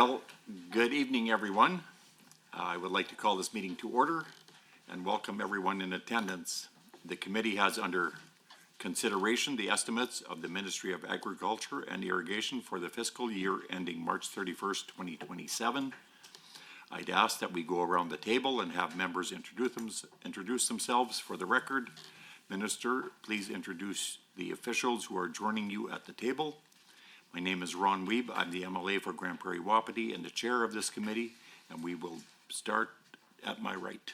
Well, good evening, everyone. I would like to call this meeting to order and welcome everyone in attendance. The committee has under consideration the estimates of the Ministry of Agriculture and Irrigation for the fiscal year ending March 31st, 2027. I'd ask that we go around the table and have members introduce themselves for the record. Minister, please introduce the officials who are joining you at the table. My name is Ron Weeb. I'm the MLA for Grand Prairie Wapiti and the chair of this committee, and we will start at my right.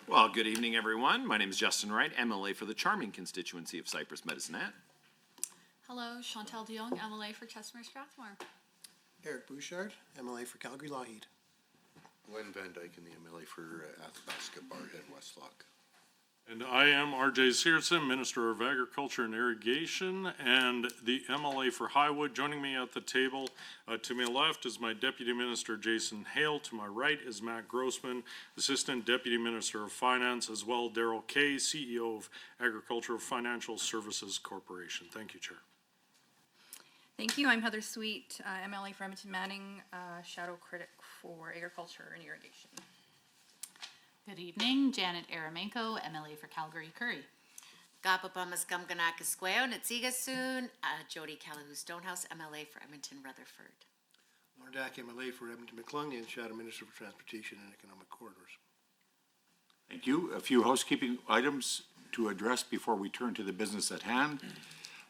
Well, good evening, everyone. My name is Justin Wright, MLA for the charming constituency of Cypress Medicine-Hat. Hello, Chantal DeYoung, MLA for Chestermere Strathmore. Eric Bouchard, MLA for Calgary Lougheed. Glenn Van Dyke, the MLA for Athabasca, Barhead, Westlock. And I am R.J. Searson, Minister of Agriculture and Irrigation, and the MLA for Highwood. Joining me at the table, to my left is my Deputy Minister, Jason Hale. To my right is Matt Grossman, Assistant Deputy Minister of Finance, as well Darrell Kay, CEO of Agricultural Financial Services Corporation. Thank you, Chair. Thank you. I'm Heather Sweet, MLA for Edmonton Manning, Shadow Critic for Agriculture and Irrigation. Good evening, Janet Aramenko, MLA for Calgary Curry. Gapapamas Gamganakisqueo, Natsigasoon, Jody Callahoo Stonehouse, MLA for Edmonton Rutherford. Lordak, MLA for Edmonton McClung, Shadow Minister for Transportation and Economic Corridors. Thank you. A few housekeeping items to address before we turn to the business at hand.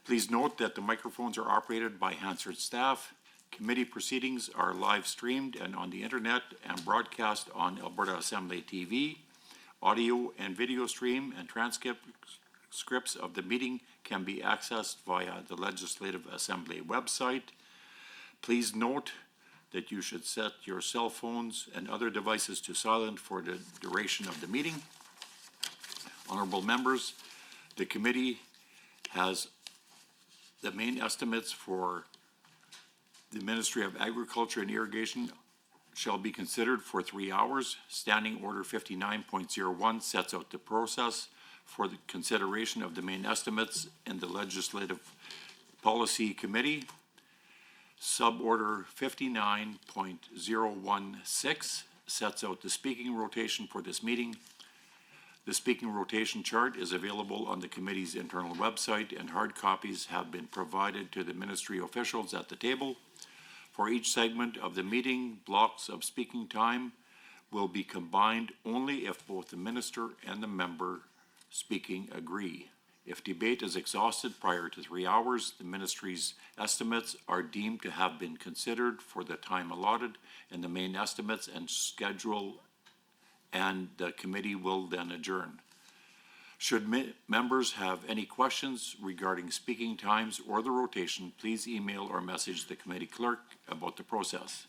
Please note that the microphones are operated by Hansard staff. Committee proceedings are live streamed and on the internet and broadcast on Alberta Assembly TV. Audio and video stream and transcripts of the meeting can be accessed via the Legislative Assembly website. Please note that you should set your cell phones and other devices to silent for the duration of the meeting. Honorable members, the committee has the main estimates for the Ministry of Agriculture and Irrigation shall be considered for 3 hours. Standing Order 59.01 sets out the process for the consideration of the main estimates in the Legislative Policy Committee. Suborder 59.016 sets out the speaking rotation for this meeting. The speaking rotation chart is available on the committee's internal website, and hard copies have been provided to the ministry officials at the table. For each segment of the meeting, blocks of speaking time will be combined only if both the minister and the member speaking agree. If debate is exhausted prior to 3 hours, the ministry's estimates are deemed to have been considered for the time allotted in the main estimates and schedule, and the committee will then adjourn. Should members have any questions regarding speaking times or the rotation, please email or message the committee clerk about the process.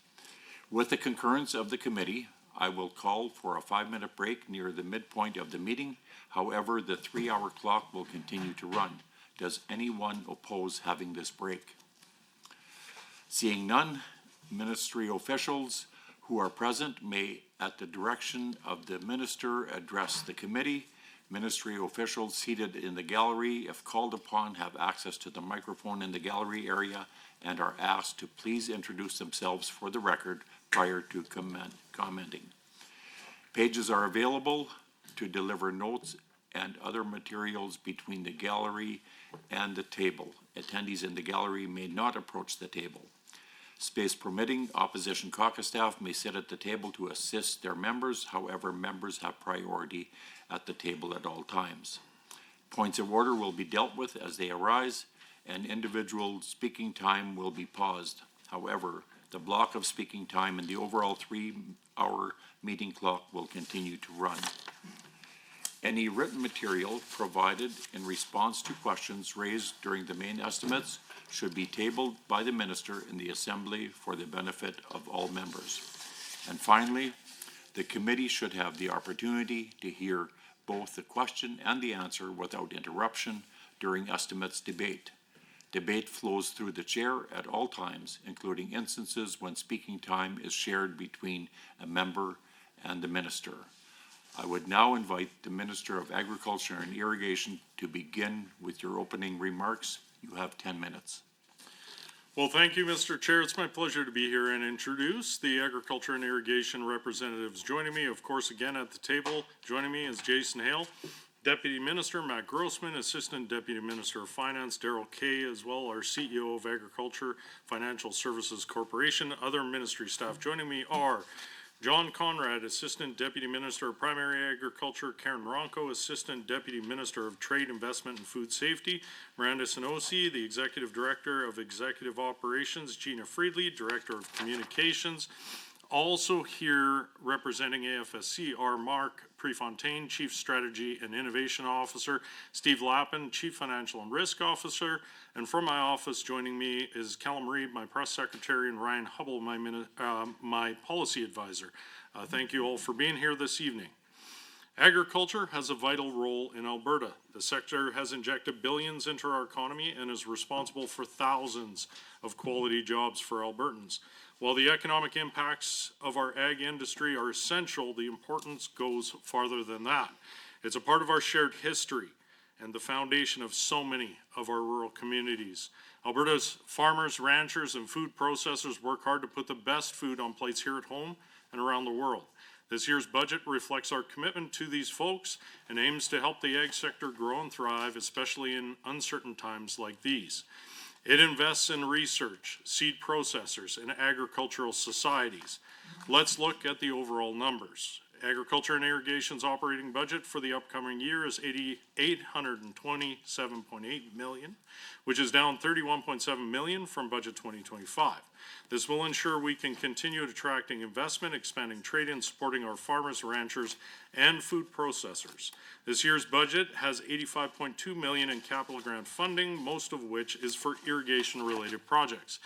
With the concurrence of the committee, I will call for a 5-minute break near the midpoint of the meeting. However, the 3-hour clock will continue to run. Does anyone oppose having this break? Seeing none, ministry officials who are present may, at the direction of the minister, address the committee. Ministry officials seated in the gallery, if called upon, have access to the microphone in the gallery area and are asked to please introduce themselves for the record prior to commenting. Pages are available to deliver notes and other materials between the gallery and the table. Attendees in the gallery may not approach the table. Space permitting, opposition caucus staff may sit at the table to assist their members. However, members have priority at the table at all times. Points of order will be dealt with as they arise, and individual speaking time will be paused. However, the block of speaking time in the overall 3-hour meeting clock will continue to run. Any written material provided in response to questions raised during the main estimates should be tabled by the minister in the assembly for the benefit of all members. And finally, the committee should have the opportunity to hear both the question and the answer without interruption during estimates debate. Debate flows through the chair at all times, including instances when speaking time is shared between a member and the minister. I would now invite the Minister of Agriculture and Irrigation to begin with your opening remarks. You have 10 minutes. Well, thank you, Mr. Chair. It's my pleasure to be here and introduce the agriculture and irrigation representatives joining me. Of course, again at the table, joining me is Jason Hale, Deputy Minister, Matt Grossman, Assistant Deputy Minister of Finance, Darrell Kay, as well our CEO of Agriculture Financial Services Corporation. Other ministry staff joining me are John Conrad, Assistant Deputy Minister of Primary Agriculture, Karen Ronco, Assistant Deputy Minister of Trade, Investment and Food Safety, Miranda Sanosi, the Executive Director of Executive Operations, Gina Friedley, Director of Communications. Also here representing AFSC are Mark Prefontaine, Chief Strategy and Innovation Officer, Steve Lappin, Chief Financial and Risk Officer, and from my office joining me is Callum Reed, my Press Secretary, and Ryan Hubble, my Policy Advisor. Thank you all for being here this evening. Agriculture has a vital role in Alberta. The sector has injected billions into our economy and is responsible for thousands of quality jobs for Albertans. While the economic impacts of our ag industry are essential, the importance goes farther than that. It's a part of our shared history and the foundation of so many of our rural communities. Alberta's farmers, ranchers, and food processors work hard to put the best food on plates here at home and around the world. This year's budget reflects our commitment to these folks and aims to help the ag sector grow and thrive, especially in uncertain times like these. It invests in research, seed processors, and agricultural societies. Let's look at the overall numbers. Agriculture and Irrigation's operating budget for the upcoming year is $827.8 million, which is down $31.7 million from budget 2025. This will ensure we can continue attracting investment, expanding trade, and supporting our farmers, ranchers, and food processors. This year's budget has $85.2 million in capital grant funding, most of which is for irrigation-related projects.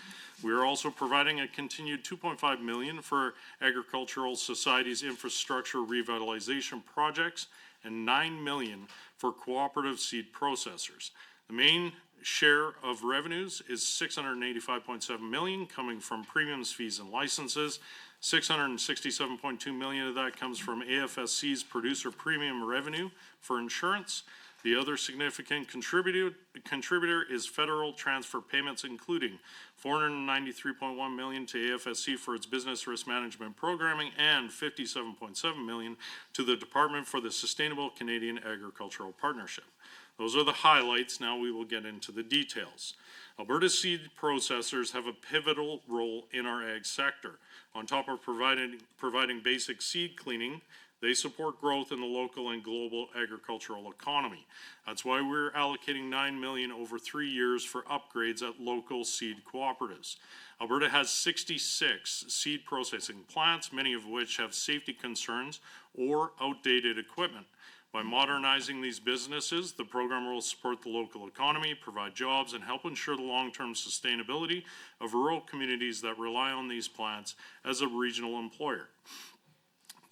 We are also providing a continued $2.5 million for agricultural societies' infrastructure revitalization projects and $9 million for cooperative seed processors. The main share of revenues is $685.7 million coming from premiums, fees, and licenses. $667.2 million of that comes from AFSC's producer premium revenue for insurance. The other significant contributor is federal transfer payments, including $493.1 million to AFSC for its business risk management programming and $57.7 million to the Department for the Sustainable Canadian Agricultural Partnership. Those are the highlights. Now we will get into the details. Alberta seed processors have a pivotal role in our ag sector. On top of providing basic seed cleaning, they support growth in the local and global agricultural economy. That's why we're allocating $9 million over 3 years for upgrades at local seed cooperatives. Alberta has 66 seed processing plants, many of which have safety concerns or outdated equipment. By modernizing these businesses, the program will support the local economy, provide jobs, and help ensure the long-term sustainability of rural communities that rely on these plants as a regional employer.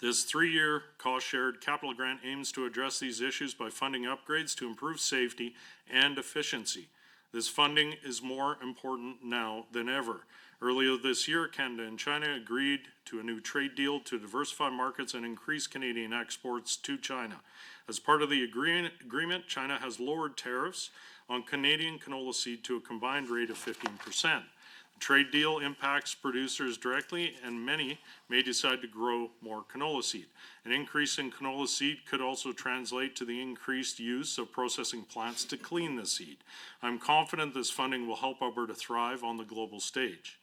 This 3-year cost-shared capital grant aims to address these issues by funding upgrades to improve safety and efficiency. This funding is more important now than ever. Earlier this year, Canada and China agreed to a new trade deal to diversify markets and increase Canadian exports to China. As part of the agreement, China has lowered tariffs on Canadian canola seed to a combined rate of 15%. The trade deal impacts producers directly, and many may decide to grow more canola seed. An increase in canola seed could also translate to the increased use of processing plants to clean the seed. I'm confident this funding will help Alberta thrive on the global stage.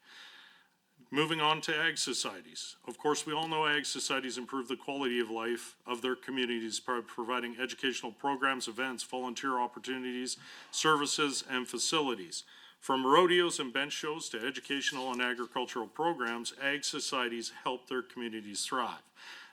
Moving on to ag societies. Of course, we all know ag societies improve the quality of life of their communities by providing educational programs, events, volunteer opportunities, services, and facilities. From rodeos and bench shows to educational and agricultural programs, ag societies help their communities thrive.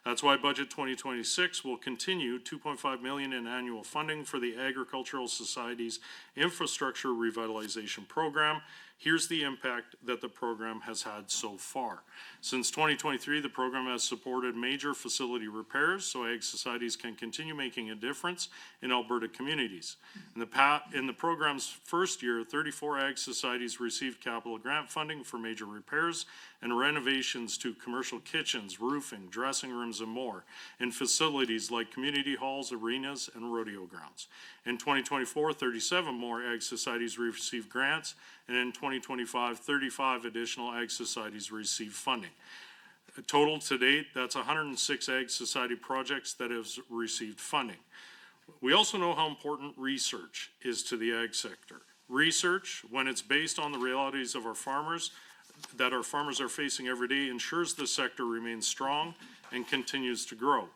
That's why Budget 2026 will continue $2.5 million in annual funding for the Agricultural Society's Infrastructure Revitalization Program. Here's the impact that the program has had so far. Since 2023, the program has supported major facility repairs so ag societies can continue making a difference in Alberta communities. In the program's first year, 34 ag societies received capital grant funding for major repairs and renovations to commercial kitchens, roofing, dressing rooms, and more in facilities like community halls, arenas, and rodeo grounds. In 2024, 37 more ag societies received grants and in 2025, 35 additional ag societies received funding. Total to date, that's 106 ag society projects that have received funding. We also know how important research is to the ag sector. Research, when it's based on the realities of our farmers, that our farmers are facing every day, ensures the sector remains strong and continues to grow.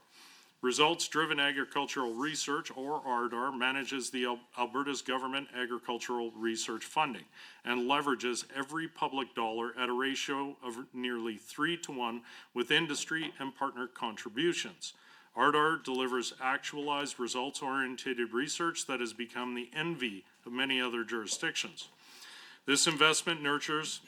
Results-driven agricultural research, or ARDAR, manages the Alberta's government agricultural research funding and leverages every public dollar at a ratio of nearly 3-to-1 with industry and partner contributions. ARDAR delivers actualized results-oriented research that has become the envy of many other jurisdictions. This investment nurtures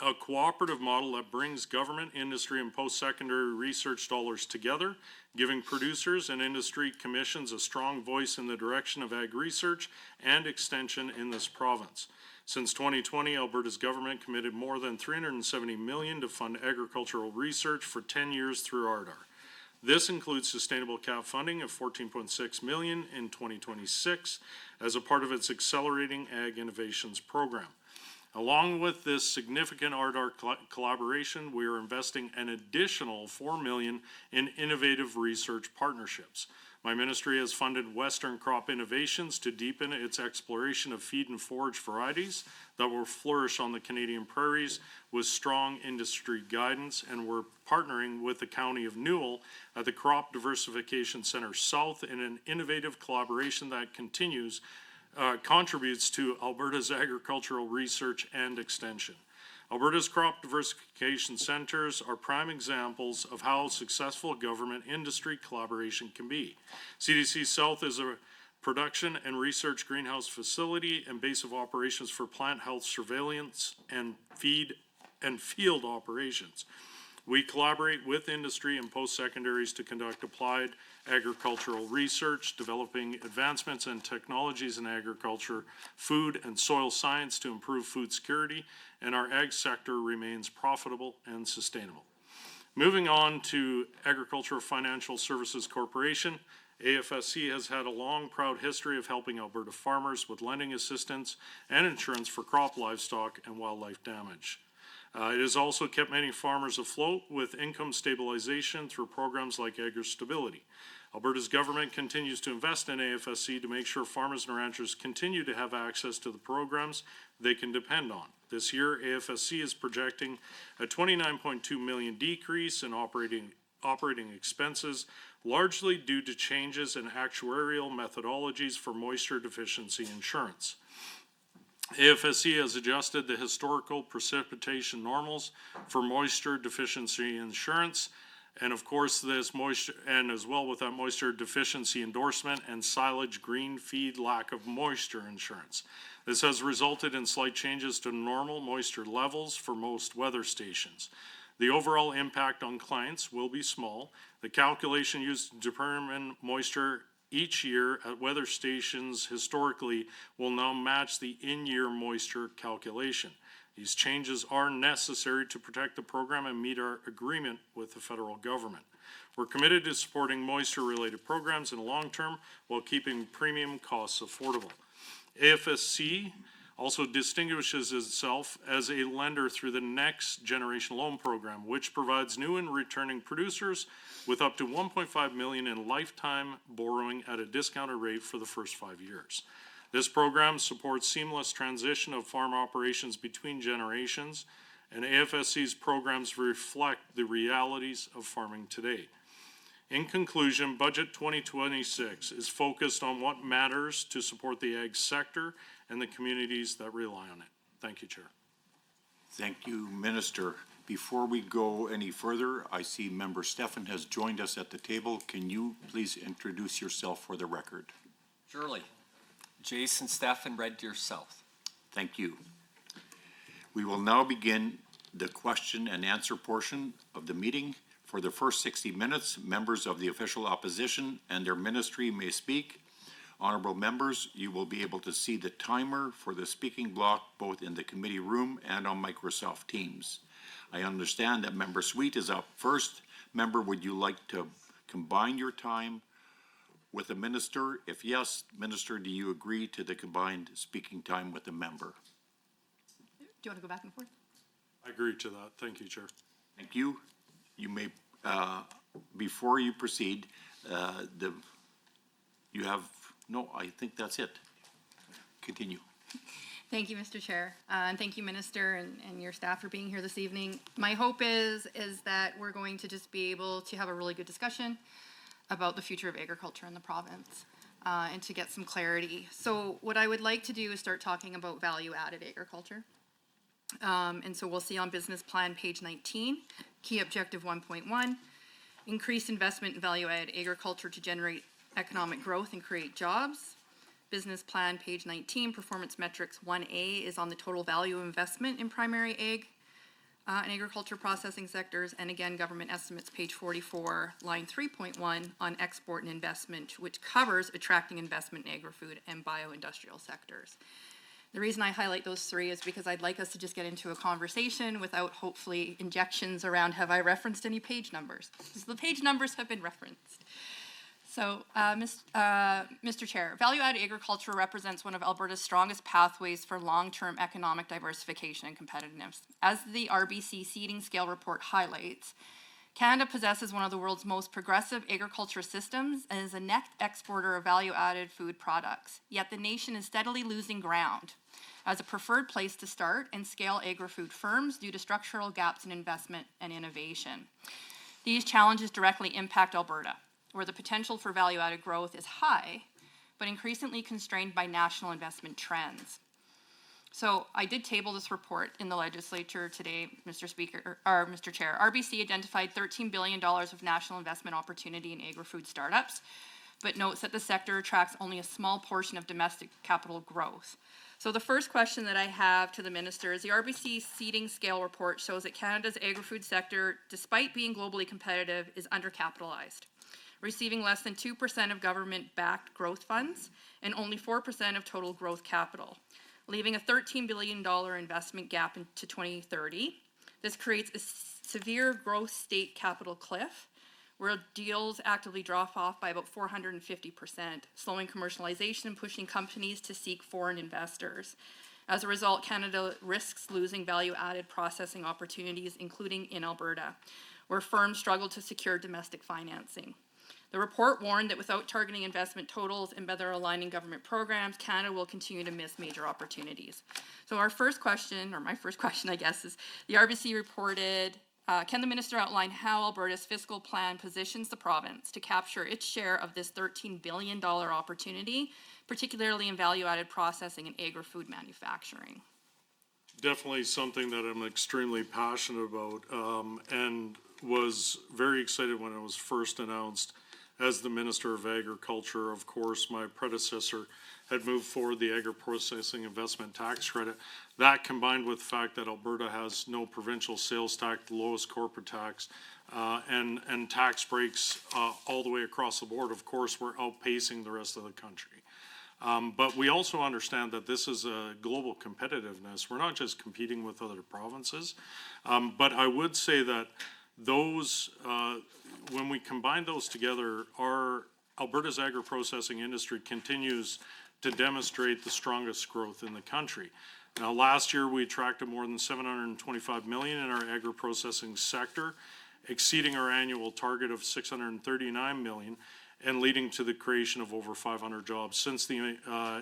a cooperative model that brings government, industry, and post-secondary research dollars together, giving producers and industry commissions a strong voice in the direction of ag research and extension in this province. Since 2020, Alberta's government committed more than $370 million to fund agricultural research for 10 years through ARDAR. This includes sustainable cap funding of $14.6 million in 2026 as a part of its Accelerating Ag Innovations program. Along with this significant ARDAR collaboration, we are investing an additional $4 million in innovative research partnerships. My ministry has funded Western Crop Innovations to deepen its exploration of feed and forage varieties that will flourish on the Canadian prairies with strong industry guidance, and we're partnering with the County of Newell at the Crop Diversification Center South in an innovative collaboration that contributes to Alberta's agricultural research and extension. Alberta's crop diversification centers are prime examples of how successful government-industry collaboration can be. CDC South is a production and research greenhouse facility and base of operations for plant health surveillance and field operations. We collaborate with industry and post-secondaries to conduct applied agricultural research, developing advancements and technologies in agriculture, food, and soil science to improve food security, and our ag sector remains profitable and sustainable. Moving on to Agricultural Financial Services Corporation, AFSC has had a long, proud history of helping Alberta farmers with lending assistance and insurance for crop, livestock, and wildlife damage. It has also kept many farmers afloat with income stabilization through programs like Agri-Stability. Alberta's government continues to invest in AFSC to make sure farmers and ranchers continue to have access to the programs they can depend on. This year, AFSC is projecting a $29.2 million decrease in operating expenses, largely due to changes in actuarial methodologies for moisture deficiency insurance. AFSC has adjusted the historical precipitation normals for moisture deficiency insurance, and of course this moisture, and as well with that moisture deficiency endorsement and silage green feed lack of moisture insurance. This has resulted in slight changes to normal moisture levels for most weather stations. The overall impact on clients will be small. The calculation used to determine moisture each year at weather stations historically will now match the in-year moisture calculation. These changes are necessary to protect the program and meet our agreement with the federal government. We're committed to supporting moisture-related programs in the long term while keeping premium costs affordable. AFSC also distinguishes itself as a lender through the Next Generation Loan Program, which provides new and returning producers with up to $1.5 million in lifetime borrowing at a discounted rate for the first 5 years. This program supports seamless transition of farm operations between generations, and AFSC's programs reflect the realities of farming today. In conclusion, Budget 2026 is focused on what matters to support the ag sector and the communities that rely on it. Thank you, Chair. Thank you, Minister. Before we go any further, I see Member Stefan has joined us at the table. Can you please introduce yourself for the record? Surely. Jason Stefan, Red Deer South. Thank you. We will now begin the question and answer portion of the meeting. For the first 60 minutes, members of the official opposition and their ministry may speak. Honorable members, you will be able to see the timer for the speaking block both in the committee room and on Microsoft Teams. I understand that Member Sweet is up first. Member, would you like to combine your time with the minister? If yes, Minister, do you agree to the combined speaking time with the member? you want to go back and forth? I agree to that. Thank you, Chair. Thank you. You may, before you proceed, you have, no, I think that's it. Continue. Thank you, Mr. Chair, and thank you, Minister, and your staff for being here this evening. My hope is that we're going to just be able to have a really good discussion about the future of agriculture in the province, and to get some clarity. So what I would like to do is start talking about value-added agriculture. And so we'll see on business plan, page 19, key objective 1.1, increase investment in value-added agriculture to generate economic growth and create jobs. Business plan, page 19, performance metrics 1A is on the total value of investment in primary ag and agriculture processing sectors. And again, government estimates, page 44, line 3.1 on export and investment, which covers attracting investment in agri-food and bioindustrial sectors. The reason I highlight those three is because I'd like us to just get into a conversation without hopefully injections around, have I referenced any page numbers? Because the page numbers have been referenced. So, Mr. Chair, value-added agriculture represents one of Alberta's strongest pathways for long-term economic diversification and competitiveness. As the RBC Seeding Scale Report highlights, Canada possesses one of the world's most progressive agriculture systems and is a net exporter of value-added food products. Yet the nation is steadily losing ground as a preferred place to start and scale agri-food firms due to structural gaps in investment and innovation. These challenges directly impact Alberta, where the potential for value-added growth is high, but increasingly constrained by national investment trends. So I did table this report in the legislature today, Mr. Speaker, or Mr. Chair. RBC identified $13 billion of national investment opportunity in agri-food startups, but notes that the sector attracts only a small portion of domestic capital growth. So the first question that I have to the Minister is the RBC Seeding Scale Report shows that Canada's agri-food sector, despite being globally competitive, is undercapitalized, receiving less than 2% of government-backed growth funds and only 4% of total growth capital, leaving a $13 billion investment gap into 2030. This creates a severe growth state capital cliff, where deals actively drop off by about 450%, slowing commercialization and pushing companies to seek foreign investors. As a result, Canada risks losing value-added processing opportunities, including in Alberta, where firms struggle to secure domestic financing. The report warned that without targeting investment totals and better aligning government programs, Canada will continue to miss major opportunities. So our first question, or my first question, I guess, is the RBC reported, can the Minister outline how Alberta's fiscal plan positions the province to capture its share of this $13 billion opportunity, particularly in value-added processing and agri-food manufacturing? Definitely something that I'm extremely passionate about, and was very excited when it was first announced as the Minister of Agriculture. Of course, my predecessor had moved forward the agri-processing investment tax credit. That, combined with the fact that Alberta has no provincial sales tax, the lowest corporate tax, and tax breaks all the way across the board, of course, we're outpacing the rest of the country. But we also understand that this is a global competitiveness. We're not just competing with other provinces, but I would say that those, when we combine those together, Alberta's agri-processing industry continues to demonstrate the strongest growth in the country. Now, last year we attracted more than $725 million in our agri-processing sector, exceeding our annual target of $639 million, and leading to the creation of over 500 jobs. Since the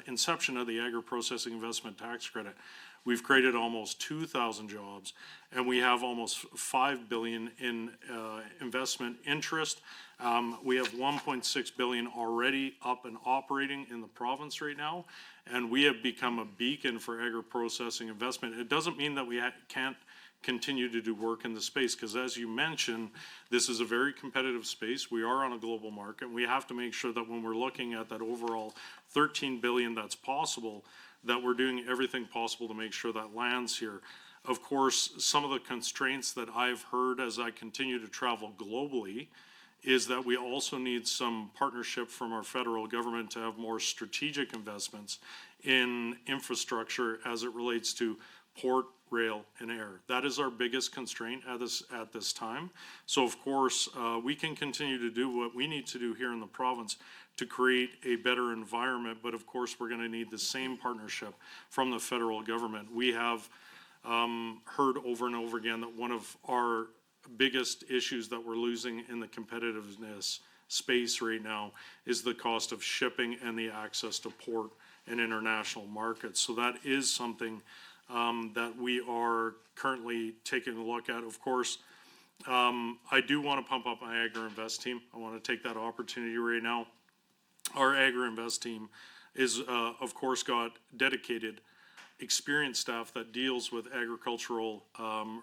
inception of the agri-processing investment tax credit, we've created almost 2,000 jobs, and we have almost $5 billion in investment interest. We have $1.6 billion already up and operating in the province right now, and we have become a beacon for agri-processing investment. It doesn't mean that we can't continue to do work in the space, because as you mentioned, this is a very competitive space. We are on a global market. We have to make sure that when we're looking at that overall $13 billion that's possible, that we're doing everything possible to make sure that lands here. Of course, some of the constraints that I've heard as I continue to travel globally is that we also need some partnership from our federal government to have more strategic investments in infrastructure as it relates to port, rail, and air. That is our biggest constraint at this time. So of course, we can continue to do what we need to do here in the province to create a better environment, but of course, we're going to need the same partnership from the federal government. We have heard over and over again that one of our biggest issues that we're losing in the competitiveness space right now is the cost of shipping and the access to port and international markets. So that is something that we are currently taking a look at. Of course, I do want to pump up my Agri-Invest team. I want to take that opportunity right now. Our Agri-Invest team is, of course, got dedicated, experienced staff that deals with agricultural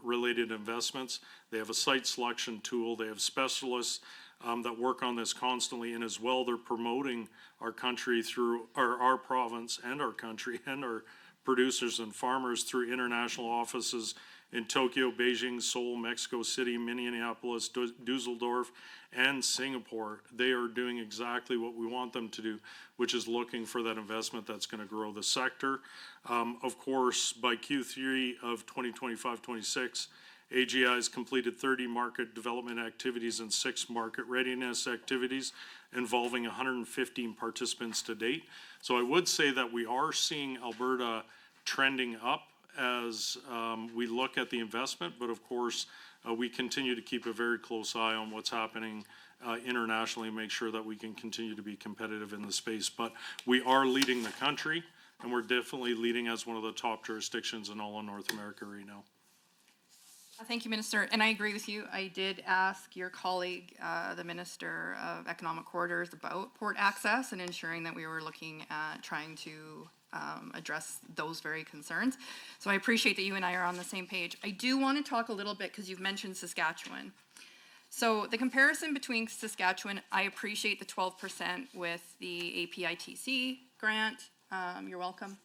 related investments. They have a site selection tool. They have specialists that work on this constantly, and as well, they're promoting our country through our province and our country and our producers and farmers through international offices in Tokyo, Beijing, Seoul, Mexico City, Minneapolis, Dusseldorf, and Singapore. They are doing exactly what we want them to do, which is looking for that investment that's going to grow the sector. Of course, by Q3 of 2025-26, AGI has completed 30 market development activities and 6 market readiness activities involving 115 participants to date. So I would say that we are seeing Alberta trending up as we look at the investment, but of course, we continue to keep a very close eye on what's happening internationally, and make sure that we can continue to be competitive in the space. But we are leading the country, and we're definitely leading as one of the top jurisdictions in all of North America right now. Thank you, Minister, and I agree with you. I did ask your colleague, the Minister of Economic Corridors, about port access and ensuring that we were looking at trying to address those very concerns. So I appreciate that you and I are on the same page. I do want to talk a little bit, because you've mentioned Saskatchewan. So the comparison between Saskatchewan, I appreciate the 12% with the APITC grant. You're welcome.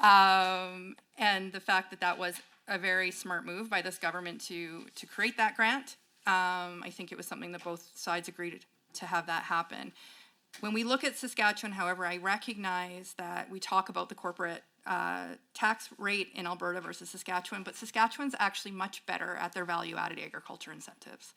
And the fact that that was a very smart move by this government to create that grant. I think it was something that both sides agreed to have that happen. When we look at Saskatchewan, however, I recognize that we talk about the corporate tax rate in Alberta versus Saskatchewan, but Saskatchewan's actually much better at their value-added agriculture incentives.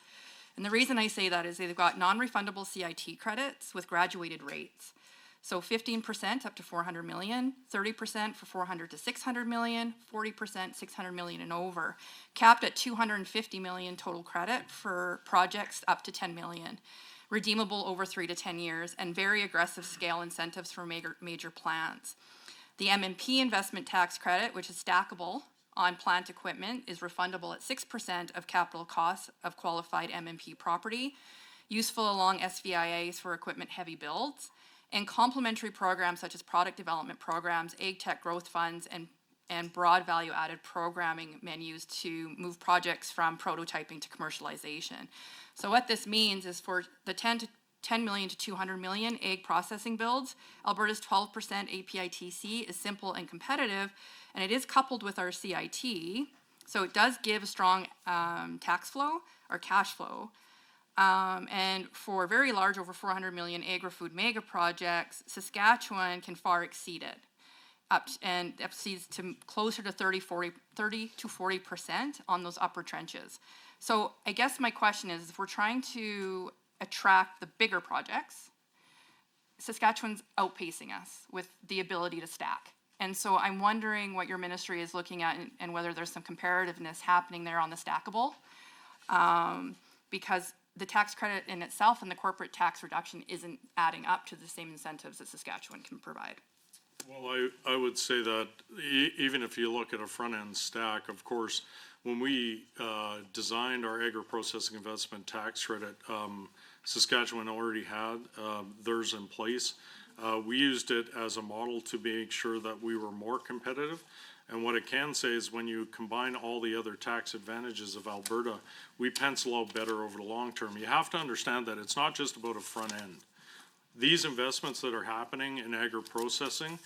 And the reason I say that is they've got non-refundable CIT credits with graduated rates. So 15% up to 400 million, 30% for 400 to 600 million, 40% 600 million and over, capped at 250 million total credit for projects up to 10 million, redeemable over 3 to 10 years, and very aggressive scale incentives for major plants. The M&P investment tax credit, which is stackable on plant equipment, is refundable at 6% of capital costs of qualified M&P property, useful along SVIAs for equipment heavy builds, and complementary programs such as product development programs, ag tech growth funds, and broad value-added programming menus to move projects from prototyping to commercialization. So what this means is for the 10 million to 200 million ag processing builds, Alberta's 12% APITC is simple and competitive, and it is coupled with our CIT, so it does give a strong tax flow or cash flow. And for very large, over 400 million agri-food mega projects, Saskatchewan can far exceed it, exceeds to closer to 30 to 40% on those upper trenches. So I guess my question is, if we're trying to attract the bigger projects, Saskatchewan's outpacing us with the ability to stack. And so I'm wondering what your ministry is looking at and whether there's some comparativeness happening there on the stackable, because the tax credit in itself and the corporate tax reduction isn't adding up to the same incentives that Saskatchewan can provide. Well, I would say that even if you look at a front-end stack, of course, when we designed our agri-processing investment tax credit, Saskatchewan already had theirs in place. We used it as a model to make sure that we were more competitive. And what it can say is when you combine all the other tax advantages of Alberta, we pencil out better over the long term. You have to understand that it's not just about a front end. These investments that are happening in agri-processing,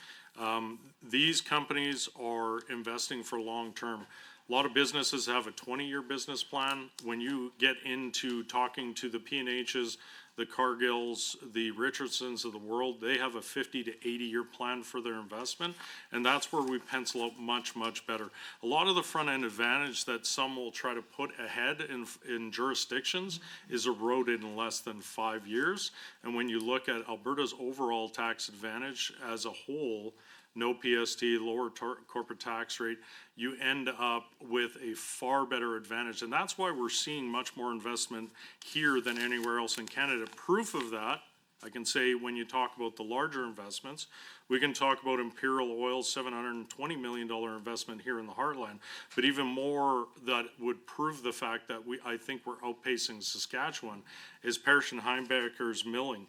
these companies are investing for long term. A lot of businesses have a 20-year business plan. When you get into talking to the P&Hs, the Cargills, the Richardsons of the world, they have a 50 to 80-year plan for their investment, and that's where we pencil out much, much better. A lot of the front-end advantage that some will try to put ahead in jurisdictions is eroded in less than 5 years, and when you look at Alberta's overall tax advantage as a whole, no PST, lower corporate tax rate, you end up with a far better advantage. And that's why we're seeing much more investment here than anywhere else in Canada. Proof of that, I can say when you talk about the larger investments, we can talk about Imperial Oil's $720 million investment here in the Heartland. But even more that would prove the fact that I think we're outpacing Saskatchewan is Parrish and Heimbecker's milling.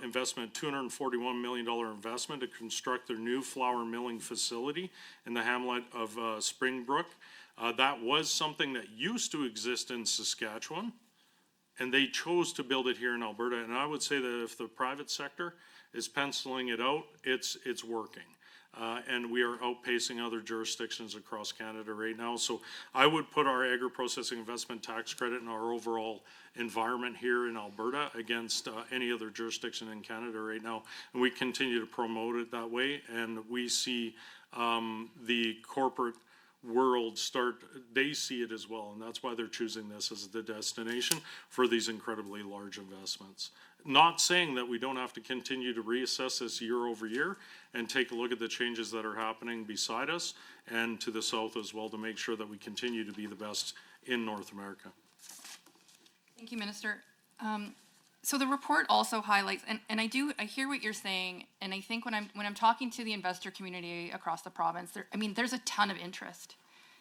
Investment, $241 million investment to construct their new flour milling facility in the hamlet of Springbrook. That was something that used to exist in Saskatchewan, and they chose to build it here in Alberta. And I would say that if the private sector is penciling it out, it's working. And we are outpacing other jurisdictions across Canada right now. So I would put our agri-processing investment tax credit in our overall environment here in Alberta against any other jurisdiction in Canada right now. And we continue to promote it that way. And we see the corporate world they see it as well. And that's why they're choosing this as the destination for these incredibly large investments. Not saying that we don't have to continue to reassess this year over year and take a look at the changes that are happening beside us and to the south as well to make sure that we continue to be the best in North America. Thank you, Minister. So the report also highlights, and I hear what you're saying, and I think when I'm talking to the investor community across the province, there's a ton of interest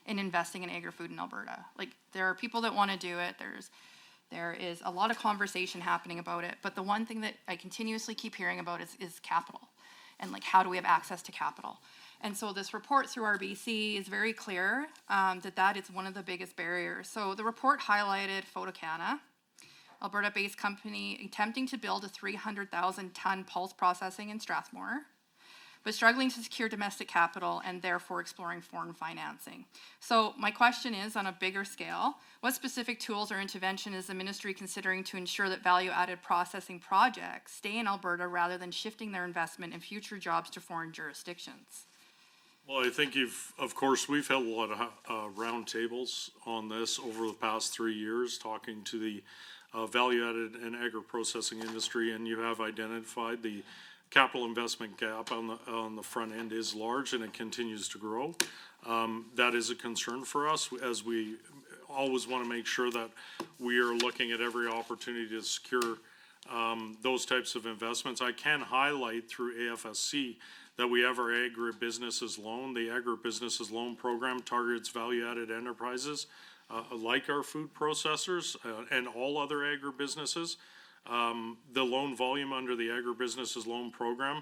in investing in agri-food in Alberta. Like, there are people that want to do it. There is a lot of conversation happening about it, but the one thing that I continuously keep hearing about is capital, and like, how do we have access to capital? And so this report through RBC is very clear that is one of the biggest barriers. So the report highlighted Photocana, Alberta-based company attempting to build a 300,000 ton pulse processing in Strathmore, but struggling to secure domestic capital and therefore exploring foreign financing. So my question is, on a bigger scale, what specific tools or intervention is the ministry considering to ensure that value-added processing projects stay in Alberta rather than shifting their investment and future jobs to foreign jurisdictions? Well, I think of course, we've held a lot of roundtables on this over the past 3 years, talking to the value-added and agri-processing industry, and you have identified the capital investment gap on the front end is large, and it continues to grow. That is a concern for us, as we always want to make sure that we are looking at every opportunity to secure those types of investments. I can highlight through AFSC that we have our agribusinesses loan. The agribusinesses loan program targets value-added enterprises like our food processors and all other agribusinesses. The loan volume under the agribusinesses loan program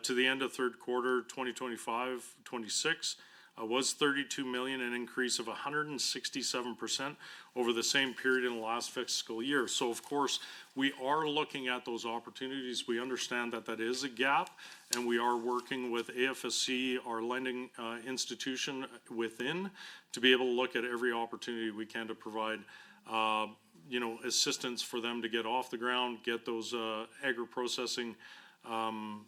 to the end of third quarter 2025-26 was 32 million, an increase of 167% over the same period in the last fiscal year. So of course, we are looking at those opportunities. We understand that is a gap, and we are working with AFSC, our lending institution within, to be able to look at every opportunity we can to provide assistance for them to get off the ground, get those agri-processing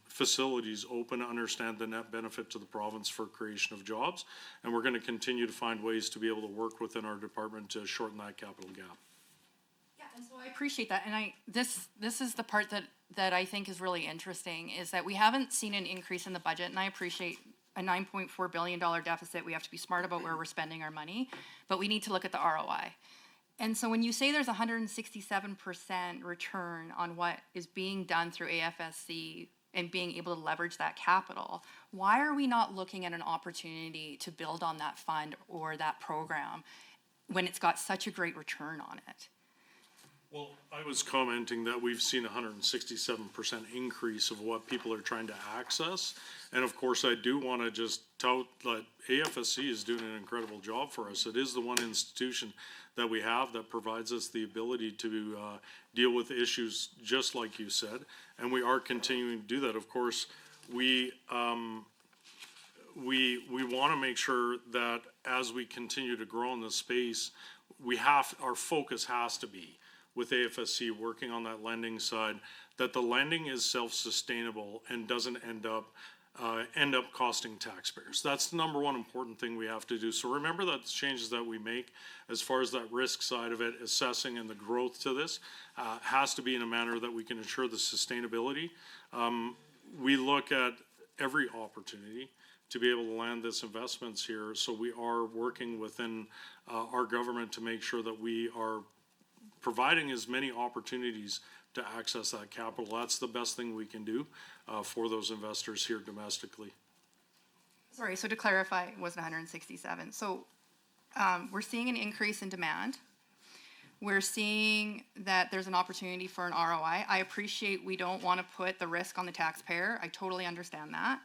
facilities open, understand the net benefit to the province for creation of jobs. And we're going to continue to find ways to be able to work within our department to shorten that capital gap. Yeah, and so I appreciate that. And this is the part that I think is really interesting, is that we haven't seen an increase in the budget, and I appreciate a $9.4 billion deficit. We have to be smart about where we're spending our money, but we need to look at the ROI. And so when you say there's 167% return on what is being done through AFSC and being able to leverage that capital, why are we not looking at an opportunity to build on that fund or that program when it's got such a great return on it? Well, I was commenting that we've seen 167% increase of what people are trying to access. And of course, I do want to just tout that AFSC is doing an incredible job for us. It is the one institution that we have that provides us the ability to deal with issues just like you said. And we are continuing to do that. Of course, we want to make sure that as we continue to grow in this space, our focus has to be, with AFSC working on that lending side, that the lending is self-sustainable and doesn't end up costing taxpayers. That's the number one important thing we have to do. So remember that the changes that we make, as far as that risk side of it, assessing and the growth to this, has to be in a manner that we can ensure the sustainability. We look at every opportunity to be able to land this investments here. So we are working within our government to make sure that we are providing as many opportunities to access that capital. That's the best thing we can do for those investors here domestically. Sorry, so to clarify, it wasn't 167. So we're seeing an increase in demand. We're seeing that there's an opportunity for an ROI. I appreciate we don't want to put the risk on the taxpayer. I totally understand that.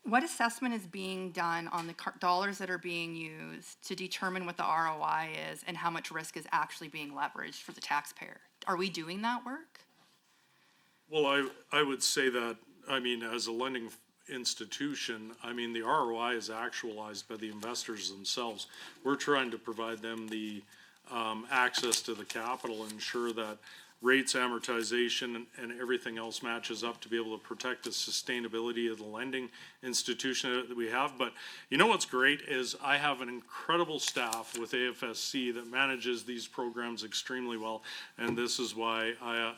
What assessment is being done on the dollars that are being used to determine what the ROI is and how much risk is actually being leveraged for the taxpayer? Are we doing that work? Well, I would say that, I mean, as a lending institution, I mean, the ROI is actualized by the investors themselves. We're trying to provide them the access to the capital, ensure that rates, amortization, and everything else matches up to be able to protect the sustainability of the lending institution that we have. But you know what's great is I have an incredible staff with AFSC that manages these programs extremely well. And this is why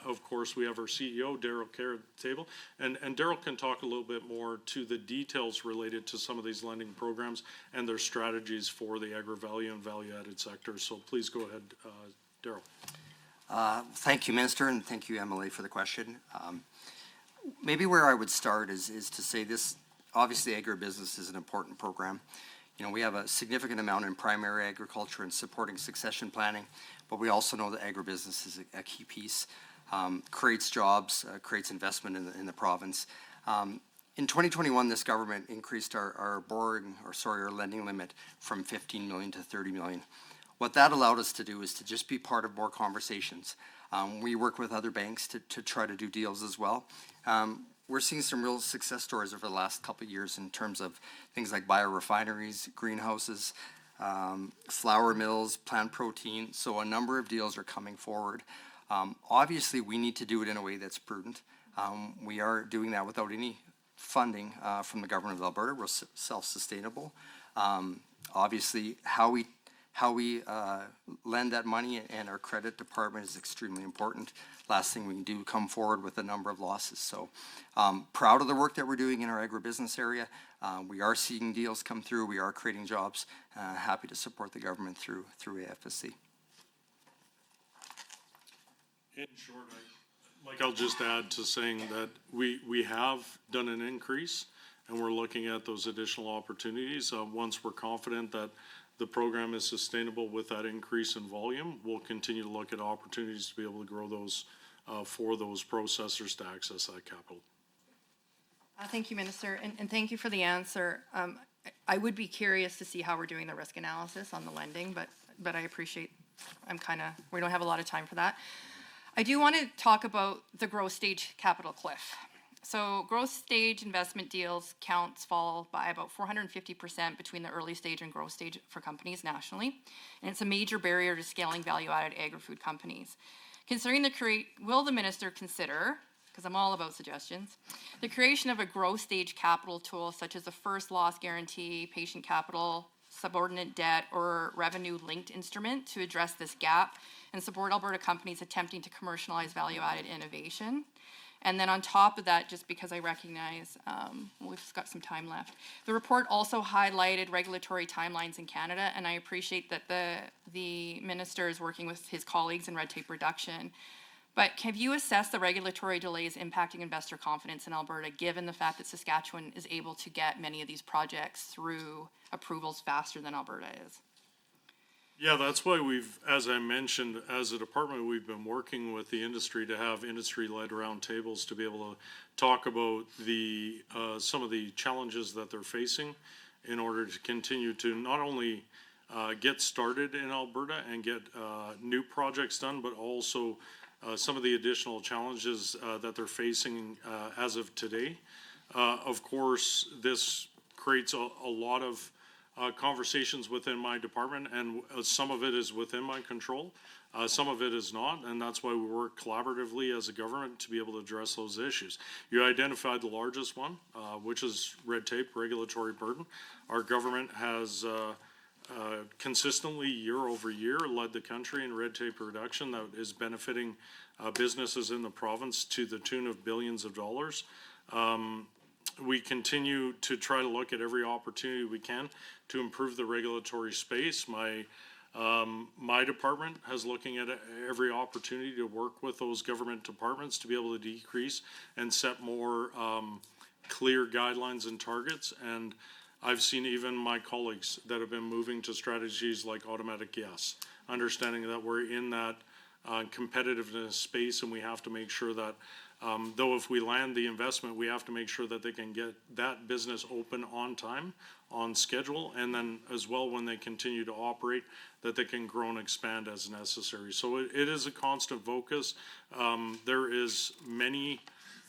of course, we have our CEO, Daryl Kerr, at the table. And Daryl can talk a little bit more to the details related to some of these lending programs and their strategies for the agri-value and value-added sectors. So please go ahead, Daryl. Thank you, Minister, and thank you, MLA, for the question. Maybe where I would start is to say this, obviously agribusiness is an important program. You know, we have a significant amount in primary agriculture and supporting succession planning, but we also know that agribusiness is a key piece, creates jobs, creates investment in the province. In 2021, this government increased our lending limit from 15 million to 30 million. What that allowed us to do is to just be part of more conversations. We work with other banks to try to do deals as well. We're seeing some real success stories over the last couple of years in terms of things like biorefineries, greenhouses, flour mills, plant protein. So a number of deals are coming forward. Obviously, we need to do it in a way that's prudent. We are doing that without any funding from the government of Alberta. We're self-sustainable. Obviously, how we lend that money and our credit department is extremely important. Last thing we can do, come forward with a number of losses. So proud of the work that we're doing in our agribusiness area. We are seeing deals come through. We are creating jobs. Happy to support the government through AFSC. In short, I'll just add to saying that we have done an increase and we're looking at those additional opportunities. Once we're confident that the program is sustainable with that increase in volume, we'll continue to look at opportunities to be able to grow those for those processors to access that capital. Thank you, Minister, and thank you for the answer. I would be curious to see how we're doing the risk analysis on the lending, but I appreciate, we don't have a lot of time for that. I do want to talk about the growth stage capital cliff. So growth stage investment deals counts fall by about 450% between the early stage and growth stage for companies nationally. And it's a major barrier to scaling value-added agri-food companies. Will the minister consider, because I'm all about suggestions, the creation of a growth stage capital tool such as a first loss guarantee, patient capital, subordinate debt, or revenue-linked instrument to address this gap and support Alberta companies attempting to commercialize value-added innovation? And then on top of that, just because I recognize we've got some time left, the report also highlighted regulatory timelines in Canada, and I appreciate that the minister is working with his colleagues in red tape reduction. But have you assessed the regulatory delays impacting investor confidence in Alberta, given the fact that Saskatchewan is able to get many of these projects through approvals faster than Alberta is? Yeah, that's why as I mentioned, as a department, we've been working with the industry to have industry-led roundtables to be able to talk about some of the challenges that they're facing in order to continue to not only get started in Alberta and get new projects done, but also some of the additional challenges that they're facing as of today. Of course, this creates a lot of conversations within my department, and some of it is within my control. Some of it is not, and that's why we work collaboratively as a government to be able to address those issues. You identified the largest one, which is red tape, regulatory burden. Our government has consistently, year over year, led the country in red tape reduction that is benefiting businesses in the province to the tune of billions of dollars. We continue to try to look at every opportunity we can to improve the regulatory space. My department has looking at every opportunity to work with those government departments to be able to decrease and set more clear guidelines and targets. And I've seen even my colleagues that have been moving to strategies like automatic yes, understanding that we're in that competitiveness space, and we have to make sure that though if we land the investment, we have to make sure that they can get that business open on time, on schedule, and then as well when they continue to operate, that they can grow and expand as necessary. So it is a constant focus. There is many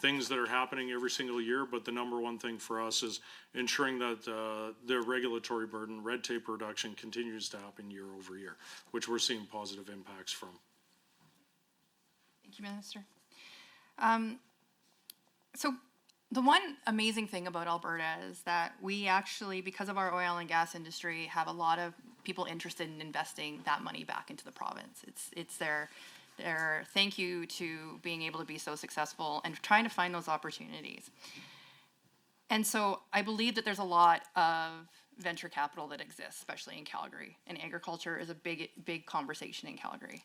things that are happening every single year, but the number one thing for us is ensuring that the regulatory burden, red tape reduction continues to happen year over year, which we're seeing positive impacts from. Thank you, Minister. So the one amazing thing about Alberta is that we actually, because of our oil and gas industry, have a lot of people interested in investing that money back into the province. It's their thank you to being able to be so successful and trying to find those opportunities. And so I believe that there's a lot of venture capital that exists, especially in Calgary, and agriculture is a big conversation in Calgary.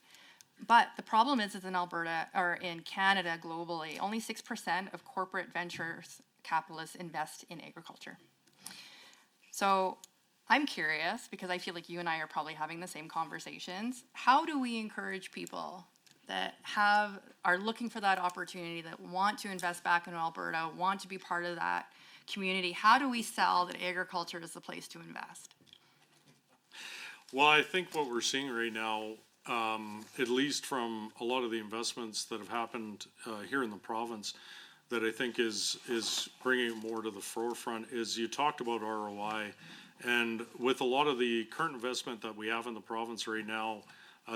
But the problem is in Alberta, or in Canada globally, only 6% of corporate ventures capitalists invest in agriculture. So I'm curious, because I feel like you and I are probably having the same conversations, how do we encourage people that are looking for that opportunity, that want to invest back in Alberta, want to be part of that community? How do we sell that agriculture is the place to invest? Well, I think what we're seeing right now, at least from a lot of the investments that have happened here in the province, that I think is bringing it more to the forefront is you talked about ROI, and with a lot of the current investment that we have in the province right now,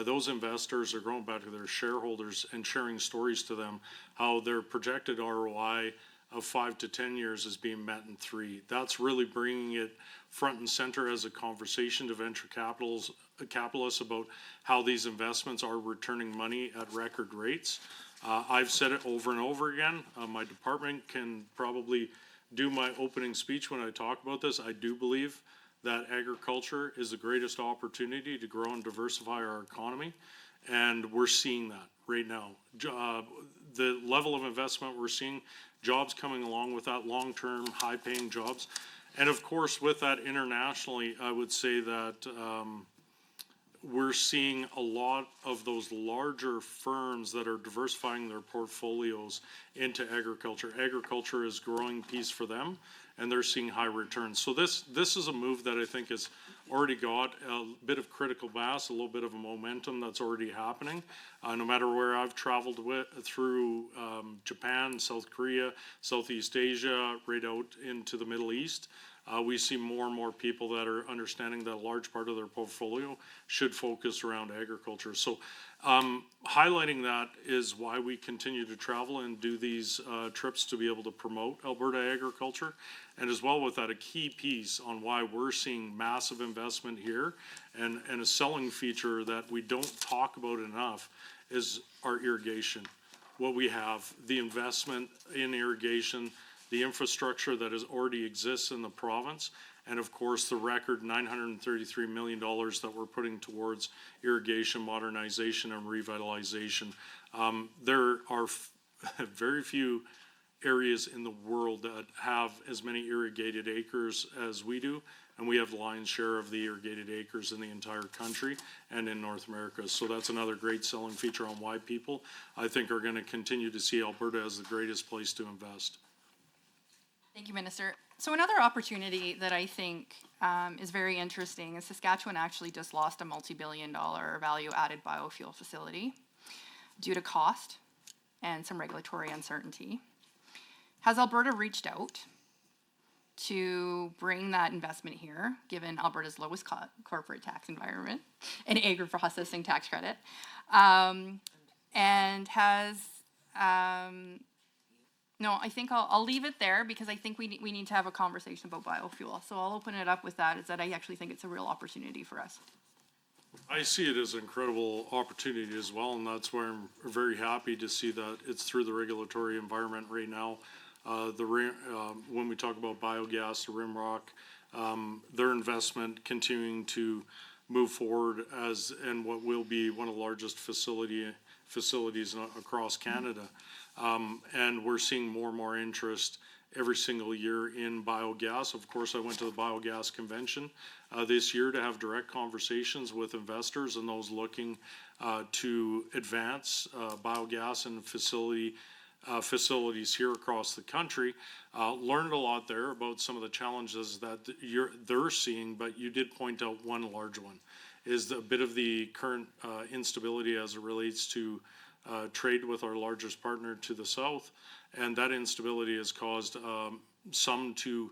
those investors are going back to their shareholders and sharing stories to them how their projected ROI of 5 to 10 years is being met in 3. That's really bringing it front and center as a conversation to venture capitalists about how these investments are returning money at record rates. I've said it over and over again. My department can probably do my opening speech when I talk about this. I do believe that agriculture is the greatest opportunity to grow and diversify our economy, and we're seeing that right now. The level of investment we're seeing, jobs coming along with that, long-term, high-paying jobs. And of course, with that internationally, I would say that we're seeing a lot of those larger firms that are diversifying their portfolios into agriculture. Agriculture is a growing piece for them, and they're seeing high returns. So this is a move that I think has already got a bit of critical mass, a little bit of a momentum that's already happening. No matter where I've traveled through Japan, South Korea, Southeast Asia, right out into the Middle East, we see more and more people that are understanding that a large part of their portfolio should focus around agriculture. So highlighting that is why we continue to travel and do these trips to be able to promote Alberta agriculture. And as well with that, a key piece on why we're seeing massive investment here and a selling feature that we don't talk about enough is our irrigation. What we have, the investment in irrigation, the infrastructure that already exists in the province, and of course the record $933 million that we're putting towards irrigation modernization and revitalization. There are very few areas in the world that have as many irrigated acres as we do, and we have the lion's share of the irrigated acres in the entire country and in North America. So that's another great selling feature on why people, I think, are going to continue to see Alberta as the greatest place to invest. Thank you, Minister. So another opportunity that I think is very interesting is Saskatchewan actually just lost a multi-billion-dollar value-added biofuel facility due to cost and some regulatory uncertainty. Has Alberta reached out to bring that investment here, given Alberta's lowest corporate tax environment and agri-processing tax credit? And has no, I think I'll leave it there because I think we need to have a conversation about biofuel. So I'll open it up with that, is that I actually think it's a real opportunity for us. I see it as an incredible opportunity as well, and that's why I'm very happy to see that it's through the regulatory environment right now. when we talk about biogas, the Rimrock, their investment continuing to move forward and what will be one of the largest facilities across Canada. And we're seeing more and more interest every single year in biogas. Of course, I went to the biogas convention this year to have direct conversations with investors and those looking to advance biogas and facilities here across the country. Learned a lot there about some of the challenges that they're seeing, but you did point out one large one, is a bit of the current instability as it relates to trade with our largest partner to the south. And that instability has caused some to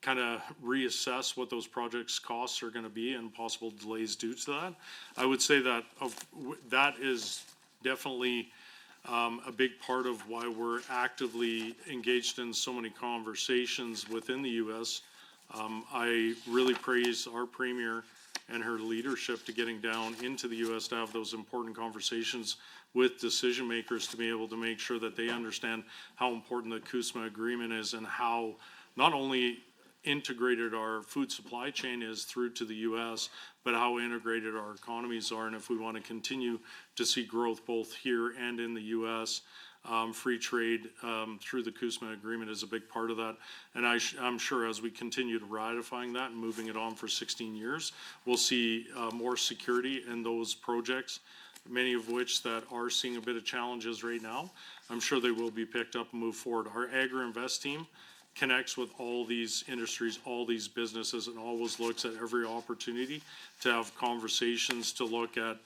kind of reassess what those projects' costs are going to be and possible delays due to that. I would say that that is definitely a big part of why we're actively engaged in so many conversations within the U.S. I really praise our premier and her leadership to getting down into the U.S. to have those important conversations with decision makers to be able to make sure that they understand how important the CUSMA agreement is and how not only integrated our food supply chain is through to the U.S., but how integrated our economies are. And if we want to continue to see growth both here and in the U.S., free trade through the CUSMA agreement is a big part of that. And I'm sure as we continue to ratifying that and moving it on for 16 years, we'll see more security in those projects, many of which that are seeing a bit of challenges right now. I'm sure they will be picked up and move forward. Our Agri-Invest team connects with all these industries, all these businesses, and always looks at every opportunity to have conversations to look at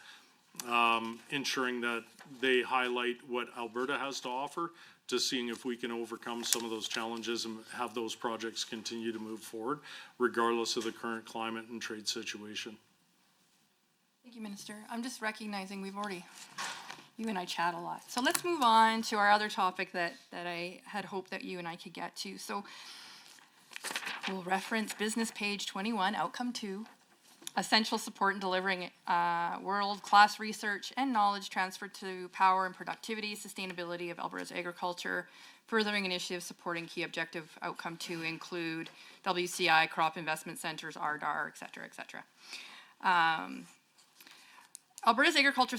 ensuring that they highlight what Alberta has to offer, to seeing if we can overcome some of those challenges and have those projects continue to move forward regardless of the current climate and trade situation. Thank you, Minister. I'm just recognizing you and I chat a lot. So let's move on to our other topic that I had hoped that you and I could get to. So we'll reference business page 21, outcome 2, essential support in delivering world-class research and knowledge transfer to power and productivity, sustainability of Alberta's agriculture. Furthering initiatives supporting key objective outcome 2 include WCI, crop investment centers, RDAR, et cetera, et cetera. Alberta's agriculture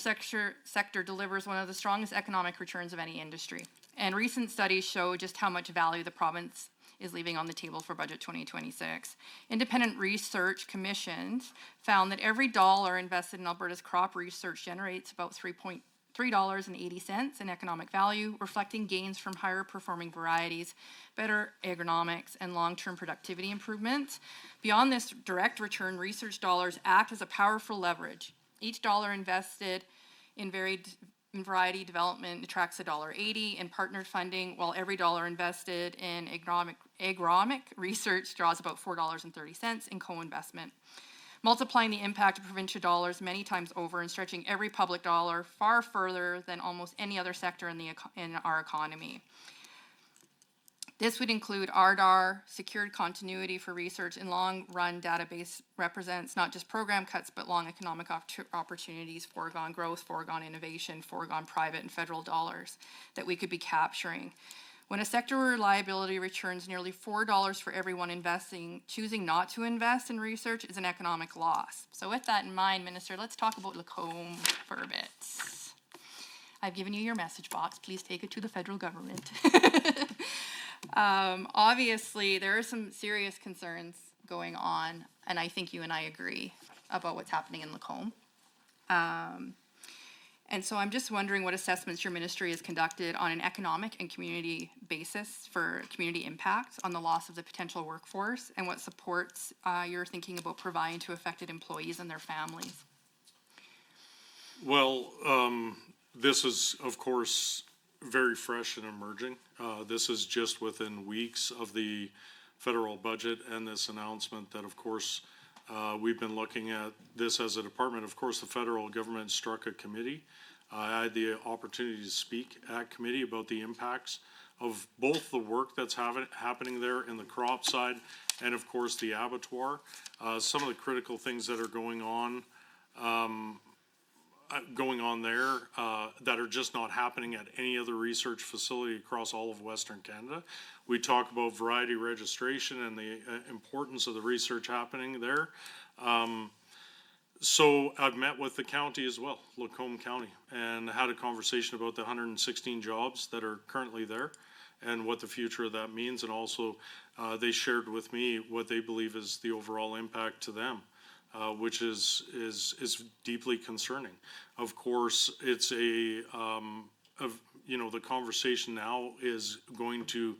sector delivers one of the strongest economic returns of any industry, and recent studies show just how much value the province is leaving on the table for budget 2026. Independent research commissions found that every dollar invested in Alberta's crop research generates about $3.80 in economic value, reflecting gains from higher performing varieties, better agronomics, and long-term productivity improvements. Beyond this direct return, research dollars act as a powerful leverage. Each dollar invested in variety development attracts $1.80 in partnered funding, while every dollar invested in agronomic research draws about $4.30 in co-investment, multiplying the impact of provincial dollars many times over and stretching every public dollar far further than almost any other sector in our economy. This would include RDAR, secured continuity for research, and long-run database represents not just program cuts, but long economic opportunities, foregone growth, foregone innovation, foregone private and federal dollars that we could be capturing. When a sector reliability returns nearly $4 for everyone investing, choosing not to invest in research is an economic loss. So with that in mind, Minister, let's talk about Lacombe for a bit. I've given you your message box. Please take it to the federal government. Obviously, there are some serious concerns going on, and I think you and I agree about what's happening in Lacombe. And so I'm just wondering what assessments your ministry has conducted on an economic and community basis for community impact on the loss of the potential workforce, and what supports you're thinking about providing to affected employees and their families. Well, this is, of course, very fresh and emerging. This is just within weeks of the federal budget and this announcement that, of course, we've been looking at this as a department. Of course, the federal government struck a committee. I had the opportunity to speak at committee about the impacts of both the work that's happening there in the crop side and, of course, the abattoir. Some of the critical things that are going on going on there that are just not happening at any other research facility across all of Western Canada. We talk about variety registration and the importance of the research happening there. So I've met with the county as well, Lacombe County, and had a conversation about the 116 jobs that are currently there and what the future of that means. And also, they shared with me what they believe is the overall impact to them, which is deeply concerning. Of course, it's the conversation now is going to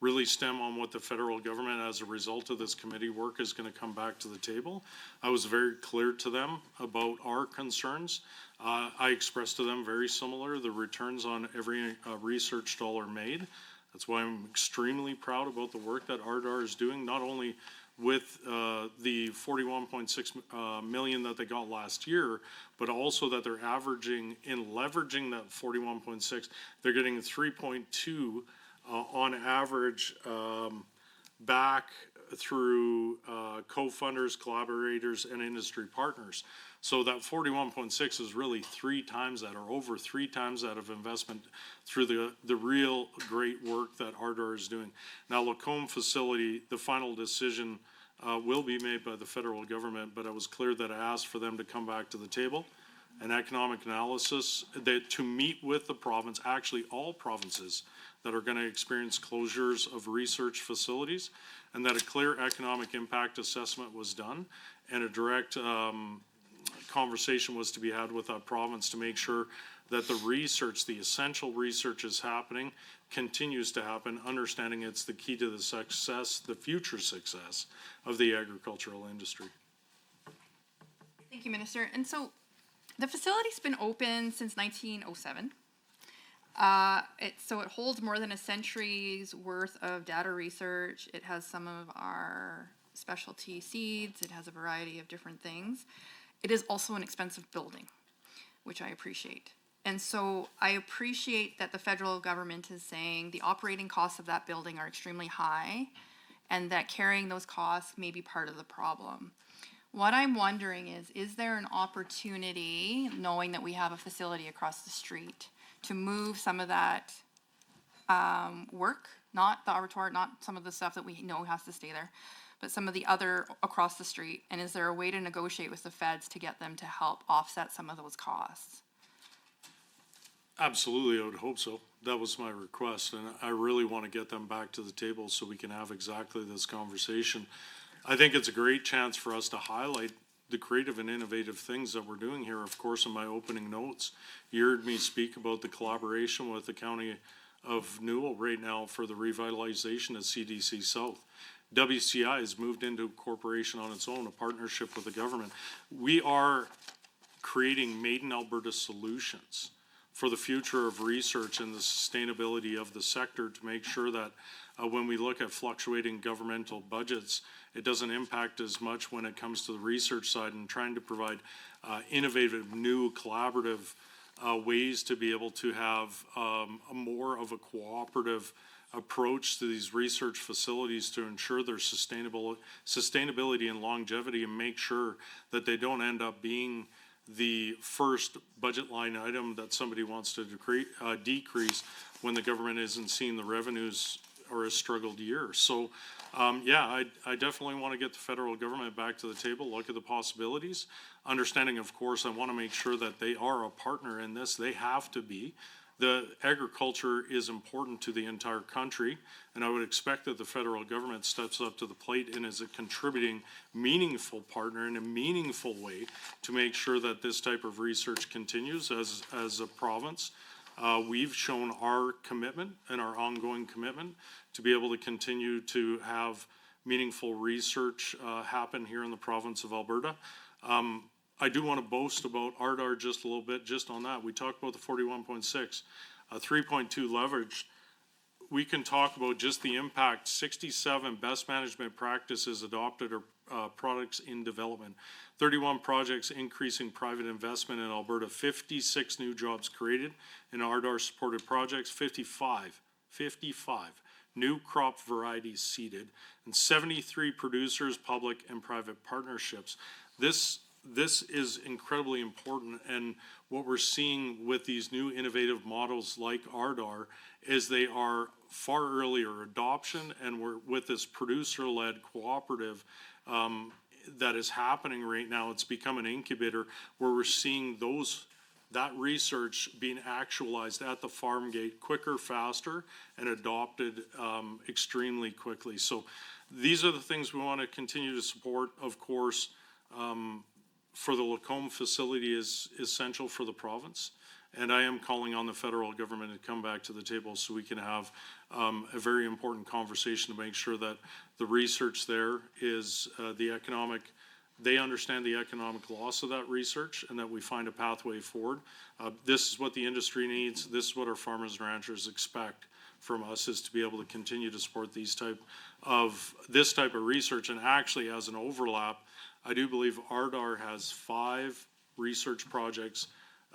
really stem on what the federal government, as a result of this committee work, is going to come back to the table. I was very clear to them about our concerns. I expressed to them very similar, the returns on every research dollar made. That's why I'm extremely proud about the work that RDAR is doing, not only with the 41.6 million that they got last year, but also that they're averaging, in leveraging that 41.6, they're getting 3.2 on average back through co-funders, collaborators, and industry partners. So that 41.6 is really 3 times that, or over 3 times that of investment through the real great work that RDAR is doing. Now, Lacombe facility, the final decision will be made by the federal government, but I was clear that I asked for them to come back to the table, an economic analysis that to meet with the province, actually all provinces that are going to experience closures of research facilities, and that a clear economic impact assessment was done, and a direct conversation was to be had with that province to make sure that the research, the essential research is happening, continues to happen, understanding it's the key to the success, the future success of the agricultural industry. Thank you, Minister. And so the facility's been open since 1907. So it holds more than a century's worth of data research. It has some of our specialty seeds. It has a variety of different things. It is also an expensive building, which I appreciate. And so I appreciate that the federal government is saying the operating costs of that building are extremely high, and that carrying those costs may be part of the problem. What I'm wondering is there an opportunity, knowing that we have a facility across the street, to move some of that work, not the abattoir, not some of the stuff that we know has to stay there, but some of the other across the street? And is there a way to negotiate with the feds to get them to help offset some of those costs? Absolutely, I would hope so. That was my request, and I really want to get them back to the table so we can have exactly this conversation. I think it's a great chance for us to highlight the creative and innovative things that we're doing here. Of course, in my opening notes, you heard me speak about the collaboration with the County of Newell right now for the revitalization of CDC South. WCI has moved into a corporation on its own, a partnership with the government. We are creating Made in Alberta solutions for the future of research and the sustainability of the sector to make sure that when we look at fluctuating governmental budgets, it doesn't impact as much when it comes to the research side, and trying to provide innovative, new, collaborative ways to be able to have a more of a cooperative approach to these research facilities to ensure their sustainability and longevity, and make sure that they don't end up being the first budget line item that somebody wants to decrease when the government isn't seeing the revenues or a struggled year. So, I definitely want to get the federal government back to the table, look at the possibilities. Understanding, of course, I want to make sure that they are a partner in this. They have to be. The agriculture is important to the entire country, and I would expect that the federal government steps up to the plate and is a contributing, meaningful partner in a meaningful way to make sure that this type of research continues as a province. We've shown our commitment and our ongoing commitment to be able to continue to have meaningful research happen here in the province of Alberta. I do want to boast about RDAR just a little bit, just on that. We talked about the 41.6, 3.2 leverage. We can talk about just the impact, 67 best management practices adopted or products in development, 31 projects increasing private investment in Alberta, 56 new jobs created in RDAR supported projects, 55 new crop varieties seeded, and 73 producers, public and private partnerships. This this is incredibly important, and what we're seeing with these new innovative models like ARDAR is they are far earlier adoption, and we're with this producer-led cooperative that is happening right now. It's become an incubator where we're seeing that research being actualized at the farm gate quicker, faster, and adopted extremely quickly. So these are the things we want to continue to support. Of course, for the Lacombe facility is essential for the province. And I am calling on the federal government to come back to the table so we can have a very important conversation to make sure that the research there is they understand the economic loss of that research, and that we find a pathway forward. This is what the industry needs. This is what our farmers and ranchers expect from us, is to be able to continue to support this type of research. And actually, as an overlap, I do believe ARDAR has 5 research projects,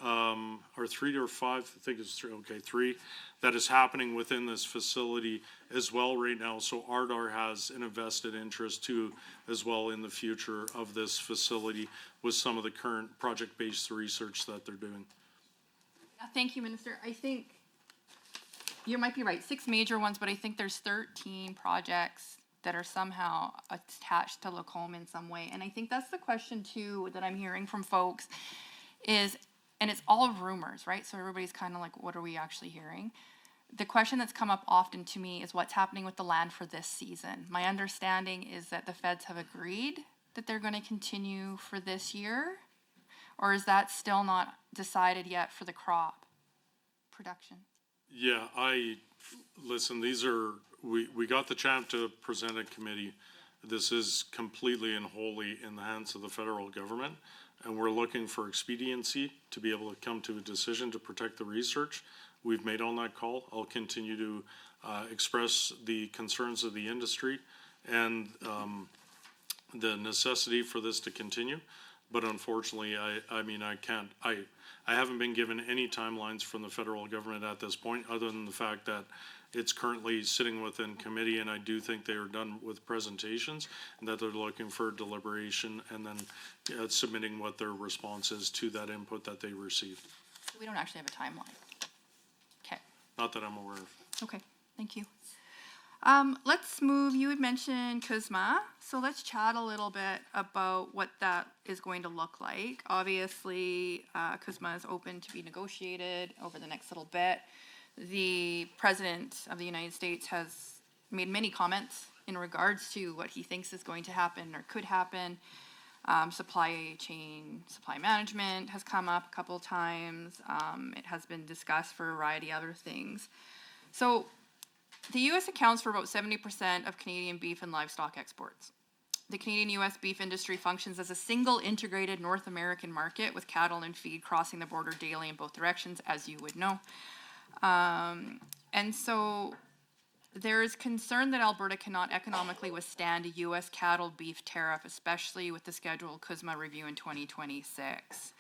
or 3 or 5, I think it's 3, okay, 3, that is happening within this facility as well right now. So ARDAR has an invested interest too, as well, in the future of this facility with some of the current project-based research that they're doing. Thank you, Minister. I think you might be right, 6 major ones, but I think there's 13 projects that are somehow attached to Lacombe in some way. And I think that's the question too that I'm hearing from folks is, and it's all rumors, right? So everybody's kind of like, what are we actually hearing? The question that's come up often to me is what's happening with the land for this season. My understanding is that the feds have agreed that they're going to continue for this year, or is that still not decided yet for the crop production? Yeah, listen, we got the chance to present a committee. This is completely and wholly in the hands of the federal government, and we're looking for expediency to be able to come to a decision to protect the research we've made on that call. I'll continue to express the concerns of the industry and the necessity for this to continue. But unfortunately, I haven't been given any timelines from the federal government at this point, other than the fact that it's currently sitting within committee, and I do think they are done with presentations, and that they're looking for deliberation and then submitting what their response is to that input that they received. We don't actually have a timeline. Okay. Not that I'm aware of. Okay, thank you. Let's move, you had mentioned CUSMA, so let's chat a little bit about what that is going to look like. Obviously, CUSMA is open to be negotiated over the next little bit. The President of the United States has made many comments in regards to what he thinks is going to happen or could happen. Supply chain, supply management has come up a couple of times. It has been discussed for a variety of other things. So the U.S. accounts for about 70% of Canadian beef and livestock exports. The Canadian-U.S. beef industry functions as a single integrated North American market with cattle and feed crossing the border daily in both directions, as you would know. And so there is concern that Alberta cannot economically withstand a U.S. cattle beef tariff, especially with the scheduled CUSMA review in 2026.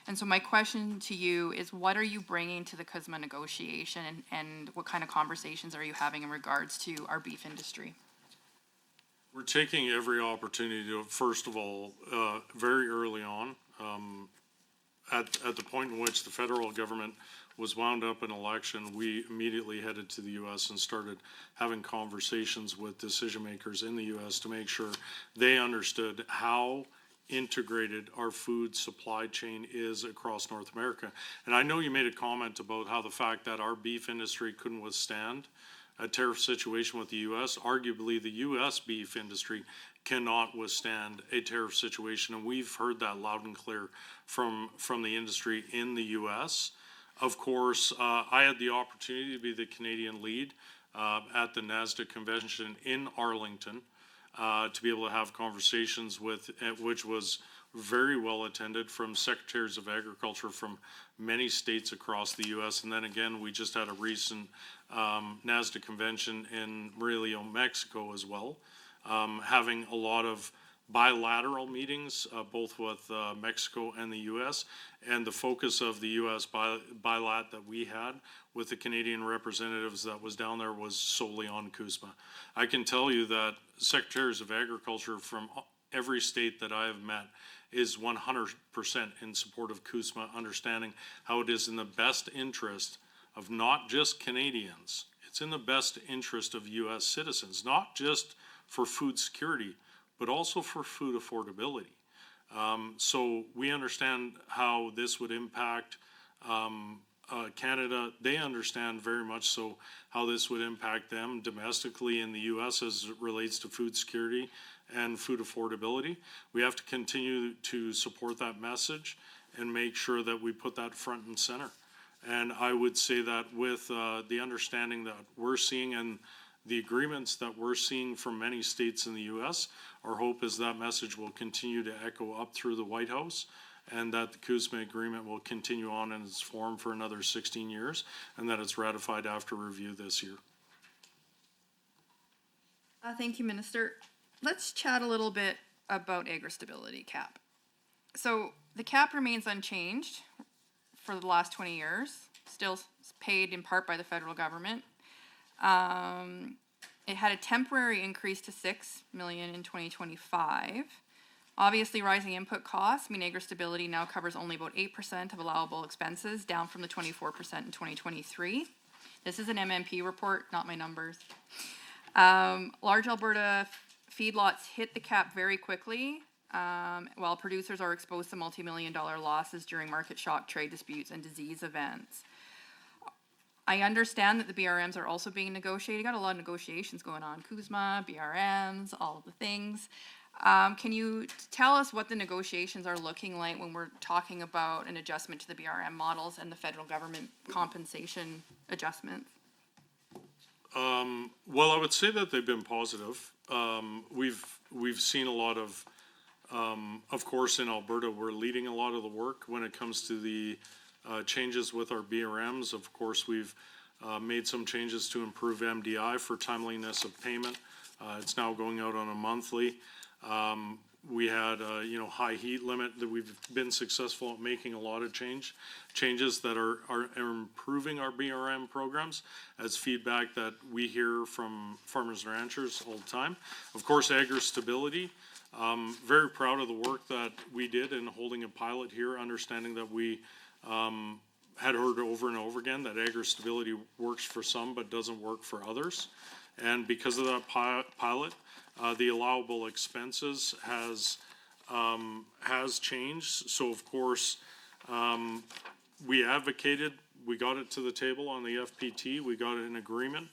And so my question to you is, what are you bringing to the CUSMA negotiation, and what kind of conversations are you having in regards to our beef industry? We're taking every opportunity to, first of all, very early on, at the point in which the federal government was wound up in election, we immediately headed to the U.S. and started having conversations with decision makers in the U.S. to make sure they understood how integrated our food supply chain is across North America. And I know you made a comment about how the fact that our beef industry couldn't withstand a tariff situation with the U.S. Arguably, the U.S. beef industry cannot withstand a tariff situation, and we've heard that loud and clear from the industry in the U.S. Of course, I had the opportunity to be the Canadian lead at the NASDAQ convention in Arlington, to be able to have conversations with, which was very well attended, from secretaries of agriculture from many states across the U.S. And then again, we just had a recent NASDAQ convention in Morelia, Mexico as well, having a lot of bilateral meetings, both with Mexico and the U.S. And the focus of the U.S. bilat that we had with the Canadian representatives that was down there was solely on CUSMA. I can tell you that secretaries of agriculture from every state that I have met is 100% in support of CUSMA, understanding how it is in the best interest of not just Canadians, it's in the best interest of US citizens, not just for food security, but also for food affordability. So we understand how this would impact Canada. They understand very much so how this would impact them domestically in the US as it relates to food security and food affordability. We have to continue to support that message and make sure that we put that front and center. And I would say that with the understanding that we're seeing and the agreements that we're seeing from many states in the US, our hope is that message will continue to echo up through the White House, and that the CUSMA agreement will continue on in its form for another 16 years, and that it's ratified after review this year. Thank you, Minister. Let's chat a little bit about agri-stability cap. So the cap remains unchanged for the last 20 years, still paid in part by the federal government. It had a temporary increase to $6 million in 2025. Obviously, rising input costs mean agri-stability now covers only about 8% of allowable expenses, down from the 24% in 2023. This is an MMP report, not my numbers. Large Alberta feedlots hit the cap very quickly, while producers are exposed to multi-million-dollar losses during market shock, trade disputes, and disease events. I understand that the BRMs are also being negotiated. Got a lot of negotiations going on. CUSMA, BRMs, all of the things. Can you tell us what the negotiations are looking like when we're talking about an adjustment to the BRM models and the federal government compensation adjustments? Well, I would say that they've been positive. We've seen a lot of course, in Alberta, we're leading a lot of the work when it comes to the changes with our BRMs. Of course, we've made some changes to improve MDI for timeliness of payment. It's now going out on a monthly. We had a high heat limit that we've been successful at making a lot of changes that are improving our BRM programs as feedback that we hear from farmers and ranchers all the time. Of course, agri-stability. Very proud of the work that we did in holding a pilot here, understanding that we had heard over and over again that agri-stability works for some but doesn't work for others. And because of that pilot, the allowable expenses has changed. So of course, we advocated, we got it to the table on the FPT, we got an agreement,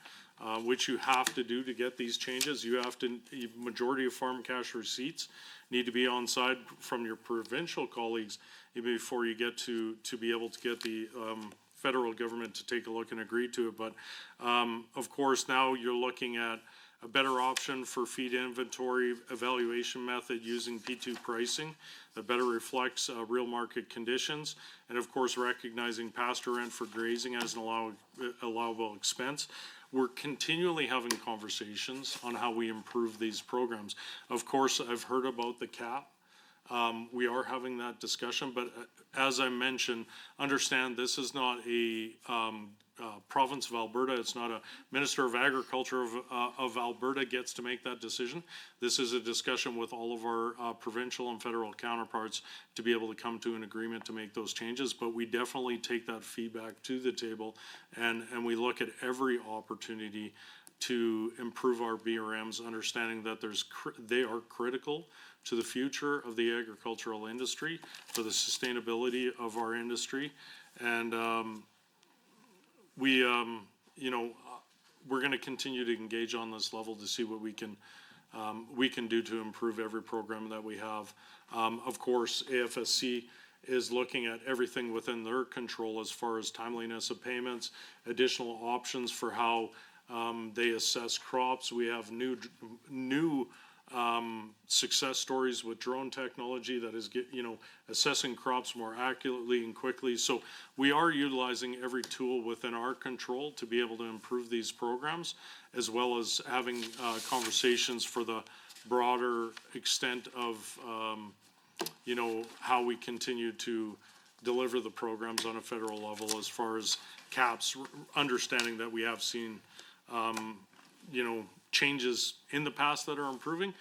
which you have to do to get these changes. You have to, majority of farm cash receipts need to be on side from your provincial colleagues before you get to be able to get the federal government to take a look and agree to it. But of course, now you're looking at a better option for feed inventory evaluation method using P2 pricing that better reflects real market conditions. And of course, recognizing pasture rent for grazing as an allowable expense. We're continually having conversations on how we improve these programs. Of course, I've heard about the cap. We are having that discussion, but as I mentioned, understand this is not a province of Alberta. It's not a Minister of Agriculture of Alberta gets to make that decision. This is a discussion with all of our provincial and federal counterparts to be able to come to an agreement to make those changes. But we definitely take that feedback to the table, and we look at every opportunity to improve our BRMs, understanding that they are critical to the future of the agricultural industry, for the sustainability of our industry. And we're going to continue to engage on this level to see what we can do to improve every program that we have. Of course, AFSC is looking at everything within their control as far as timeliness of payments, additional options for how they assess crops. We have new success stories with drone technology that is assessing crops more accurately and quickly. So we are utilizing every tool within our control to be able to improve these programs, as well as having conversations for the broader extent of how we continue to deliver the programs on a federal level as far as caps, understanding that we have seen changes in the past that are improving,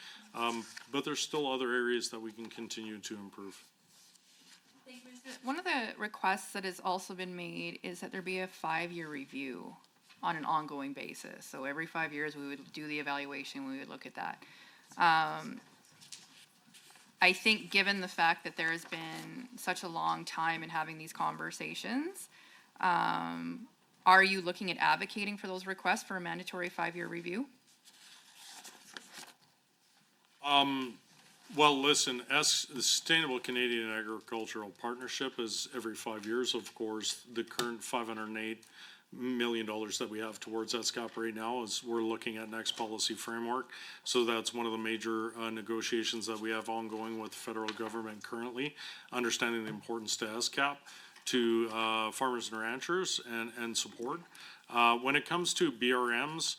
but there's still other areas that we can continue to improve. One of the requests that has also been made is that there be a 5-year review on an ongoing basis. So every 5 years, we would do the evaluation, we would look at that. I think given the fact that there has been such a long time in having these conversations, are you looking at advocating for those requests for a mandatory 5-year review? Well, listen, the Sustainable Canadian Agricultural Partnership is every 5 years, of course. The current $508 million that we have towards SCAP right now is we're looking at next policy framework. So that's one of the major negotiations that we have ongoing with the federal government currently, understanding the importance to SCAP, to farmers and ranchers and support. When it comes to BRMs,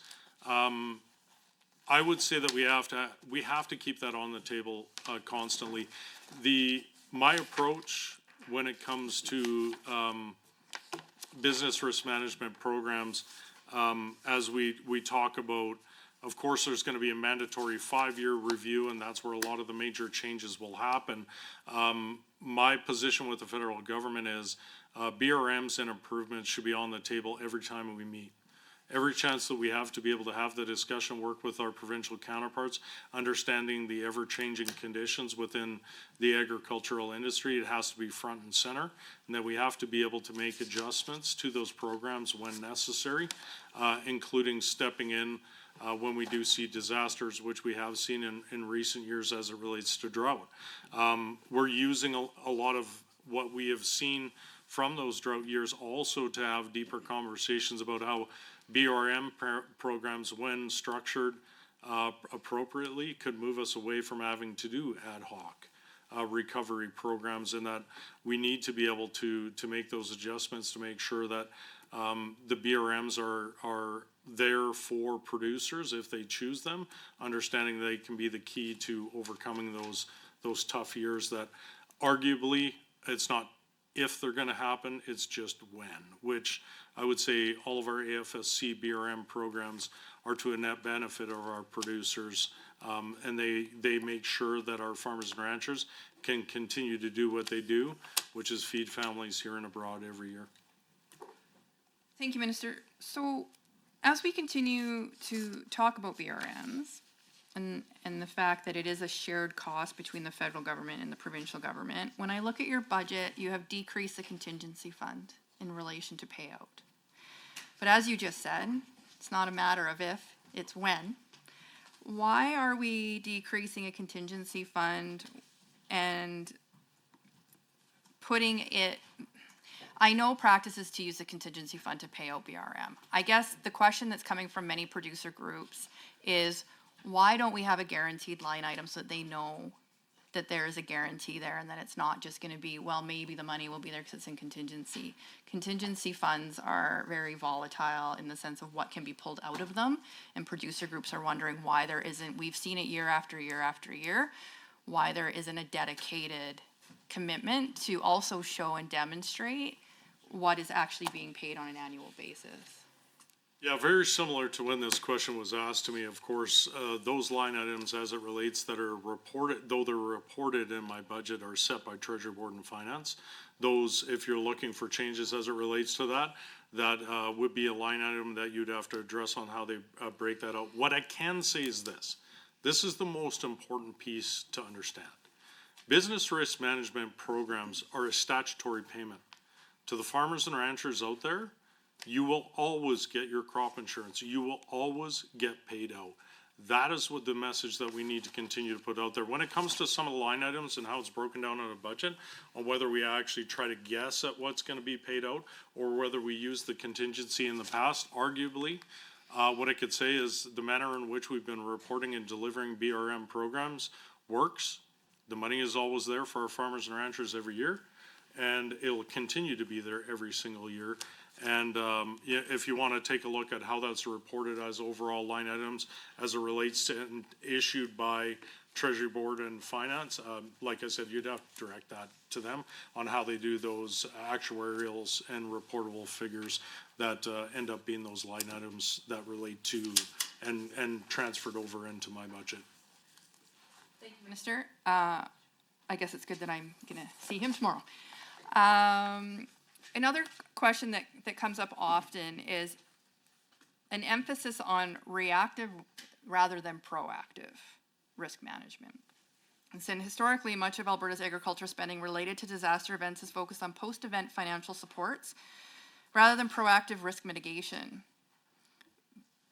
I would say that we have to keep that on the table constantly. My approach when it comes to business risk management programs, as we talk about, of course, there's going to be a mandatory 5-year review, and that's where a lot of the major changes will happen. My position with the federal government is BRMs and improvements should be on the table every time we meet. Every chance that we have to be able to have the discussion, work with our provincial counterparts, understanding the ever-changing conditions within the agricultural industry, it has to be front and center, and that we have to be able to make adjustments to those programs when necessary, including stepping in when we do see disasters, which we have seen in recent years as it relates to drought. We're using a lot of what we have seen from those drought years also to have deeper conversations about how BRM programs, when structured appropriately, could move us away from having to do ad hoc recovery programs, and that we need to be able to make those adjustments to make sure that the BRMs are there for producers if they choose them, understanding they can be the key to overcoming those tough years that arguably it's not if they're going to happen, it's just when, which I would say all of our AFSC BRM programs are to a net benefit of our producers, and they make sure that our farmers and ranchers can continue to do what they do, which is feed families here and abroad every year. Thank you, Minister. So as we continue to talk about BRMs and the fact that it is a shared cost between the federal government and the provincial government, when I look at your budget, you have decreased the contingency fund in relation to payout. But as you just said, it's not a matter of if, it's when. Why are we decreasing a contingency fund and putting it, I know practice is to use the contingency fund to pay out BRM. I guess the question that's coming from many producer groups is, why don't we have a guaranteed line item so that they know that there is a guarantee there and that it's not just going to be, well, maybe the money will be there because it's in contingency. Contingency funds are very volatile in the sense of what can be pulled out of them, and producer groups are wondering why there isn't, we've seen it year after year after year, why there isn't a dedicated commitment to also show and demonstrate what is actually being paid on an annual basis. Yeah, very similar to when this question was asked to me. Of course, those line items as it relates that are reported, though they're reported in my budget, are set by Treasury Board and Finance. Those, if you're looking for changes as it relates to that would be a line item that you'd have to address on how they break that out. What I can say is this. This is the most important piece to understand. Business risk management programs are a statutory payment. To the farmers and ranchers out there, you will always get your crop insurance. You will always get paid out. That is what the message that we need to continue to put out there. When it comes to some of the line items and how it's broken down on a budget, on whether we actually try to guess at what's going to be paid out or whether we use the contingency in the past, arguably, what I could say is the manner in which we've been reporting and delivering BRM programs works. The money is always there for our farmers and ranchers every year, and it'll continue to be there every single year. And if you want to take a look at how that's reported as overall line items as it relates to and issued by Treasury Board and Finance. Like I said, you'd have to direct that to them on how they do those actuarials and reportable figures that end up being those line items that relate to and transferred over into my budget. Thank you, Minister. I guess it's good that I'm gonna see him tomorrow. Another question that comes up often is an emphasis on reactive rather than proactive risk management. And so historically, much of Alberta's agriculture spending related to disaster events is focused on post-event financial supports rather than proactive risk mitigation.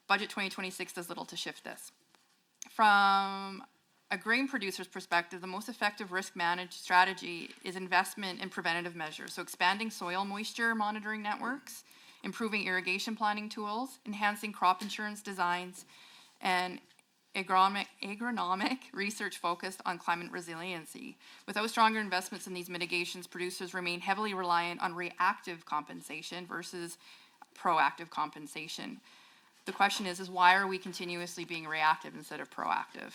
Budget 2026 does little to shift this. From a grain producer's perspective, the most effective risk managed strategy is investment in preventative measures. So expanding soil moisture monitoring networks, improving irrigation planning tools, enhancing crop insurance designs, and agronomic research focused on climate resiliency. Without stronger investments in these mitigations, producers remain heavily reliant on reactive compensation versus proactive compensation. The question is why are we continuously being reactive instead of proactive?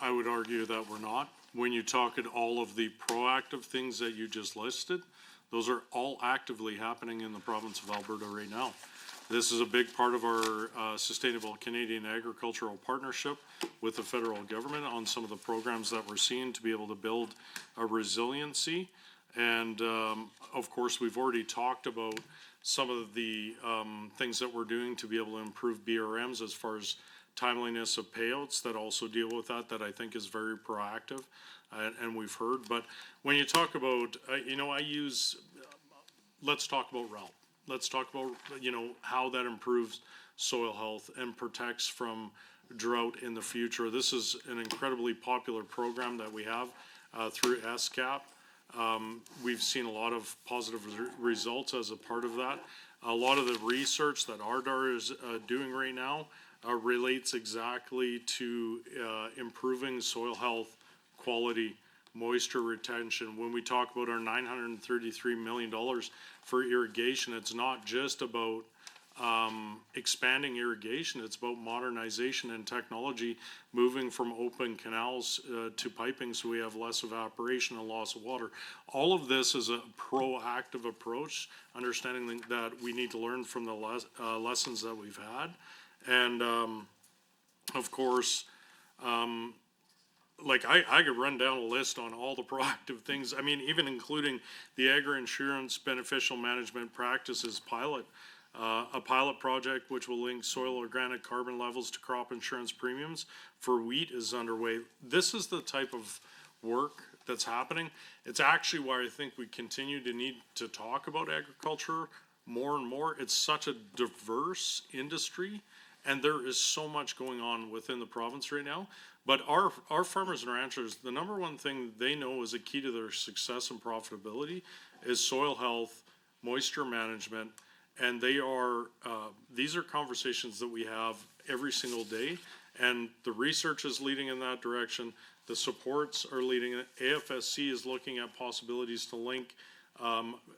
I would argue that we're not. When you talk at all of the proactive things that you just listed, those are all actively happening in the province of Alberta right now. This is a big part of our Sustainable Canadian Agricultural Partnership with the federal government on some of the programs that we're seeing to be able to build a resiliency. And of course, we've already talked about some of the things that we're doing to be able to improve BRMs as far as timeliness of payouts that also deal with that I think is very proactive, and we've heard. But when you talk about, let's talk about RELP. Let's talk about, how that improves soil health and protects from drought in the future. This is an incredibly popular program that we have through SCAP. We've seen a lot of positive results as a part of that. A lot of the research that ARDAR is doing right now relates exactly to improving soil health, quality, moisture retention. When we talk about our $933 million for irrigation, it's not just about expanding irrigation, it's about modernization and technology, moving from open canals to piping so we have less evaporation and loss of water. All of this is a proactive approach, understanding that we need to learn from the lessons that we've had. And of course, I could run down a list on all the proactive things. I mean, even including the agri-insurance beneficial management practices pilot, a pilot project which will link soil organic carbon levels to crop insurance premiums for wheat is underway. This is the type of work that's happening. It's actually why I think we continue to need to talk about agriculture more and more. It's such a diverse industry, and there is so much going on within the province right now. But our farmers and ranchers, the number one thing they know is a key to their success and profitability is soil health, moisture management, and these are conversations that we have every single day, and the research is leading in that direction. The supports are leading it. AFSC is looking at possibilities to link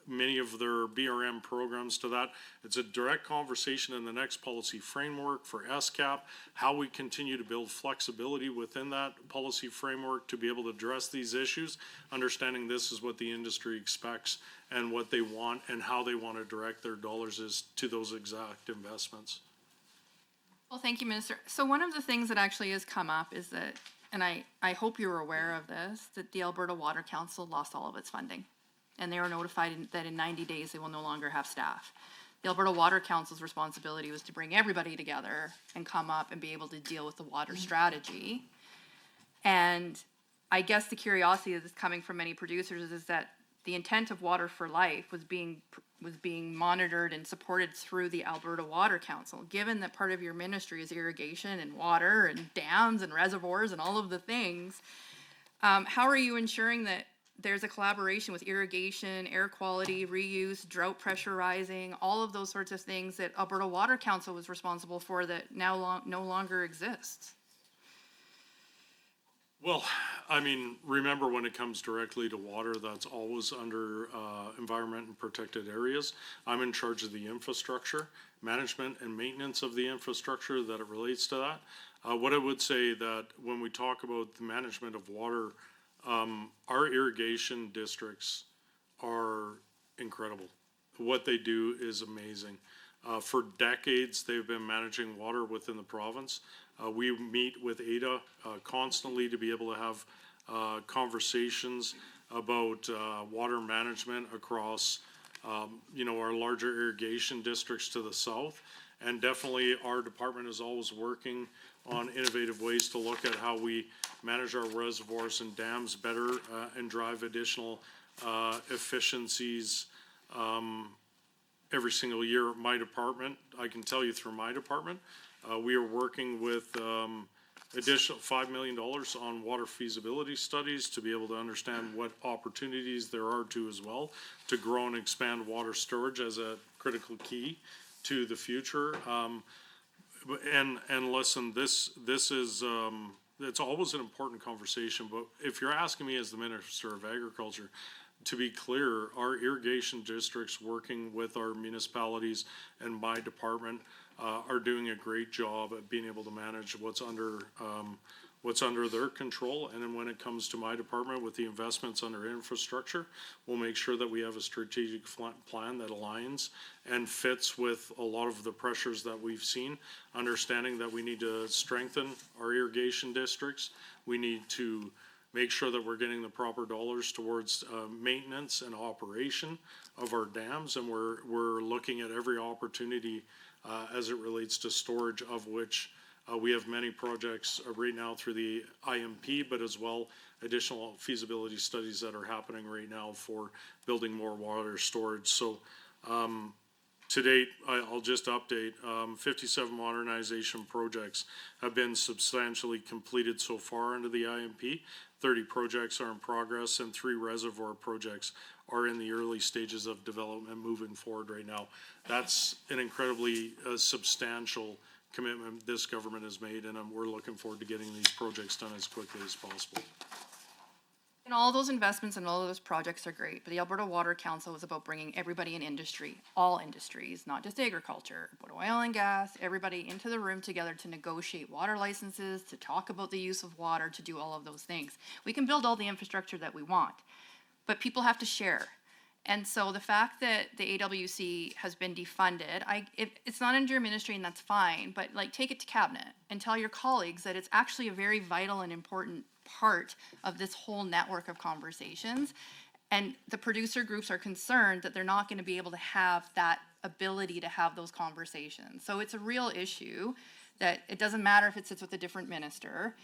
many of their BRM programs to that. It's a direct conversation in the next policy framework for SCAP, how we continue to build flexibility within that policy framework to be able to address these issues, understanding this is what the industry expects and what they want and how they want to direct their dollars is to those exact investments. Well, thank you, Minister. So one of the things that actually has come up is that, and I hope you're aware of this, that the Alberta Water Council lost all of its funding. And they were notified that in 90 days they will no longer have staff. The Alberta Water Council's responsibility was to bring everybody together and come up and be able to deal with the water strategy. And I guess the curiosity that is coming from many producers is that the intent of Water for Life was being monitored and supported through the Alberta Water Council. Given that part of your ministry is irrigation and water and dams and reservoirs and all of the things, how are you ensuring that there's a collaboration with irrigation, air quality, reuse, drought pressurizing, all of those sorts of things that Alberta Water Council was responsible for that now no longer exists? Well, I mean, remember when it comes directly to water, that's always under environment and protected areas. I'm in charge of the infrastructure, management and maintenance of the infrastructure that it relates to that. What I would say that when we talk about the management of water, our irrigation districts are incredible. What they do is amazing. For decades, they've been managing water within the province. We meet with Ada constantly to be able to have conversations about water management across, our larger irrigation districts to the south. And definitely our department is always working on innovative ways to look at how we manage our reservoirs and dams better and drive additional efficiencies every single year. My department, I can tell you through my department, we are working with additional $5 million on water feasibility studies to be able to understand what opportunities there are to as well to grow and expand water storage as a critical key to the future. And listen, this is it's always an important conversation, but if you're asking me as the Minister of Agriculture, to be clear, our irrigation districts working with our municipalities and my department are doing a great job at being able to manage what's under their control. And then when it comes to my department with the investments under infrastructure, we'll make sure that we have a strategic plan that aligns and fits with a lot of the pressures that we've seen, understanding that we need to strengthen our irrigation districts. We need to make sure that we're getting the proper dollars towards maintenance and operation of our dams, and we're looking at every opportunity as it relates to storage, of which we have many projects right now through the IMP, but as well additional feasibility studies that are happening right now for building more water storage. So to date, I'll just update, 57 modernization projects have been substantially completed so far under the IMP. 30 projects are in progress and 3 reservoir projects are in the early stages of development moving forward right now. That's an incredibly substantial commitment this government has made, and we're looking forward to getting these projects done as quickly as possible. And all those investments and all of those projects are great, but the Alberta Water Council is about bringing everybody in industry, all industries, not just agriculture, but oil and gas, everybody into the room together to negotiate water licenses, to talk about the use of water, to do all of those things. We can build all the infrastructure that we want, but people have to share. And so the fact that the AWC has been defunded, it's not under your ministry and that's fine, but take it to cabinet and tell your colleagues that it's actually a very vital and important part of this whole network of conversations. And the producer groups are concerned that they're not going to be able to have that ability to have those conversations. So it's a real issue that it doesn't matter if it sits with a different minister.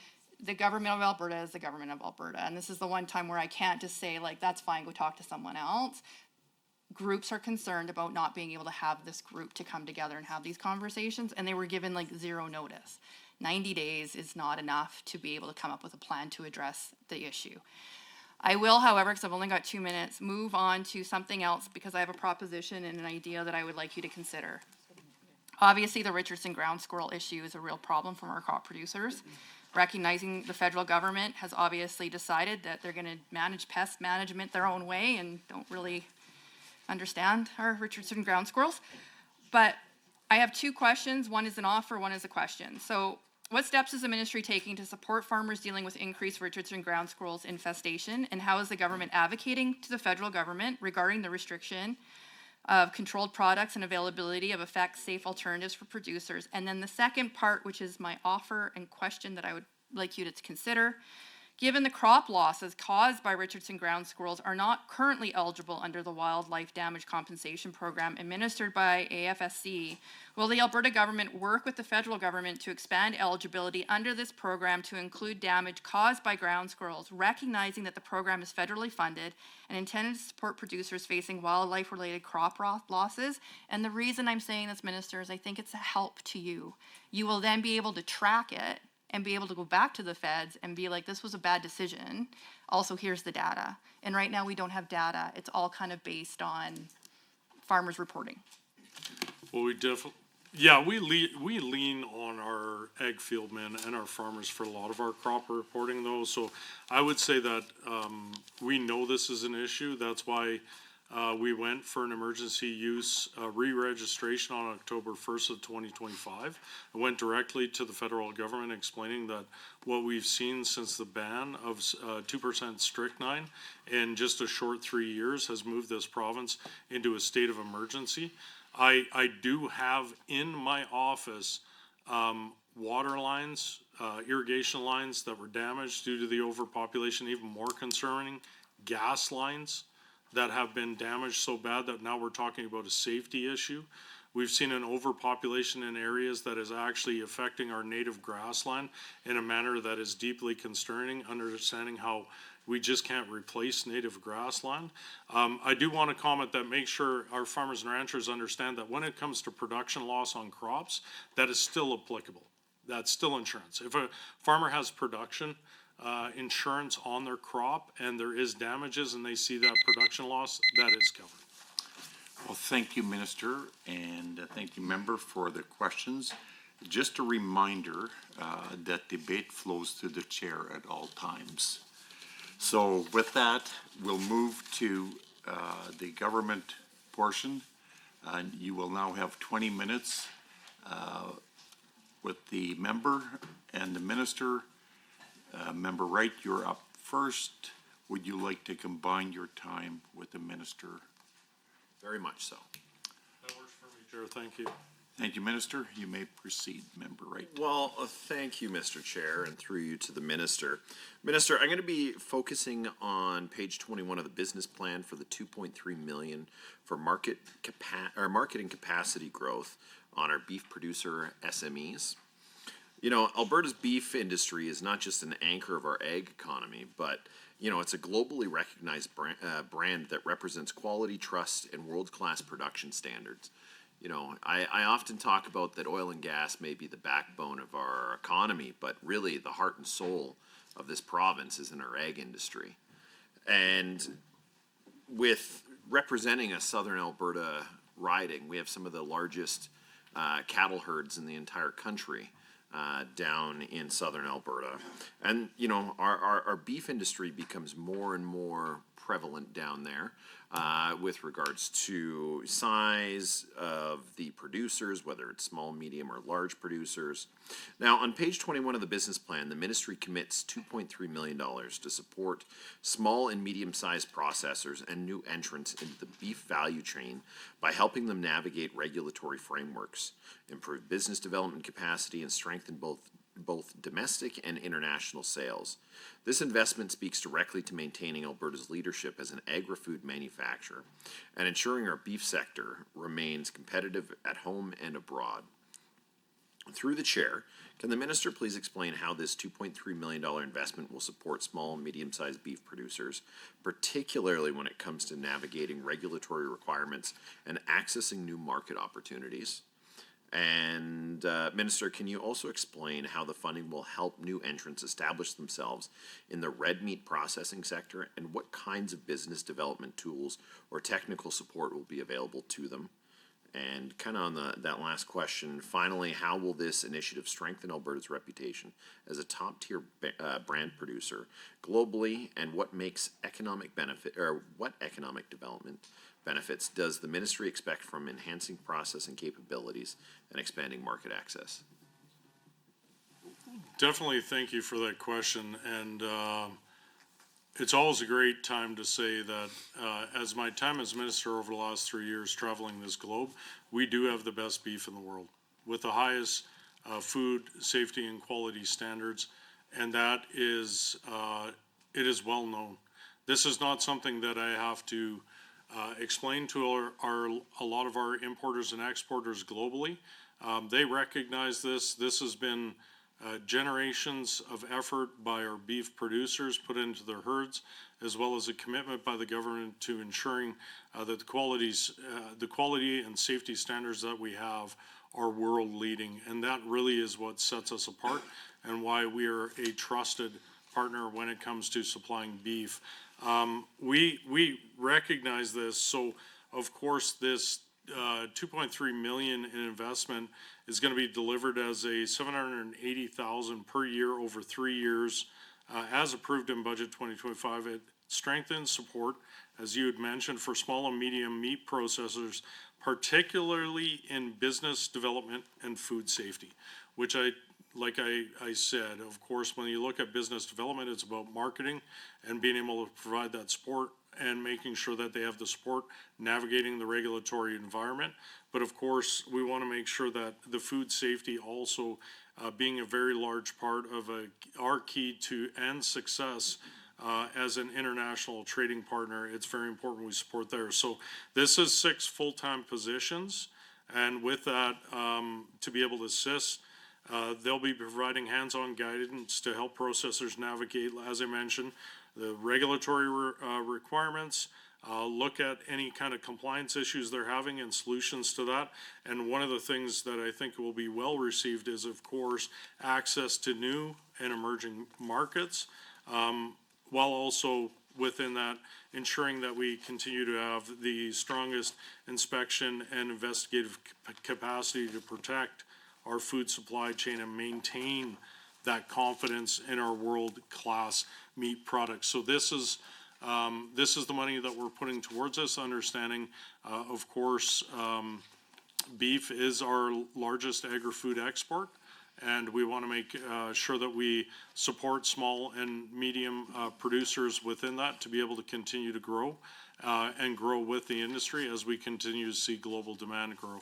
The government of Alberta is the government of Alberta. And this is the one time where I can't just say, that's fine, go talk to someone else. Groups are concerned about not being able to have this group to come together and have these conversations, and they were given 0 notice. 90 days is not enough to be able to come up with a plan to address the issue. I will, however, because I've only got 2 minutes, move on to something else because I have a proposition and an idea that I would like you to consider. Obviously, the Richardson ground squirrel issue is a real problem from our crop producers. Recognizing the federal government has obviously decided that they're going to manage pest management their own way and don't really understand our Richardson ground squirrels. But I have 2 questions. One is an offer, one is a question. So what steps is the ministry taking to support farmers dealing with increased Richardson ground squirrels infestation? And how is the government advocating to the federal government regarding the restriction of controlled products and availability of safe alternatives for producers? And then the second part, which is my offer and question that I would like you to consider, given the crop losses caused by Richardson ground squirrels are not currently eligible under the Wildlife Damage Compensation Program administered by AFSC, will the Alberta government work with the federal government to expand eligibility under this program to include damage caused by ground squirrels, recognizing that the program is federally funded and intended to support producers facing wildlife-related crop losses? And the reason I'm saying this, Minister, is I think it's a help to you. You will then be able to track it and be able to go back to the feds and be like, this was a bad decision. Also, here's the data. And right now we don't have data. It's all kind of based on farmers reporting. Well, we Yeah, we lean on our ag fieldmen and our farmers for a lot of our crop reporting though, so I would say that, we know this is an issue, that's why, we went for an emergency use, re-registration on October 1st of 2025. I went directly to the federal government explaining that what we've seen since the ban of 2% strychnine in just a short 3 years has moved this province into a state of emergency. I do have in my office, water lines, irrigation lines that were damaged due to the overpopulation, even more concerning, gas lines that have been damaged so bad that now we're talking about a safety issue. We've seen an overpopulation in areas that is actually affecting our native grassland in a manner that is deeply concerning, understanding how we just can't replace native grassland. I do want to comment that make sure our farmers and ranchers understand that when it comes to production loss on crops, that is still applicable. That's still insurance. If a farmer has production, insurance on their crop and there is damages and they see that production loss, that is covered. Well, thank you, Minister, and thank you, Member, for the questions. Just a reminder that debate flows through the chair at all times. So with that, we'll move to the government portion. And you will now have 20 minutes with the member and the minister. Member Wright, you're up first. Would you like to combine your time with the minister? Very much so. That works for me, Chair, thank you. Thank you, Minister. You may proceed, Member Wright. Well, thank you, Mr. Chair, and through you to the Minister. Minister, I'm going to be focusing on page 21 of the business plan for the 2.3 million for marketing capacity growth on our beef producer SMEs. You know, Alberta's beef industry is not just an anchor of our ag economy, but, you know, it's a globally recognized brand that represents quality, trust, and world-class production standards. You know, I often talk about that oil and gas may be the backbone of our economy, but really the heart and soul of this province is in our ag industry. And with representing a southern Alberta riding, we have some of the largest cattle herds in the entire country down in southern Alberta. And, you know, our beef industry becomes more and more prevalent down there with regards to size of the producers, whether it's small, medium, or large producers. Now, on page 21 of the business plan, the ministry commits $2.3 million to support small and medium-sized processors and new entrants into the beef value chain by helping them navigate regulatory frameworks, improve business development capacity, and strengthen both domestic and international sales. This investment speaks directly to maintaining Alberta's leadership as an agri-food manufacturer and ensuring our beef sector remains competitive at home and abroad. Through the chair, can the minister please explain how this $2.3 million investment will support small and medium-sized beef producers, particularly when it comes to navigating regulatory requirements and accessing new market opportunities? And Minister, can you also explain how the funding will help new entrants establish themselves in the red meat processing sector, and what kinds of business development tools or technical support will be available to them? And kind of on that last question, finally, how will this initiative strengthen Alberta's reputation as a top-tier brand producer globally, and what economic development benefits does the ministry expect from enhancing processing capabilities and expanding market access? Definitely thank you for that question, and it's always a great time to say that as my time as minister over the last 3 years traveling this globe, we do have the best beef in the world with the highest food safety and quality standards, and that is it is well known. This is not something that I have to explain to a lot of our importers and exporters globally. They recognize this. This has been generations of effort by our beef producers put into their herds, as well as a commitment by the government to ensuring that the quality and safety standards that we have are world leading. And that really is what sets us apart and why we are a trusted partner when it comes to supplying beef. We recognize this, so of course this 2.3 million in investment is gonna be delivered as a 780,000 per year over 3 years, as approved in budget 2025. It strengthens support, as you had mentioned, for small and medium meat processors, particularly in business development and food safety, which like I said, of course, when you look at business development, it's about marketing and being able to provide that support and making sure that they have the support navigating the regulatory environment. But of course, we want to make sure that the food safety also being a very large part of our key to and success as an international trading partner, it's very important we support there. So this is 6 full-time positions, and with that, to be able to assist, they'll be providing hands-on guidance to help processors navigate, as I mentioned, the regulatory requirements, look at any kind of compliance issues they're having and solutions to that. And one of the things that I think will be well received is, of course, access to new and emerging markets, while also within that ensuring that we continue to have the strongest inspection and investigative capacity to protect our food supply chain and maintain that confidence in our world-class meat products. So this is the money that we're putting towards this, understanding, of course, beef is our largest agri-food export, and we want to make sure that we support small and medium producers within that to be able to continue to grow and grow with the industry as we continue to see global demand grow.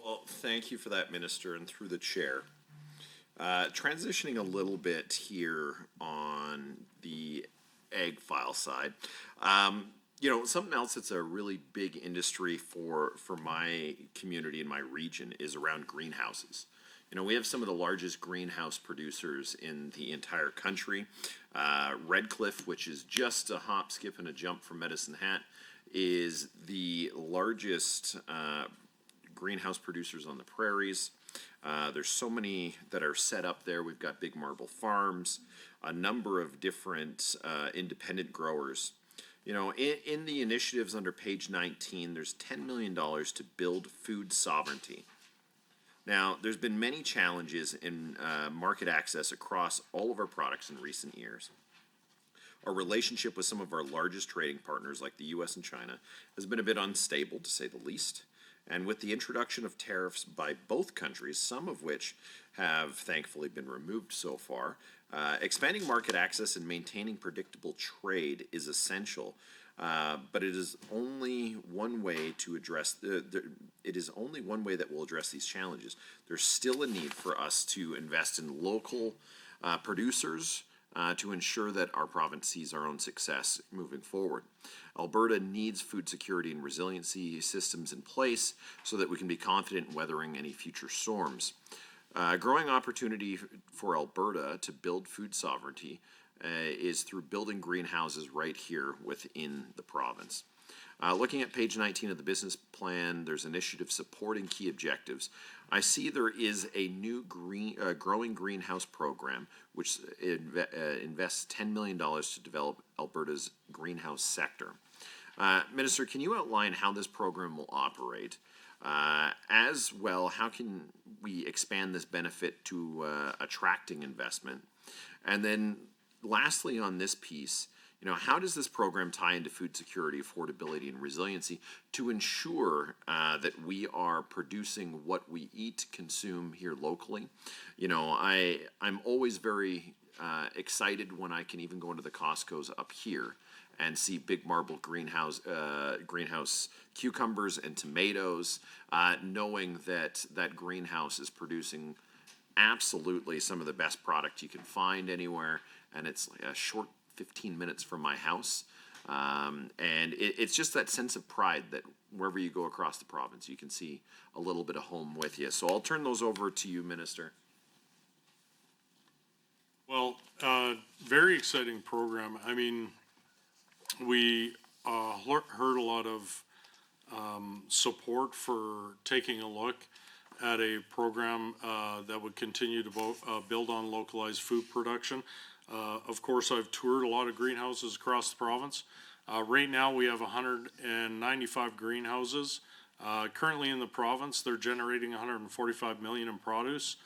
Well, thank you for that, Minister, and through the chair. Transitioning a little bit here on the ag file side. You know, something else that's a really big industry for my community and my region is around greenhouses. You know, we have some of the largest greenhouse producers in the entire country. Redcliffe, which is just a hop, skip, and a jump from Medicine Hat, is the largest greenhouse producers on the prairies. There's so many that are set up there. We've got Big Marble Farms, a number of different independent growers. You know, in the initiatives under page 19, there's $10 million to build food sovereignty. Now, there's been many challenges in market access across all of our products in recent years. Our relationship with some of our largest trading partners, like the US and China, has been a bit unstable, to say the least. And with the introduction of tariffs by both countries, some of which have thankfully been removed so far, expanding market access and maintaining predictable trade is essential. But it is only one way to address it is only one way that will address these challenges. There's still a need for us to invest in local producers to ensure that our province sees our own success moving forward. Alberta needs food security and resiliency systems in place so that we can be confident in weathering any future storms. Growing opportunity for Alberta to build food sovereignty is through building greenhouses right here within the province. Looking at page 19 of the business plan, there's initiatives supporting key objectives. I see there is a new growing greenhouse program which invests $10 million to develop Alberta's greenhouse sector. Minister, can you outline how this program will operate? As well, how can we expand this benefit to attracting investment? And then lastly on this piece, you know, how does this program tie into food security, affordability, and resiliency to ensure that we are producing what we eat, consume here locally? You know, I'm always very excited when I can even go into the Costco's up here and see Big Marble greenhouse cucumbers and tomatoes, knowing that that greenhouse is producing absolutely some of the best product you can find anywhere, and it's like a short 15 minutes from my house. And it's just that sense of pride that wherever you go across the province, you can see a little bit of home with you. So I'll turn those over to you, Minister. Well, very exciting program. I mean, we heard a lot of support for taking a look at a program that would continue to build on localized food production. Of course, I've toured a lot of greenhouses across the province. Right now, we have 195 greenhouses Currently in the province, they're generating 145 million in produce.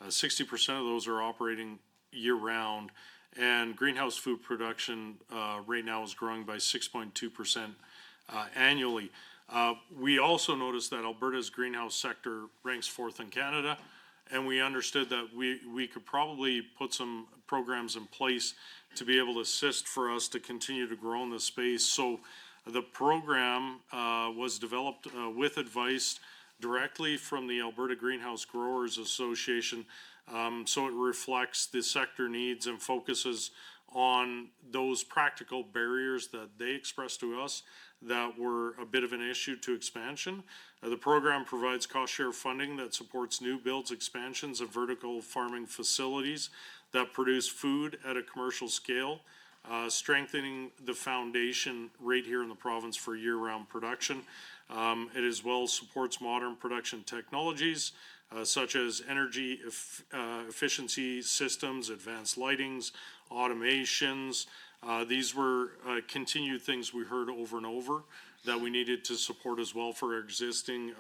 60% of those are operating year-round, and greenhouse food production right now is growing by 6.2% annually. We also noticed that Alberta's greenhouse sector ranks fourth in Canada, and we understood that we could probably put some programs in place to be able to assist for us to continue to grow in this space. So the program was developed with advice directly from the Alberta Greenhouse Growers Association. So it reflects the sector needs and focuses on those practical barriers that they expressed to us that were a bit of an issue to expansion. The program provides cost share funding that supports new builds, expansions of vertical farming facilities that produce food at a commercial scale, strengthening the foundation right here in the province for year-round production. It as well supports modern production technologies, such as energy efficiency systems, advanced lightings, automations. These were continued things we heard over and over that we needed to support as well for our existing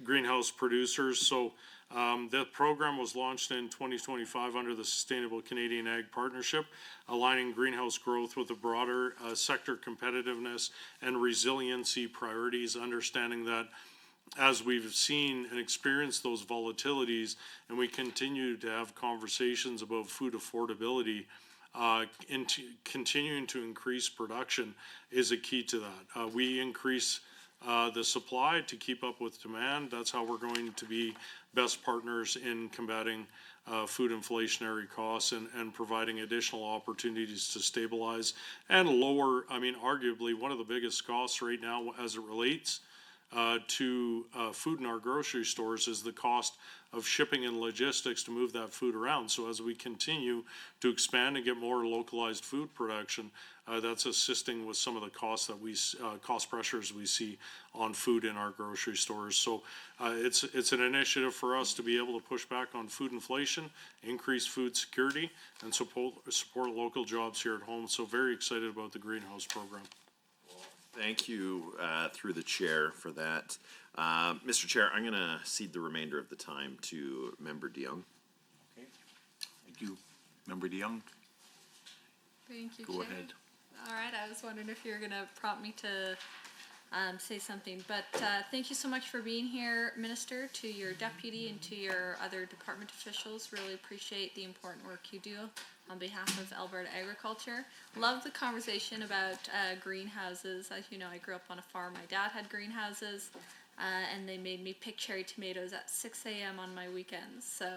greenhouse producers. So the program was launched in 2025 under the Sustainable Canadian Ag Partnership, aligning greenhouse growth with the broader sector competitiveness and resiliency priorities, understanding that as we've seen and experienced those volatilities, and we continue to have conversations about food affordability, continuing to increase production is a key to that. We increase the supply to keep up with demand. That's how we're going to be best partners in combating food inflationary costs and providing additional opportunities to stabilize and lower, I mean, arguably one of the biggest costs right now as it relates to food in our grocery stores is the cost of shipping and logistics to move that food around. So as we continue to expand and get more localized food production, that's assisting with some of the costs that cost pressures we see on food in our grocery stores. So it's an initiative for us to be able to push back on food inflation, increase food security, and support local jobs here at home. So very excited about the greenhouse program. Thank you, through the chair for that. Mr. Chair, I'm going to cede the remainder of the time to Member DeYoung. Thank you. Member DeYoung, Thank you, go Chair. ahead. All right, I was wondering if you were going to prompt me to say something, but thank you so much for being here, Minister, to your deputy and to your other department officials. Really appreciate the important work you do on behalf of Alberta agriculture. Love the conversation about greenhouses. As you know, I grew up on a farm. My dad had greenhouses, and they made me pick cherry tomatoes at 6 a.m. on my weekends. So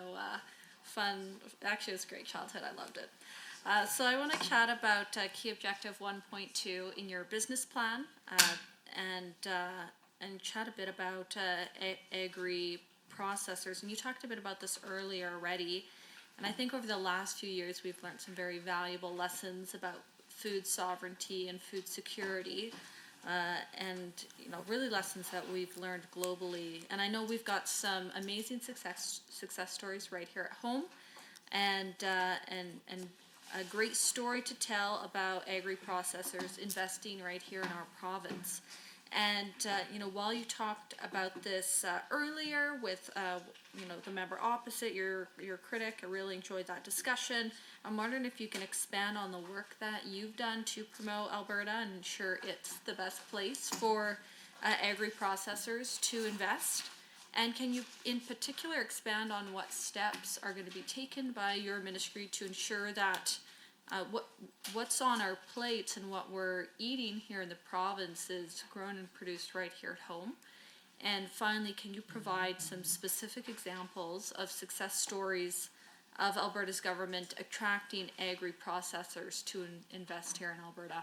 fun. Actually, it was a great childhood. I loved it. So I want to chat about key objective 1.2 in your business plan, and chat a bit about agri processors. And you talked a bit about this earlier already. And I think over the last few years, we've learned some very valuable lessons about food sovereignty and food security, and really lessons that we've learned globally. And I know we've got some amazing success stories right here at home, and a great story to tell about agri-processors investing right here in our province. And, while you talked about this earlier with, the member opposite, your critic, I really enjoyed that discussion. I'm wondering if you can expand on the work that you've done to promote Alberta and ensure it's the best place for agri-processors to invest. And can you, in particular, expand on what steps are going to be taken by your ministry to ensure that what's on our plates and what we're eating here in the province is grown and produced right here at home? And finally, can you provide some specific examples of success stories of Alberta's government attracting agri-processors to invest here in Alberta?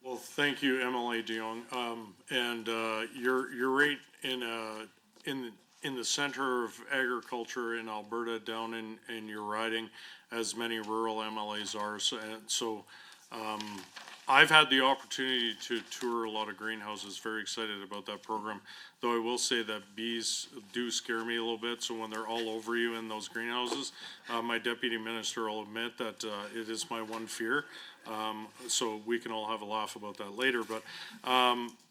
Well, thank you, MLA DeYoung. And you're right in the center of agriculture in Alberta, down in your riding, as many rural MLAs are. So I've had the opportunity to tour a lot of greenhouses. Very excited about that program. Though I will say that bees do scare me a little bit. So when they're all over you in those greenhouses, my deputy minister will admit that it is my one fear. So we can all have a laugh about that later, but,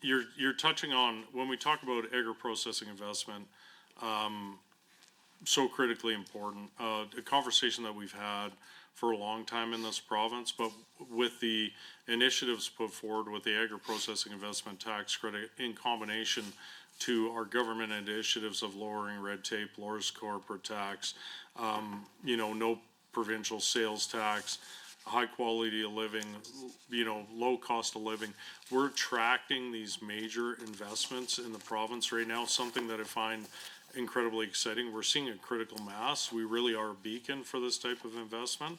you're touching on, when we talk about agri-processing investment, so critically important. A conversation that we've had for a long time in this province, but with the initiatives put forward with the agri-processing investment tax credit in combination to our government initiatives of lowering red tape, lowers corporate tax, no provincial sales tax, high quality of living, low cost of living. We're attracting these major investments in the province right now, something that I find incredibly exciting. We're seeing a critical mass. We really are a beacon for this type of investment.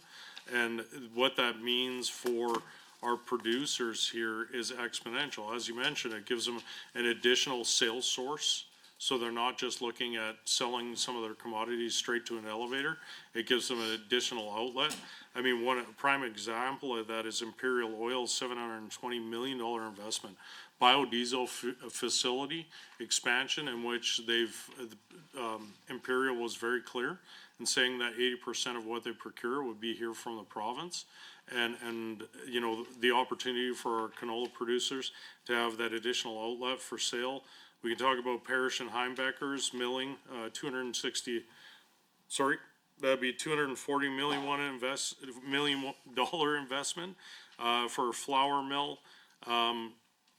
And what that means for our producers here is exponential. As you mentioned, it gives them an additional sales source. So they're not just looking at selling some of their commodities straight to an elevator. It gives them an additional outlet. I mean, one prime example of that is Imperial Oil's $720 million investment. Biodiesel facility expansion, in which Imperial was very clear in saying that 80% of what they procure would be here from the province. And the opportunity for our canola producers to have that additional outlet for sale. We can talk about Parrish and Heimbecker's milling, that'd be $240 million investment for a flour mill.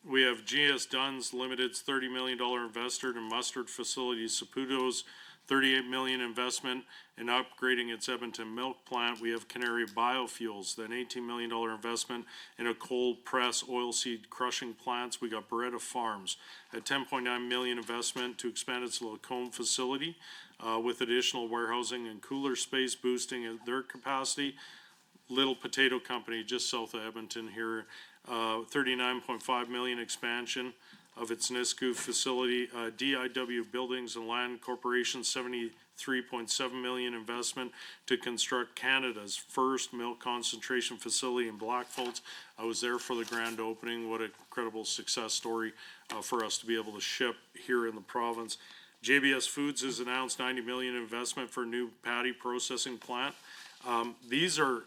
We have GS Dunn's Limited's $30 million investor in mustard facility, Saputo's $38 million investment in upgrading its Edmonton milk plant. We have Canary Biofuels, an $18 million investment in a cold press oilseed crushing plants. We got Beretta Farms, a $10.9 million investment to expand its Lacombe facility with additional warehousing and cooler space, boosting their capacity. Little Potato Company just south of Edmonton here, $39.5 million expansion of its Nisku facility. DIW Buildings and Land Corporation, $73.7 million investment to construct Canada's first milk concentration facility in Blackfalds. I was there for the grand opening. What an incredible success story for us to be able to ship here in the province. JBS Foods has announced $90 million investment for a new patty processing plant. These are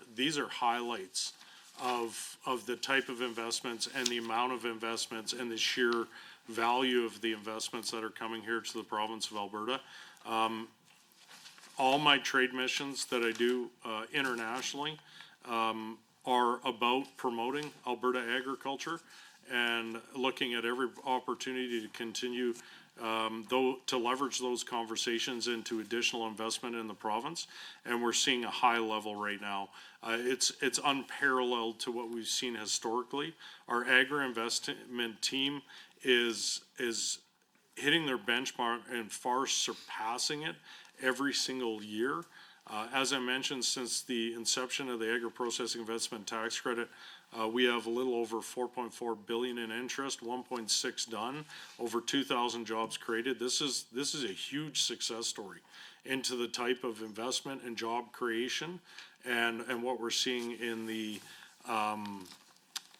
highlights of the type of investments and the amount of investments and the sheer value of the investments that are coming here to the province of Alberta. All my trade missions that I do internationally are about promoting Alberta agriculture and looking at every opportunity to continue to leverage those conversations into additional investment in the province. And we're seeing a high level right now. It's unparalleled to what we've seen historically. Our agri-investment team is hitting their benchmark and far surpassing it every single year. As I mentioned, since the inception of the agri-processing investment tax credit, we have a little over $4.4 billion in interest, 1.6 done, over 2,000 jobs created. This is a huge success story into the type of investment and job creation and what we're seeing in the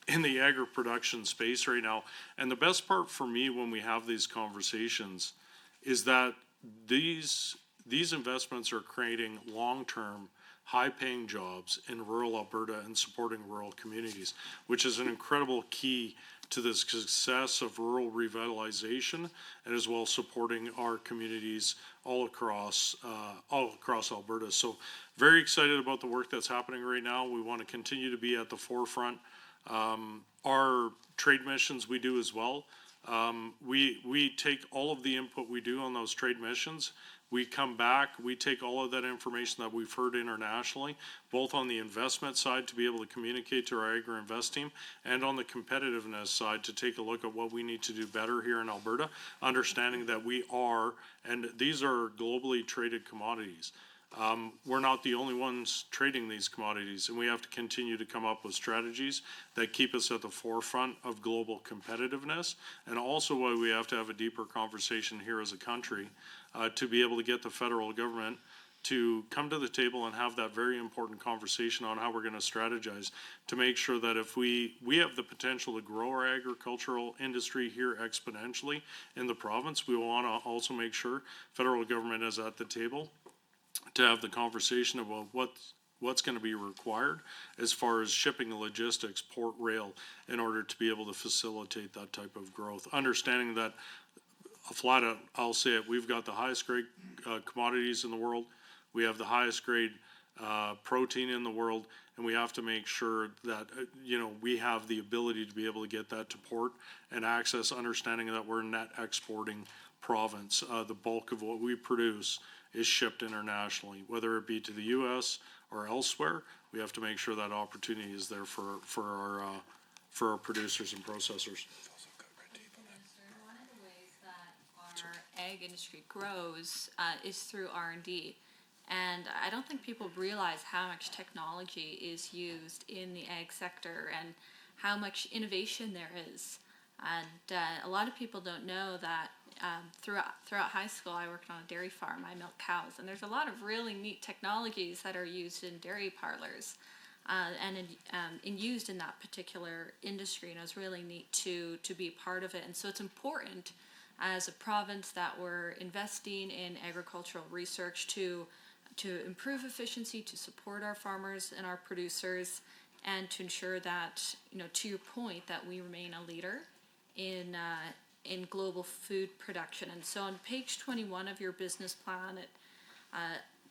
agri-production space right now. And the best part for me when we have these conversations is that these investments are creating long-term, high-paying jobs in rural Alberta and supporting rural communities, which is an incredible key to the success of rural revitalization and as well supporting our communities all across Alberta. So very excited about the work that's happening right now. We want to continue to be at the forefront. Our trade missions we do as well. We take all of the input we do on those trade missions. We come back, we take all of that information that we've heard internationally, both on the investment side to be able to communicate to our agri-invest team and on the competitiveness side to take a look at what we need to do better here in Alberta, understanding that we are, and these are globally traded commodities. We're not the only ones trading these commodities, and we have to continue to come up with strategies that keep us at the forefront of global competitiveness, and also why we have to have a deeper conversation here as a country to be able to get the federal government to come to the table and have that very important conversation on how we're going to strategize to make sure that if we have the potential to grow our agricultural industry here exponentially in the province, we want to also make sure federal government is at the table to have the conversation about what's gonna be required as far as shipping logistics, port rail, in order to be able to facilitate that type of growth. Understanding that, flat out, I'll say it, we've got the highest grade, commodities in the world. We have the highest grade, protein in the world, and we have to make sure that, we have the ability to be able to get that to port and access, understanding that we're a net exporting province. The bulk of what we produce is shipped internationally, whether it be to the US or elsewhere. We have to make sure that opportunity is there for our producers and processors. One of the ways that our ag industry grows is through R&D. And I don't think people realize how much technology is used in the ag sector and how much innovation there is. And a lot of people don't know that throughout high school, I worked on a dairy farm. I milk cows, and there's a lot of really neat technologies that are used in dairy parlors and used in that particular industry. And it was really neat to be a part of it. And so it's important as a province that we're investing in agricultural research to improve efficiency, to support our farmers and our producers, and to ensure that, to your point, that we remain a leader in global food production. And so on page 21 of your business plan,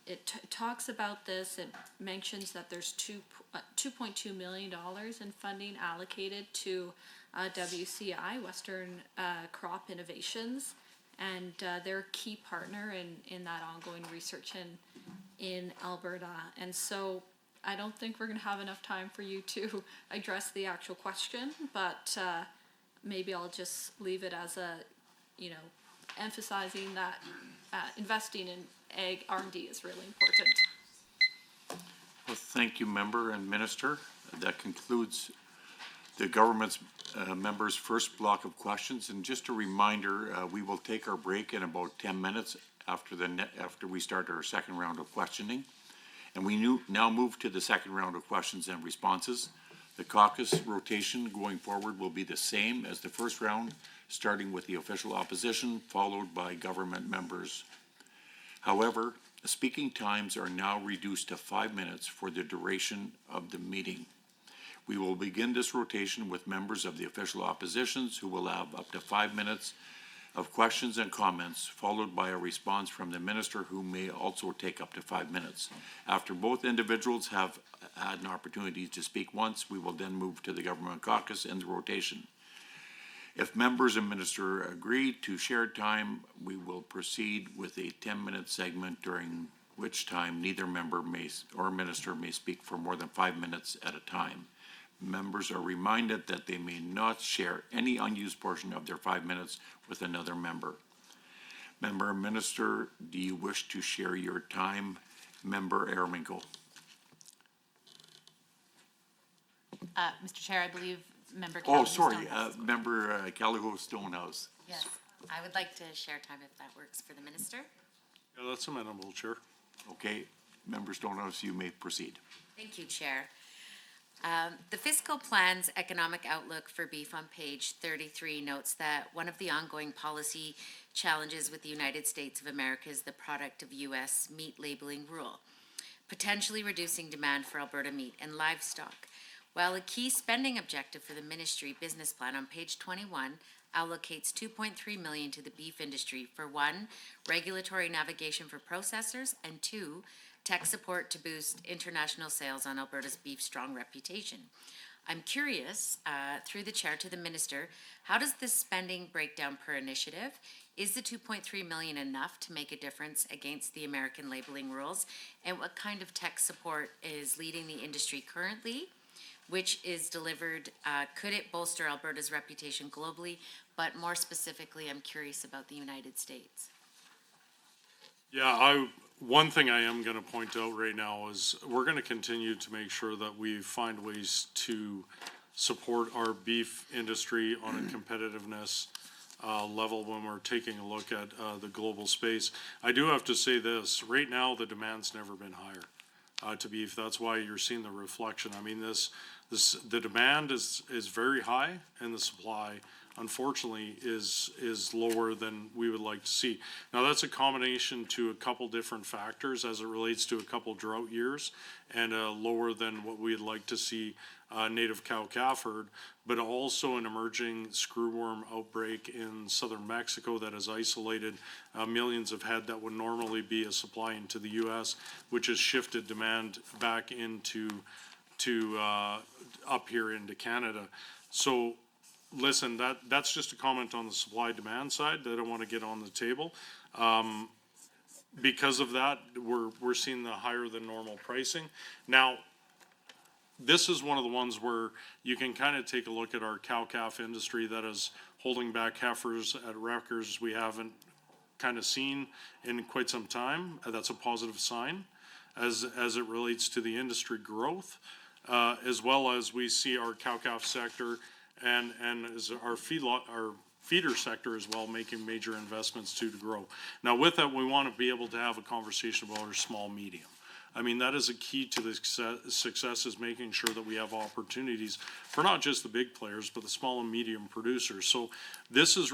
it talks about this. It mentions that there's $2.2 million in funding allocated to WCI, Western Crop Innovations, and they're a key partner in that ongoing research in Alberta. And so I don't think we're going to have enough time for you to address the actual question, but maybe I'll just leave it as emphasizing that investing in ag R&D is really important. Well, thank you, Member and Minister. That concludes the government's members' first block of questions. And just a reminder, we will take our break in about 10 minutes after we start our second round of questioning. And we now move to the second round of questions and responses. The caucus rotation going forward will be the same as the first round, starting with the official opposition, followed by government members. However, speaking times are now reduced to 5 minutes for the duration of the meeting. We will begin this rotation with members of the official oppositions who will have up to 5 minutes of questions and comments, followed by a response from the minister who may also take up to 5 minutes. After both individuals have had an opportunity to speak once, we will then move to the government caucus and the rotation. If members and minister agree to shared time, we will proceed with a 10-minute segment during which time neither member or minister may speak for more than 5 minutes at a time. Members are reminded that they may not share any unused portion of their 5 minutes with another member. Member and Minister, do you wish to share your time? Member Araminko. Mr. Chair, I believe Member Oh, Callaghan sorry, Stonehouse. Member Callaghan Stonehouse. Yes, I would like to share time if that works for the minister. Yeah, that's amenable, Chair. Okay, Member Stonehouse, you may proceed. Thank you, Chair. The fiscal plan's economic outlook for beef on page 33 notes that one of the ongoing policy challenges with the United States of America is the product of U.S. meat labeling rule, potentially reducing demand for Alberta meat and livestock. While a key spending objective for the ministry business plan on page 21 allocates $2.3 million to the beef industry for 1, regulatory navigation for processors, and 2, tech support to boost international sales on Alberta's beef strong reputation. I'm curious, through the chair to the minister, how does this spending break down per initiative? Is the $2.3 million enough to make a difference against the American labeling rules? And what kind of tech support is leading the industry currently? Which is delivered, could it bolster Alberta's reputation globally? But more specifically, I'm curious about the United States. Yeah, one thing I am gonna point out right now is we're gonna continue to make sure that we find ways to support our beef industry on a competitiveness level when we're taking a look at the global space. I do have to say this, right now, the demand's never been higher to beef. That's why you're seeing the reflection. I mean, the demand is very high and the supply unfortunately, is lower than we would like to see. Now, that's a combination to a couple different factors as it relates to a couple drought years and lower than what we'd like to see native cow-calf herd, but also an emerging screwworm outbreak in southern Mexico that has isolated millions of head that would normally be a supply into the U.S., which has shifted demand back into up here into Canada. So, listen, that's just a comment on the supply-demand side that I want to get on the table. Because of that, we're seeing the higher than normal pricing. Now, this is one of the ones where you can kind of take a look at our cow-calf industry that is holding back heifers at records we haven't kind of seen in quite some time. That's a positive sign as it relates to the industry growth, as well as we see our cow-calf sector and as our feeder sector as well, making major investments to grow. Now, with that, we want to be able to have a conversation about our small medium. I mean, that is a key to the success is making sure that we have opportunities for not just the big players, but the small and medium producers. So this is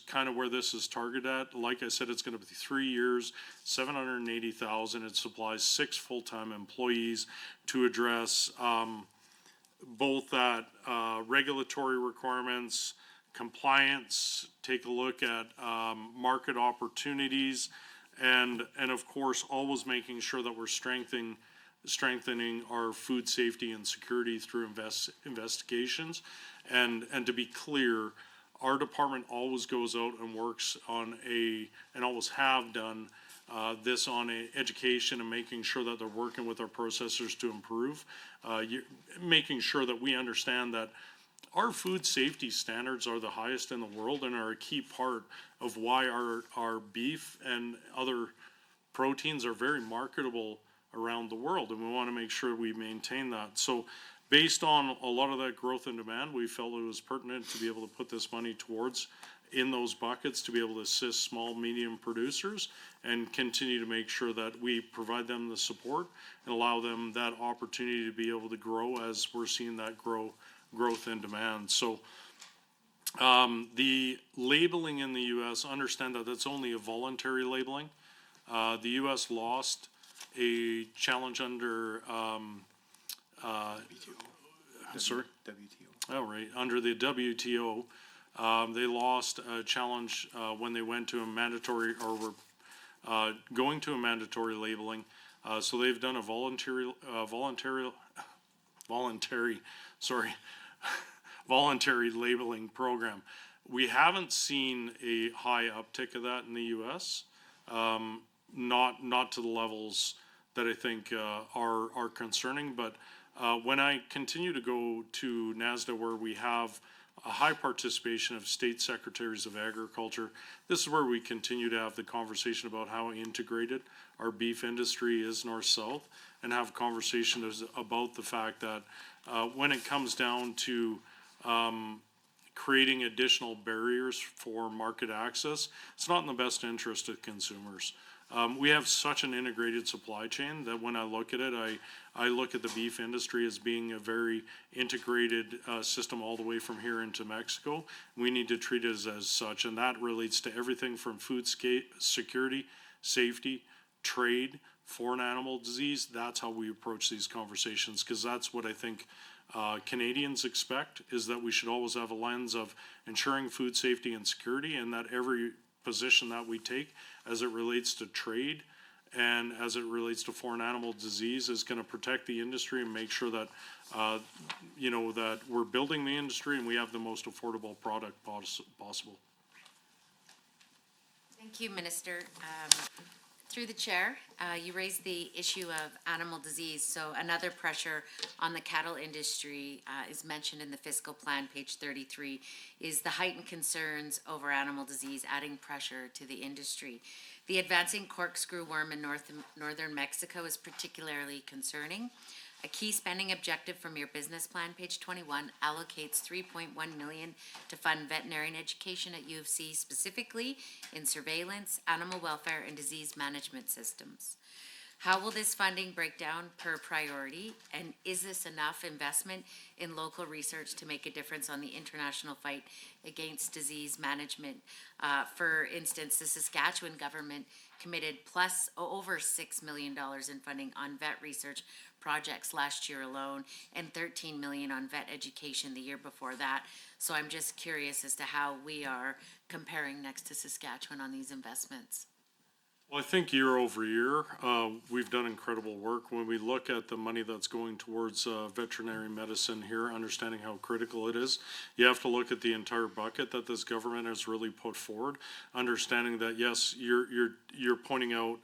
kind of where this is targeted at. Like I said, it's going to be 3 years, 780,000. It supplies 6 full-time employees to address both that regulatory requirements, compliance, take a look at market opportunities, and of course, always making sure that we're strengthening our food safety and security through investigations. And to be clear, our department always goes out and works on and always have done this on education and making sure that they're working with our processors to improve, making sure that we understand that our food safety standards are the highest in the world and are a key part of why our beef and other proteins are very marketable around the world, and we want to make sure we maintain that. So based on a lot of that growth in demand, we felt it was pertinent to be able to put this money towards in those buckets to be able to assist small, medium producers and continue to make sure that we provide them the support and allow them that opportunity to be able to grow as we're seeing that growth in demand. So the labeling in the U.S., understand that that's only a voluntary labeling. The U.S. lost a challenge under sorry? WTO. Oh, right, under the WTO. They lost a challenge when they went to a mandatory or were going to a mandatory labeling. So they've done a voluntary labeling program. We haven't seen a high uptick of that in the U.S. Not to the levels that I think are concerning, but when I continue to go to NASDA where we have a high participation of state secretaries of agriculture, this is where we continue to have the conversation about how integrated our beef industry is north-south, and have conversations about the fact that when it comes down to creating additional barriers for market access, it's not in the best interest of consumers. We have such an integrated supply chain that when I look at it, I look at the beef industry as being a very integrated system all the way from here into Mexico. We need to treat it as such, and that relates to everything from food security, safety, trade, foreign animal disease. That's how we approach these conversations, because that's what I think Canadians expect, is that we should always have a lens of ensuring food safety and security, and that every position that we take as it relates to trade and as it relates to foreign animal disease is going to protect the industry and make sure that that we're building the industry and we have the most affordable product possible. Thank you, Minister. Through the chair, you raised the issue of animal disease. So another pressure on the cattle industry is mentioned in the fiscal plan, page 33, is the heightened concerns over animal disease, adding pressure to the industry. The advancing corkscrew worm in northern Mexico is particularly concerning. A key spending objective from your business plan, page 21, allocates $3.1 million to fund veterinarian education at U of C, specifically in surveillance, animal welfare, and disease management systems. How will this funding break down per priority? And is this enough investment in local research to make a difference on the international fight against disease management? For instance, the Saskatchewan government committed over $6 million in funding on vet research projects last year alone, and 13 million on vet education the year before that. So I'm just curious as to how we are comparing next to Saskatchewan on these investments. Well, I think year over year, we've done incredible work. When we look at the money that's going towards veterinary medicine here, understanding how critical it is, you have to look at the entire bucket that this government has really put forward. Understanding that, yes, you're pointing out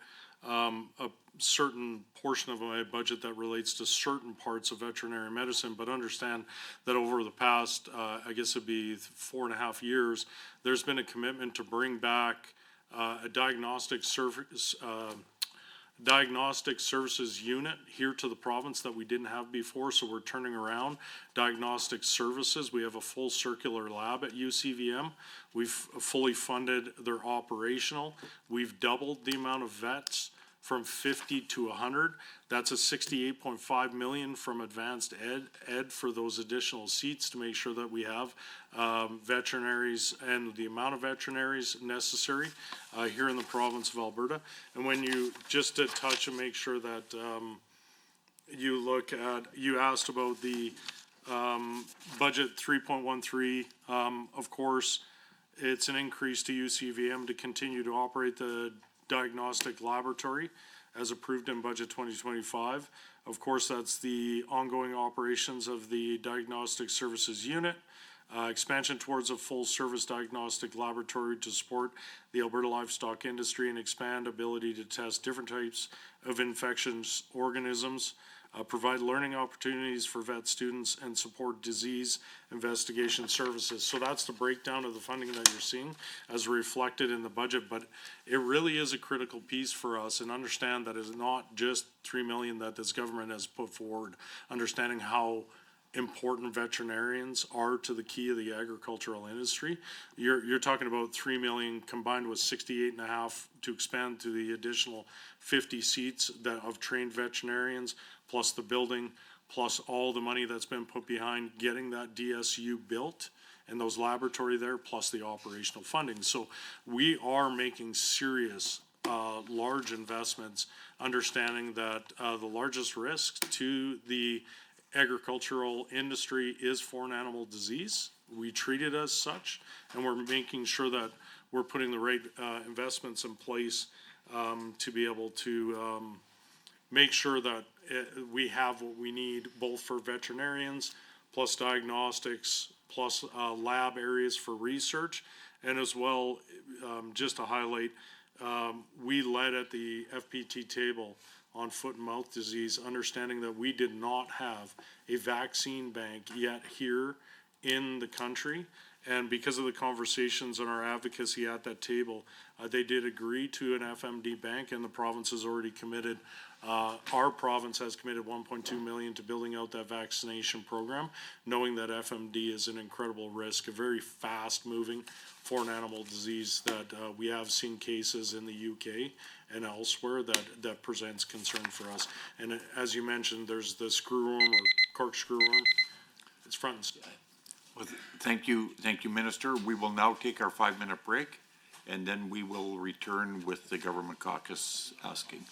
a certain portion of my budget that relates to certain parts of veterinary medicine, but understand that over the past, I guess it'd be 4.5 years, there's been a commitment to bring back a diagnostic services unit here to the province that we didn't have before, so we're turning around diagnostic services. We have a full circular lab at UCVM. We've fully funded their operational. We've doubled the amount of vets from 50 to 100. That's a 68.5 million from advanced ed for those additional seats to make sure that we have veterinaries and the amount of veterinaries necessary here in the province of Alberta. And when you, just to touch and make sure that you look at, you asked about the budget 3.13, of course, it's an increase to UCVM to continue to operate the diagnostic laboratory as approved in budget 2025. Of course, that's the ongoing operations of the diagnostic services unit, expansion towards a full service diagnostic laboratory to support the Alberta livestock industry and expand ability to test different types of infectious organisms, provide learning opportunities for vet students, and support disease investigation services. So that's the breakdown of the funding that you're seeing as reflected in the budget, but it really is a critical piece for us, and understand that it's not just 3 million that this government has put forward, understanding how important veterinarians are to the key of the agricultural industry. You're talking about 3 million combined with 68.5 to expand to the additional 50 seats that of trained veterinarians, plus the building, plus all the money that's been put behind getting that DSU built and those laboratory there, plus the operational funding. So we are making serious large investments, understanding that the largest risk to the agricultural industry is foreign animal disease. We treat it as such, and we're making sure that we're putting the right investments in place to be able to make sure that we have what we need, both for veterinarians, plus diagnostics, plus lab areas for research, and as well, just to highlight, we led at the FPT table on foot and mouth disease, understanding that we did not have a vaccine bank yet here in the country. And because of the conversations and our advocacy at that table, they did agree to an FMD bank, and the province has already committed, our province has committed 1.2 million to building out that vaccination program, knowing that FMD is an incredible risk, a very fast moving foreign animal disease that we have seen cases in the UK and elsewhere that presents concern for us. And as you mentioned, there's the screwworm or corkscrew worm. It's front and center. Well, thank you, Minister. We will now take our 5-minute break, and then we will return with the government caucus asking.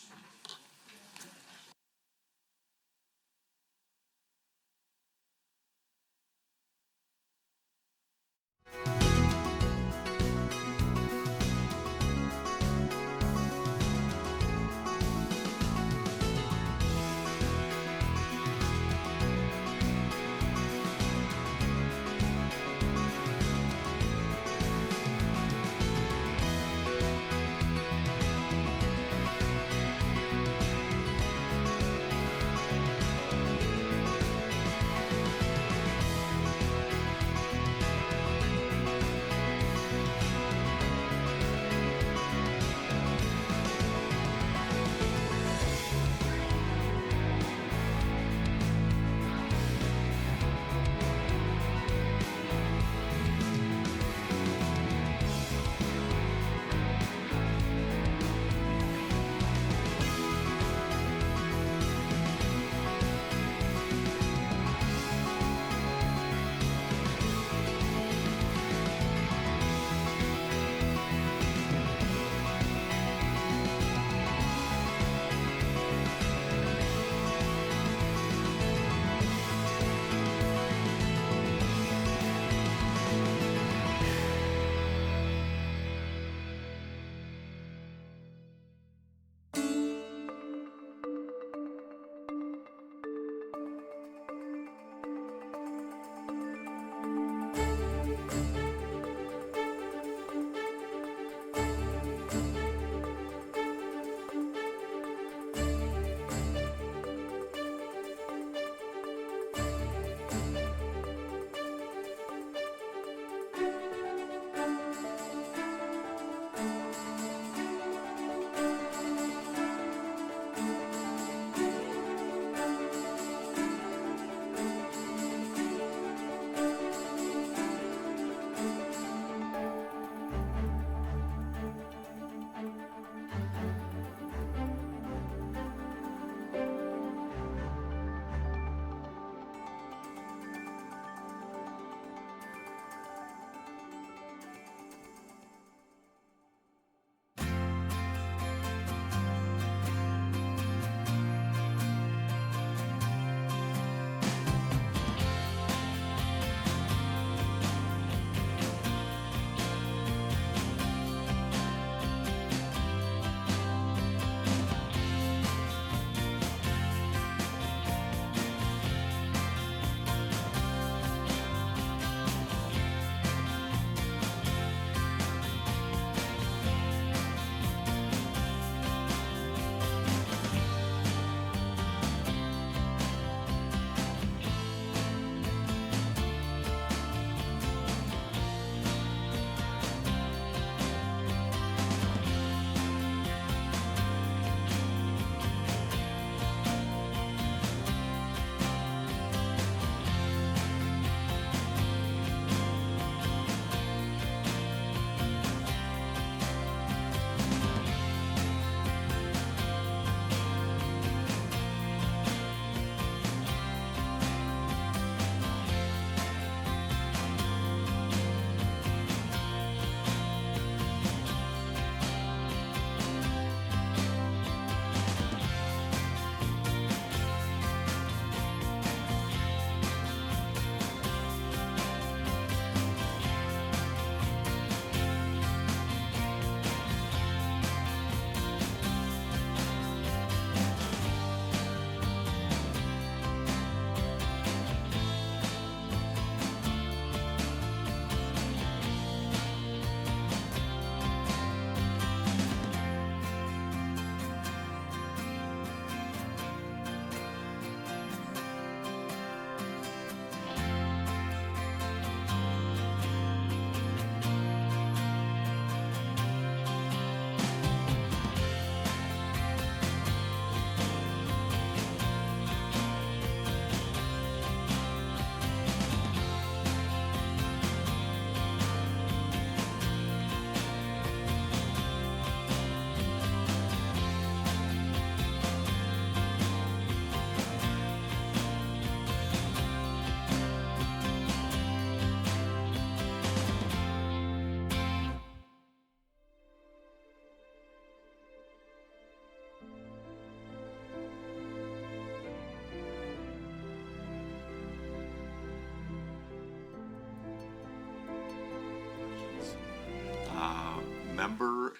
Member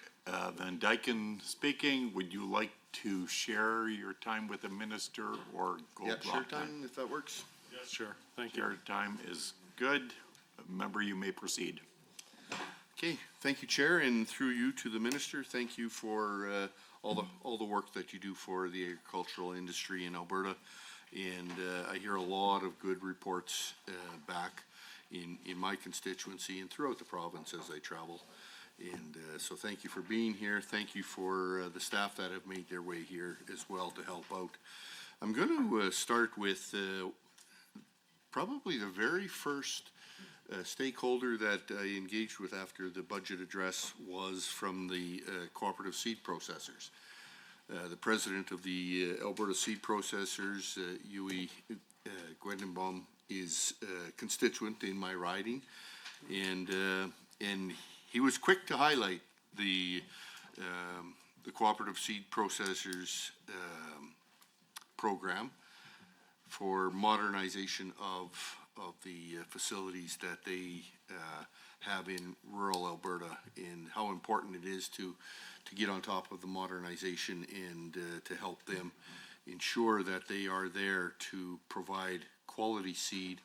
Van Dyken speaking. Would you like to share your time with the minister or go Yeah, block share time, if that works. Yes, sure, thank you. Share time is good. Member, you may proceed. Okay, thank you, Chair, and through you to the minister, thank you for all the work that you do for the agricultural industry in Alberta. And I hear a lot of good reports back in my constituency and throughout the province as I travel. And so thank you for being here. Thank you for the staff that have made their way here as well to help out. I'm going to start with probably the very first stakeholder that I engaged with after the budget address was from the cooperative seed processors. The president of the Alberta Seed Processors, Yui Gwendenbaum, is a constituent in my riding, and he was quick to highlight the cooperative seed processors program for modernization of the facilities that they have in rural Alberta, and how important it is to get on top of the modernization and to help them ensure that they are there to provide quality seed,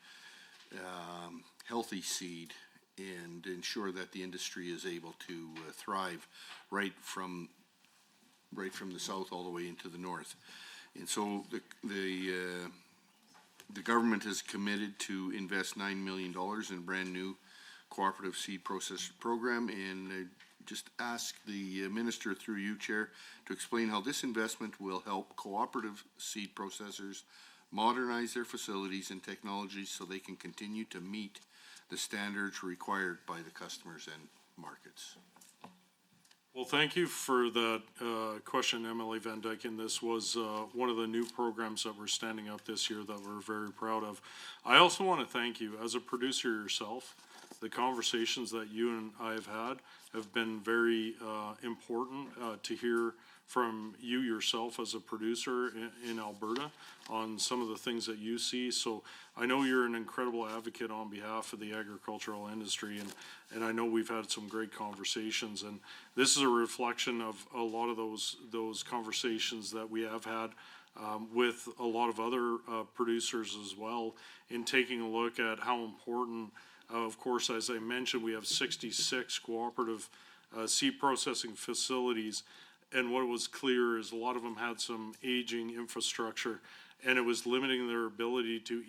healthy seed, and ensure that the industry is able to thrive right from the south all the way into the north. And so the government is committed to invest $9 million in a brand new cooperative seed processor program, and just ask the minister through you, Chair, to explain how this investment will help cooperative seed processors modernize their facilities and technologies so they can continue to meet the standards required by the customers and markets. Well, thank you for that question, MLA Van Dyken. This was one of the new programs that we're standing up this year that we're very proud of. I also want to thank you, as a producer yourself. The conversations that you and I have been very important to hear from you yourself as a producer in Alberta on some of the things that you see. So I know you're an incredible advocate on behalf of the agricultural industry, and I know we've had some great conversations, and this is a reflection of a lot of those conversations that we have had with a lot of other producers as well, in taking a look at how important, of course, as I mentioned, we have 66 cooperative seed processing facilities. And what was clear is a lot of them had some aging infrastructure, and it was limiting their ability to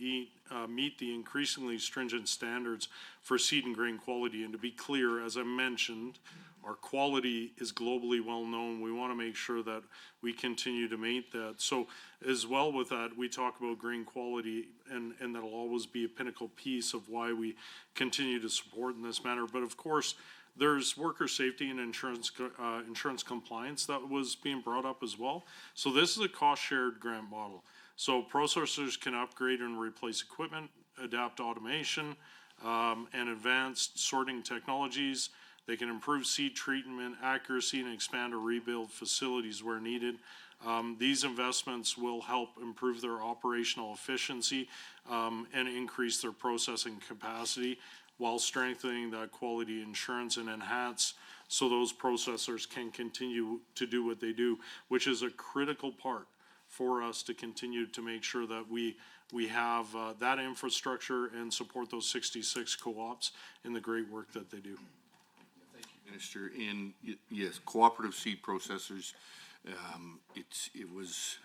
meet the increasingly stringent standards for seed and grain quality. And to be clear, as I mentioned, our quality is globally well known. We want to make sure that we continue to meet that. So as well with that, we talk about grain quality, and that'll always be a pinnacle piece of why we continue to support in this manner. But of course, there's worker safety and insurance compliance that was being brought up as well. So this is a cost-shared grant model. So processors can upgrade and replace equipment, adapt automation, and advanced sorting technologies. They can improve seed treatment accuracy and expand or rebuild facilities where needed. These investments will help improve their operational efficiency and increase their processing capacity, while strengthening that quality assurance and enhance so those processors can continue to do what they do, which is a critical part for us to continue to make sure that we have that infrastructure and support those 66 co-ops in the great work that they do. Thank you, Minister. And yes, cooperative seed processors, it was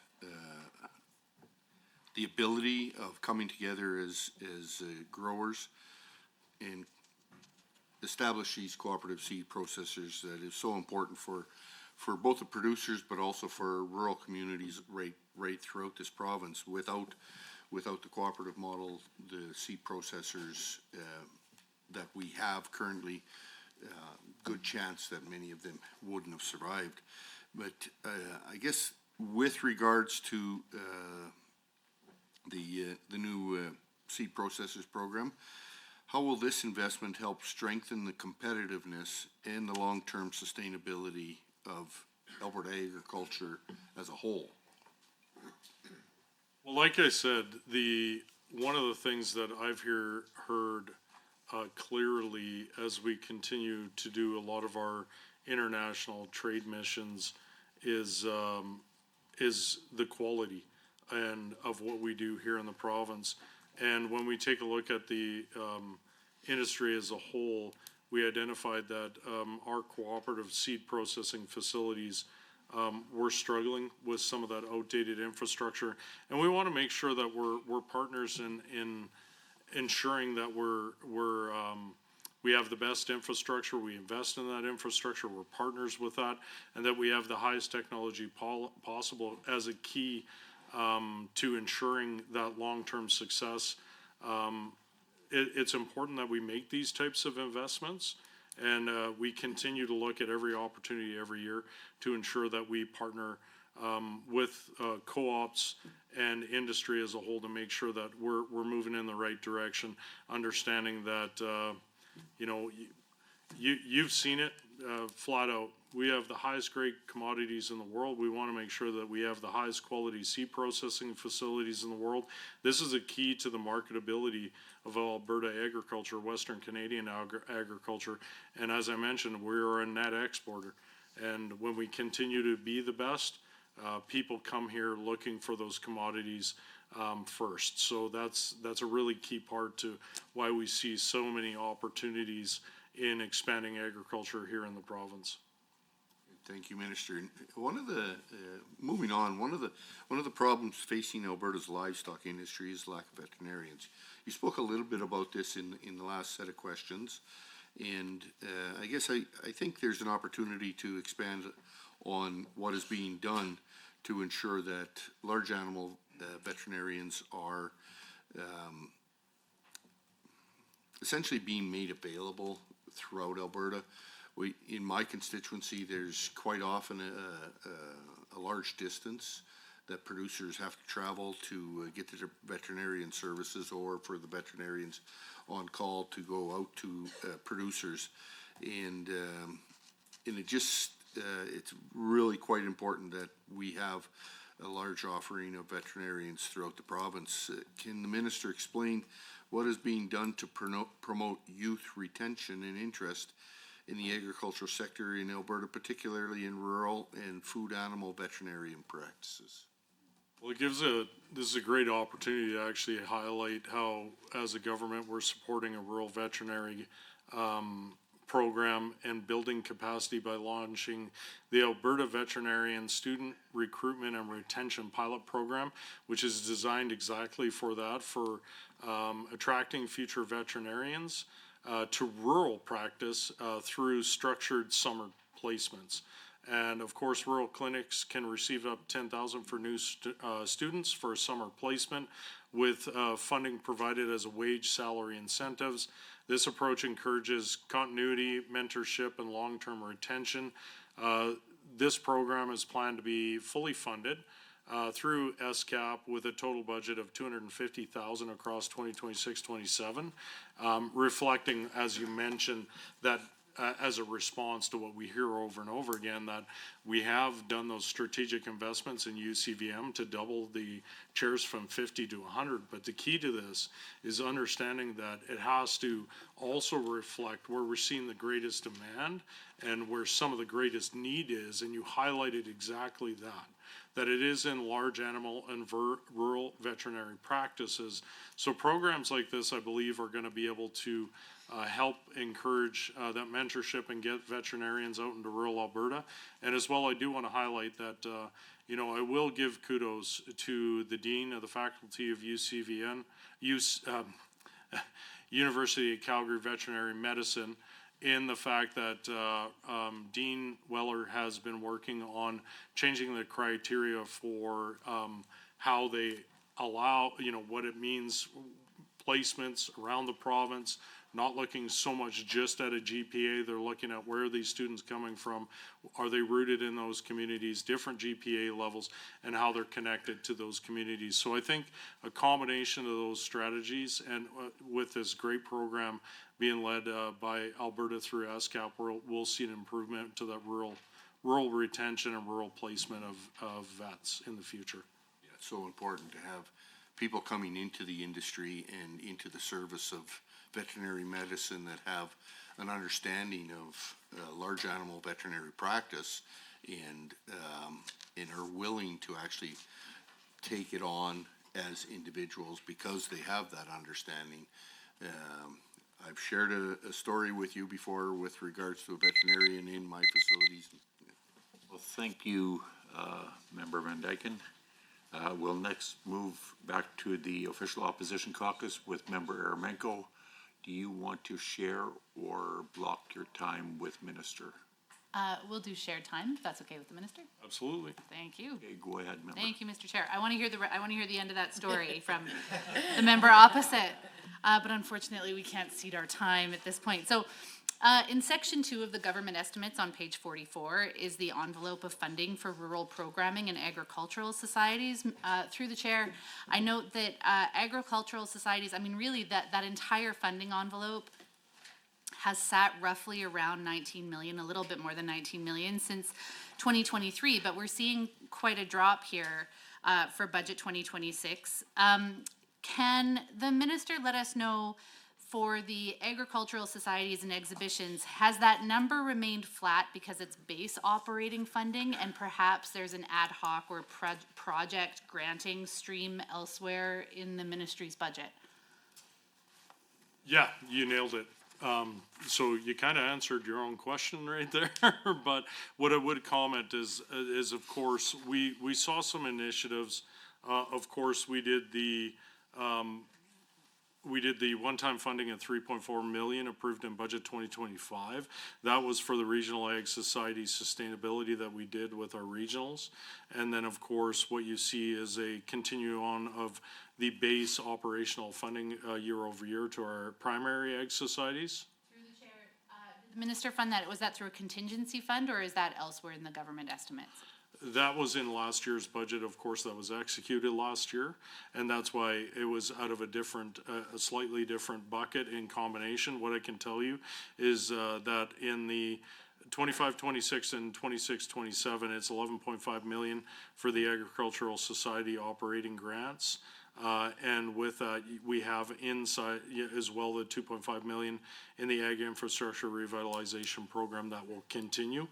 the ability of coming together as growers and establish these cooperative seed processors that is so important for both the producers, but also for rural communities right throughout this province. Without the cooperative model, the seed processors that we have currently, good chance that many of them wouldn't have survived. But I guess with regards to the new seed processors program, how will this investment help strengthen the competitiveness and the long-term sustainability of Alberta agriculture as a whole? Well, like I said, one of the things that I've heard clearly as we continue to do a lot of our international trade missions is the quality and of what we do here in the province. And when we take a look at the industry as a whole, we identified that our cooperative seed processing facilities we're struggling with some of that outdated infrastructure, and we want to make sure that we're partners in ensuring that we have the best infrastructure, we invest in that infrastructure, we're partners with that, and that we have the highest technology possible as a key to ensuring that long-term success. It's important that we make these types of investments, and we continue to look at every opportunity every year to ensure that we partner with co-ops and industry as a whole to make sure that we're moving in the right direction, understanding that, you know, you've seen it flat out. We have the highest grade commodities in the world. We want to make sure that we have the highest quality seed processing facilities in the world. This is a key to the marketability of Alberta agriculture, Western Canadian agriculture. And as I mentioned, we're a net exporter. And when we continue to be the best, people come here looking for those commodities first. So that's a really key part to why we see so many opportunities in expanding agriculture here in the province. Thank you, Minister. And one of the, moving on, one of the problems facing Alberta's livestock industry is lack of veterinarians. You spoke a little bit about this in the last set of questions, and I guess I think there's an opportunity to expand on what is being done to ensure that large animal veterinarians are essentially being made available throughout Alberta. In my constituency, there's quite often a large distance that producers have to travel to get to their veterinarian services, or for the veterinarians on call to go out to producers. And it just, it's really quite important that we have a large offering of veterinarians throughout the province. Can the minister explain what is being done to promote youth retention and interest in the agricultural sector in Alberta, particularly in rural and food animal veterinarian practices? Well, this is a great opportunity to actually highlight how, as a government, we're supporting a rural veterinary program and building capacity by launching the Alberta Veterinarian Student Recruitment and Retention Pilot Program, which is designed exactly for that, for attracting future veterinarians to rural practice through structured summer placements. And of course, rural clinics can receive up to $10,000 for new students for a summer placement, with funding provided as a wage salary incentives. This approach encourages continuity, mentorship, and long-term retention. This program is planned to be fully funded through SCAP with a total budget of $250,000 across 2026-27, reflecting, as you mentioned, that as a response to what we hear over and over again, that we have done those strategic investments in UCVM to double the chairs from 50 to 100. But the key to this is understanding that it has to also reflect where we're seeing the greatest demand and where some of the greatest need is. And you highlighted exactly that it is in large animal and rural veterinary practices. So programs like this, I believe, are going to be able to help encourage that mentorship and get veterinarians out into rural Alberta. And as well, I do want to highlight that, you know, I will give kudos to the Dean of the Faculty of UCVN, University of Calgary Veterinary Medicine, in the fact that Dean Weller has been working on changing the criteria for how they allow, you know, what it means, placements around the province, not looking so much just at a GPA. They're looking at where are these students coming from, are they rooted in those communities, different GPA levels, and how they're connected to those communities. So I think a combination of those strategies, and with this great program being led by Alberta through SCAP, we'll see an improvement to that rural retention and rural placement of vets in the future. Yeah, it's so important to have people coming into the industry and into the service of veterinary medicine that have an understanding of large animal veterinary practice and are willing to actually take it on as individuals because they have that understanding. I've shared a story with you before with regards to a veterinarian in my facilities. Well, thank you, Member Van Dyken. We'll next move back to the official opposition caucus with Member Eremenko. Do you want to share or block your time with Minister? We'll do shared time, if that's okay with the minister. Absolutely. Thank you. Okay, go ahead, Member. Thank you, Mr. Chair. I want to hear the end of that story from the member opposite. But unfortunately, we can't cede our time at this point. So, in section 2 of the government estimates on page 44 is the envelope of funding for rural programming and agricultural societies. Through the chair, I note that agricultural societies, I mean, really that entire funding envelope has sat roughly around 19 million, a little bit more than 19 million since 2023, but we're seeing quite a drop here for budget 2026. Can the minister let us know, for the agricultural societies and exhibitions, has that number remained flat because it's base operating funding and perhaps there's an ad hoc or project granting stream elsewhere in the ministry's budget? Yeah, you nailed it. So you kind of answered your own question right there, but what I would comment is of course, we saw some initiatives. Of course, we did the one-time funding at 3.4 million approved in budget 2025. That was for the regional ag society sustainability that we did with our regionals. And then, of course, what you see is a continue on of the base operational funding year over year to our primary ag societies. Through the chair, did the minister fund that? Was that through a contingency fund or is that elsewhere in the government estimates? That was in last year's budget, of course, that was executed last year, and that's why it was out of a different, a slightly different bucket in combination. What I can tell you is that in the 25-26 and 26-27, it's 11.5 million for the Agricultural Society operating grants. And with that, we have inside as well the 2.5 million in the Ag Infrastructure Revitalization Program that will continue,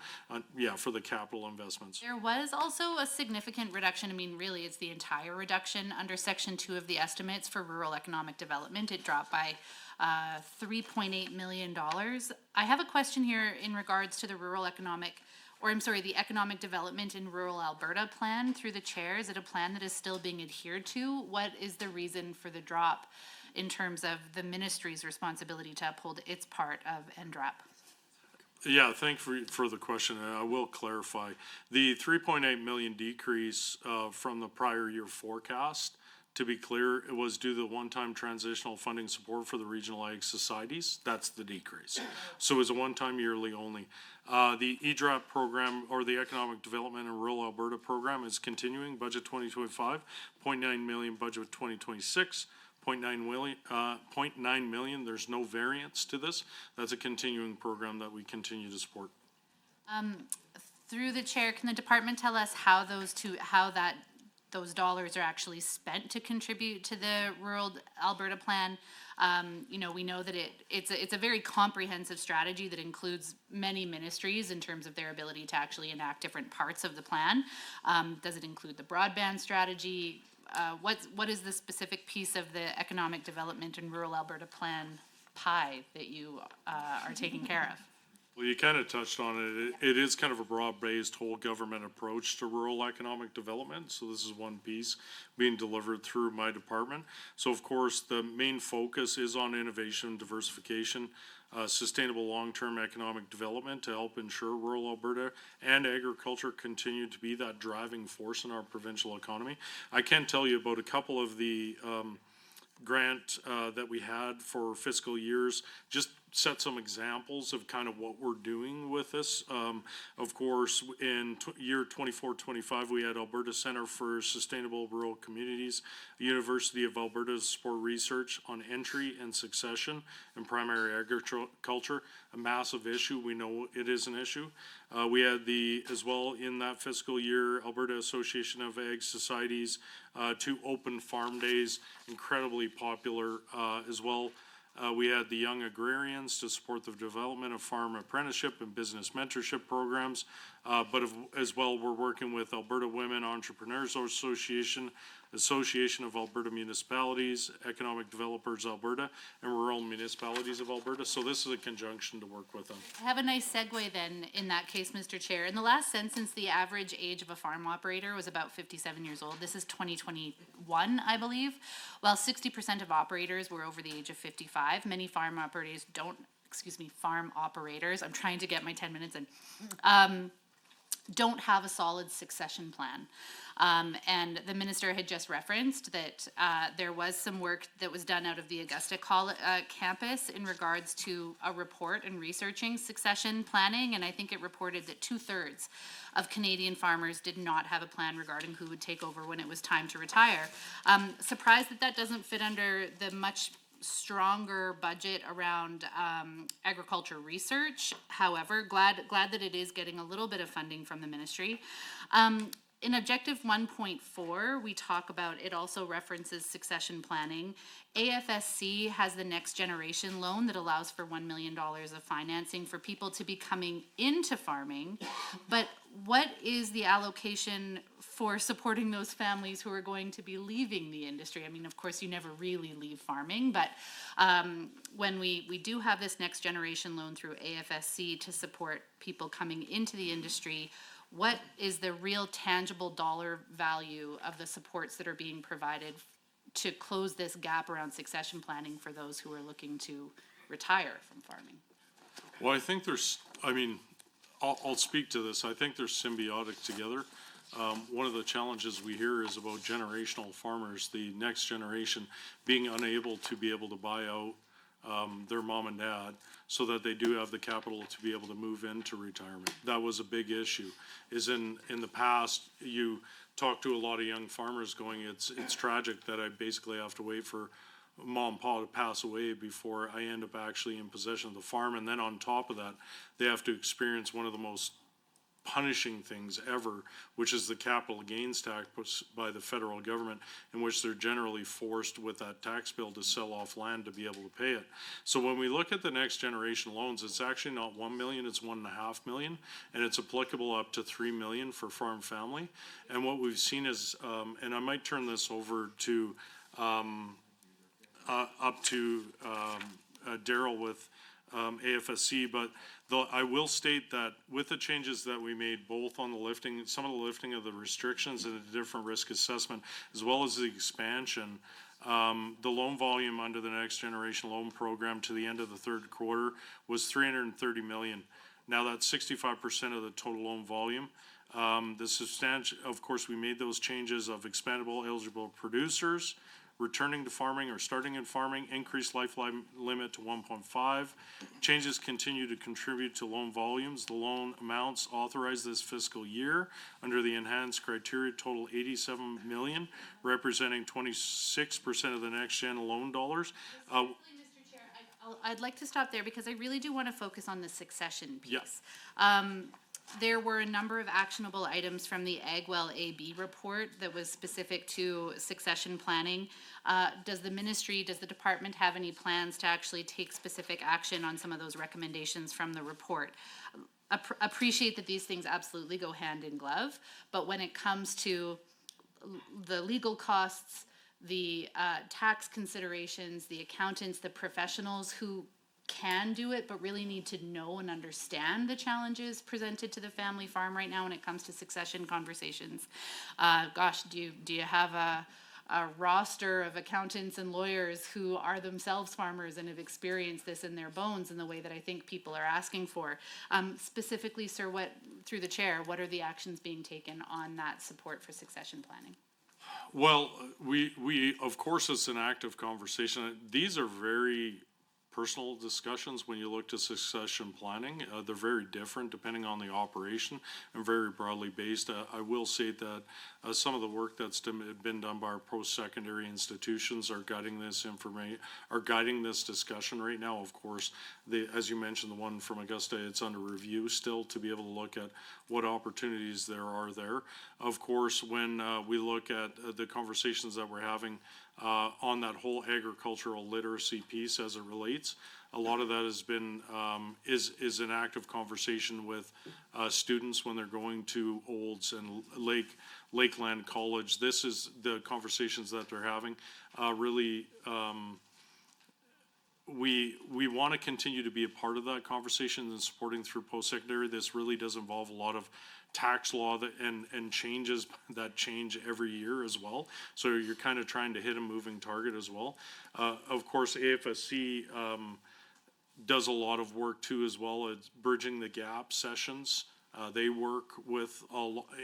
for the capital investments. There was also a significant reduction. I mean, really, it's the entire reduction under section 2 of the estimates for rural economic development. It dropped by $3.8 million. I have a question here in regards to the the Economic Development in Rural Alberta plan through the chair. Is it a plan that is still being adhered to? What is the reason for the drop in terms of the ministry's responsibility to uphold its part of NDRAP? Yeah, thank you for the question, and I will clarify. The 3.8 million decrease from the prior year forecast, to be clear, it was due to the one-time transitional funding support for the regional ag societies. That's the decrease. So it was a one-time yearly only. The EDRAP program, or the Economic Development in Rural Alberta program, is continuing. Budget 2025, 0.9 million. Budget 2026, 0.9 million. There's no variance to this. That's a continuing program that we continue to support. Through the chair, can the department tell us how those dollars are actually spent to contribute to the Rural Alberta plan? We know that it's a very comprehensive strategy that includes many ministries in terms of their ability to actually enact different parts of the plan. Does it include the broadband strategy? What is the specific piece of the Economic Development in Rural Alberta plan pie that you are taking care of? Well, you kind of touched on it. It is kind of a broad-based whole government approach to rural economic development. So this is one piece being delivered through my department. So of course, the main focus is on innovation, diversification, sustainable long-term economic development to help ensure rural Alberta and agriculture continue to be that driving force in our provincial economy. I can tell you about a couple of the grant that we had for fiscal years, just set some examples of kind of what we're doing with this. Of course, in year 24-25, we had Alberta Centre for Sustainable Rural Communities, University of Alberta to support research on entry and succession in primary agriculture, a massive issue. We know it is an issue. We had as well in that fiscal year, Alberta Association of Ag Societies, 2 open farm days, incredibly popular as well. We had the Young Agrarians to support the development of farm apprenticeship and business mentorship programs. As well, we're working with Alberta Women Entrepreneurs Association, Association of Alberta Municipalities, Economic Developers Alberta, and Rural Municipalities of Alberta. So this is a conjunction to work with them. I have a nice segue then in that case, Mr. Chair. In the last census, the average age of a farm operator was about 57 years old. This is 2021, I believe. While 60% of operators were over the age of 55, many farm operators I'm trying to get my 10 minutes in, don't have a solid succession plan. And the minister had just referenced that there was some work that was done out of the Augusta campus in regards to a report and researching succession planning, and I think it reported that 2/3 of Canadian farmers did not have a plan regarding who would take over when it was time to retire. Surprised that that doesn't fit under the much stronger budget around agriculture research. However, glad that it is getting a little bit of funding from the ministry. In objective 1.4, we talk about, it also references succession planning. AFSC has the Next Generation Loan that allows for $1 million of financing for people to be coming into farming. But what is the allocation for supporting those families who are going to be leaving the industry? I mean, of course, you never really leave farming, but when we do have this Next Generation Loan through AFSC to support people coming into the industry, what is the real tangible dollar value of the supports that are being provided to close this gap around succession planning for those who are looking to retire from farming? Well, I think I'll speak to this. I think they're symbiotic together. One of the challenges we hear is about generational farmers, the next generation being unable to be able to buy out their mom and dad so that they do have the capital to be able to move into retirement. That was a big issue. Is in the past, you talk to a lot of young farmers going, it's tragic that I basically have to wait for mom and pa to pass away before I end up actually in possession of the farm. And then on top of that, they have to experience one of the most punishing things ever, which is the capital gains tax by the federal government, in which they're generally forced with that tax bill to sell off land to be able to pay it. So when we look at the next generation loans, it's actually not 1 million, it's 1.5 million, and it's applicable up to 3 million for farm family. And what we've seen is, and I might turn this over to Daryl with AFSC, but I will state that with the changes that we made, both on the lifting, some of the lifting of the restrictions and the different risk assessment, as well as the expansion, the loan volume under the Next Generation Loan Program to the end of the third quarter was 330 million. Now that's 65% of the total loan volume. Of course, we made those changes of expandable eligible producers, returning to farming or starting in farming, increased lifeline limit to 1.5. Changes continue to contribute to loan volumes. The loan amounts authorized this fiscal year under the enhanced criteria total 87 million, representing 26% of the next gen loan dollars. Mr. Chair, I'd like to stop there because I really do want to focus on the succession piece. There were a number of actionable items from the AgWell AB report that was specific to succession planning. Does the department have any plans to actually take specific action on some of those recommendations from the report? Appreciate that these things absolutely go hand in glove, but when it comes to the legal costs, the tax considerations, the accountants, the professionals who can do it, but really need to know and understand the challenges presented to the family farm right now when it comes to succession conversations. Do you have a roster of accountants and lawyers who are themselves farmers and have experienced this in their bones in the way that I think people are asking for? Specifically, sir, through the chair, what are the actions being taken on that support for succession planning? Well, we of course, it's an active conversation. These are very personal discussions when you look to succession planning. They're very different depending on the operation and very broadly based. I will say that some of the work that's been done by our post-secondary institutions are guiding this discussion right now. Of course, as you mentioned, the one from Augusta, it's under review still to be able to look at what opportunities there are there. Of course, when we look at the conversations that we're having on that whole agricultural literacy piece as it relates. A lot of that has been, is an active conversation with, students when they're going to Olds and Lakeland College. This is the conversations that they're having, really, we want to continue to be a part of that conversation and supporting through post-secondary. This really does involve a lot of tax law that, and changes that change every year as well. So you're kind of trying to hit a moving target as well. Of course, AFSC, does a lot of work too as well as bridging the gap sessions. They work with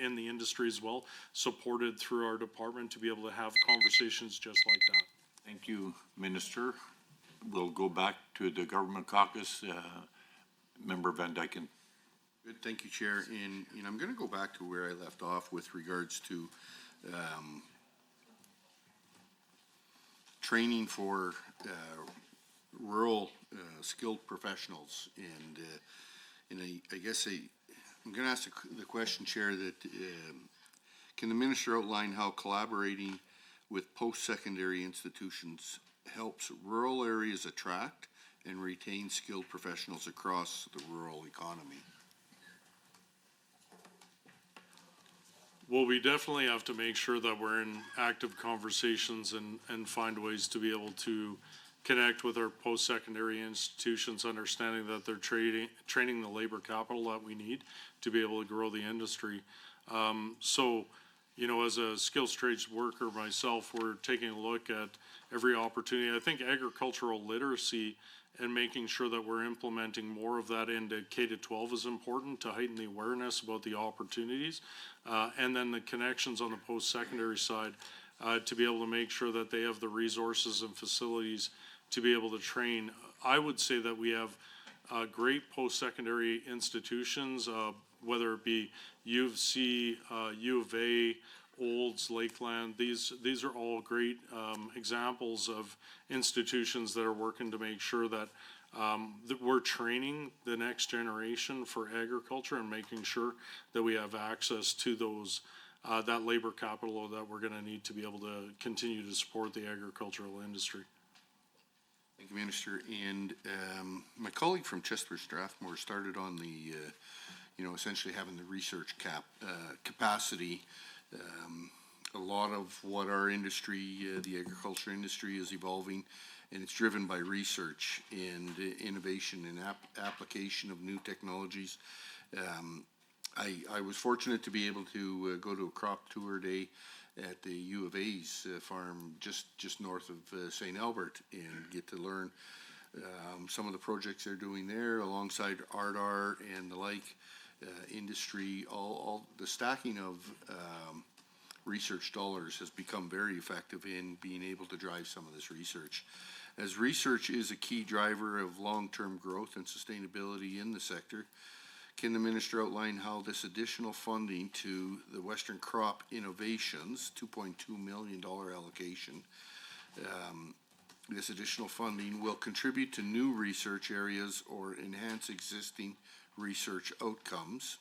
in the industry as well, supported through our department to be able to have conversations just like that. Thank you, Minister. We'll go back to the government caucus. Member Van Dyken. Good, thank you, Chair. And I'm gonna go back to where I left off with regards to, training for, rural, skilled professionals. And I guess I'm gonna ask the question, Chair, that, can the minister outline how collaborating with post-secondary institutions helps rural areas attract and retain skilled professionals across the rural economy? Well, we definitely have to make sure that we're in active conversations and find ways to be able to connect with our post-secondary institutions, understanding that they're training the labor capital that we need to be able to grow the industry. So, you know, as a skills trades worker myself, we're taking a look at every opportunity. I think agricultural literacy and making sure that we're implementing more of that into K-12 is important to heighten the awareness about the opportunities. And then the connections on the post-secondary side, to be able to make sure that they have the resources and facilities to be able to train. I would say that we have great post-secondary institutions, whether it be U of C, U of A, Olds, Lakeland. These are all great examples of institutions that are working to make sure that that we're training the next generation for agriculture and making sure that we have access to those that labor capital that we're going to need to be able to continue to support the agricultural industry. Thank you, Minister. And my colleague from Chester Strathmore started on the, essentially having the research capacity. A lot of what our industry, the agriculture industry, is evolving, and it's driven by research and innovation and application of new technologies. I was fortunate to be able to go to a crop tour day at the U of A's farm just north of St. Albert and get to learn some of the projects they're doing there alongside ARDAR and the like industry. All the stacking of research dollars has become very effective in being able to drive some of this research. As research is a key driver of long-term growth and sustainability in the sector, can the minister outline how this additional funding to the Western Crop Innovations, $2.2 million allocation, this additional funding will contribute to new research areas or enhance existing research outcomes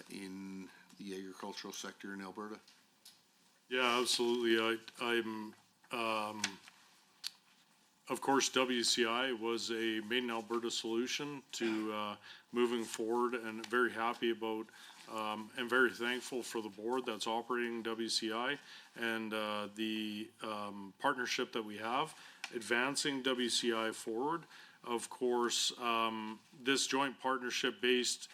in the agricultural sector in Alberta? Yeah, absolutely. I'm of course, WCI was a Made in Alberta solution to moving forward, and very happy about and very thankful for the board that's operating WCI and the partnership that we have, advancing WCI forward. Of course, this joint partnership based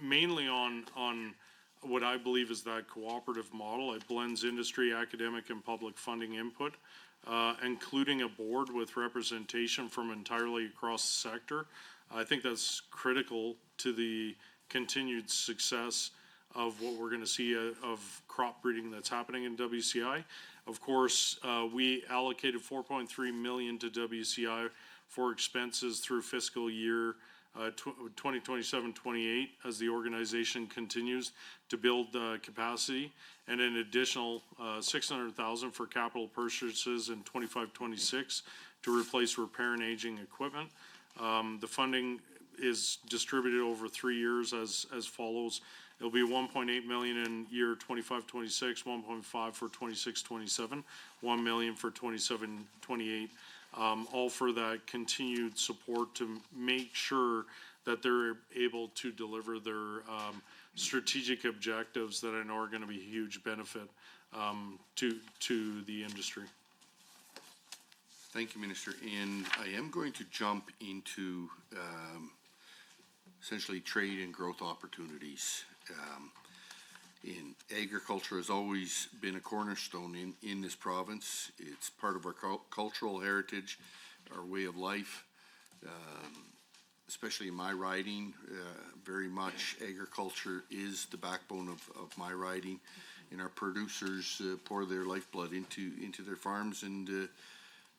mainly on what I believe is that cooperative model. It blends industry, academic, and public funding input, including a board with representation from entirely across the sector. I think that's critical to the continued success of what we're going to see of crop breeding that's happening in WCI. Of course, we allocated $4.3 million to WCI for expenses through fiscal year 2027-28 as the organization continues to build capacity, and an additional $600,000 for capital purchases in 25-26 to replace repair and aging equipment. The funding is distributed over 3 years as follows. It'll be 1.8 million in year 25-26, 1.5 for 26-27, 1 million for 27-28. All for that continued support to make sure that they're able to deliver their strategic objectives that I know are going to be a huge benefit to the industry. Thank you, Minister. And I am going to jump into essentially trade and growth opportunities. In agriculture has always been a cornerstone in this province. It's part of our cultural heritage, our way of life. Especially in my riding, very much agriculture is the backbone of my riding. And our producers pour their lifeblood into their farms and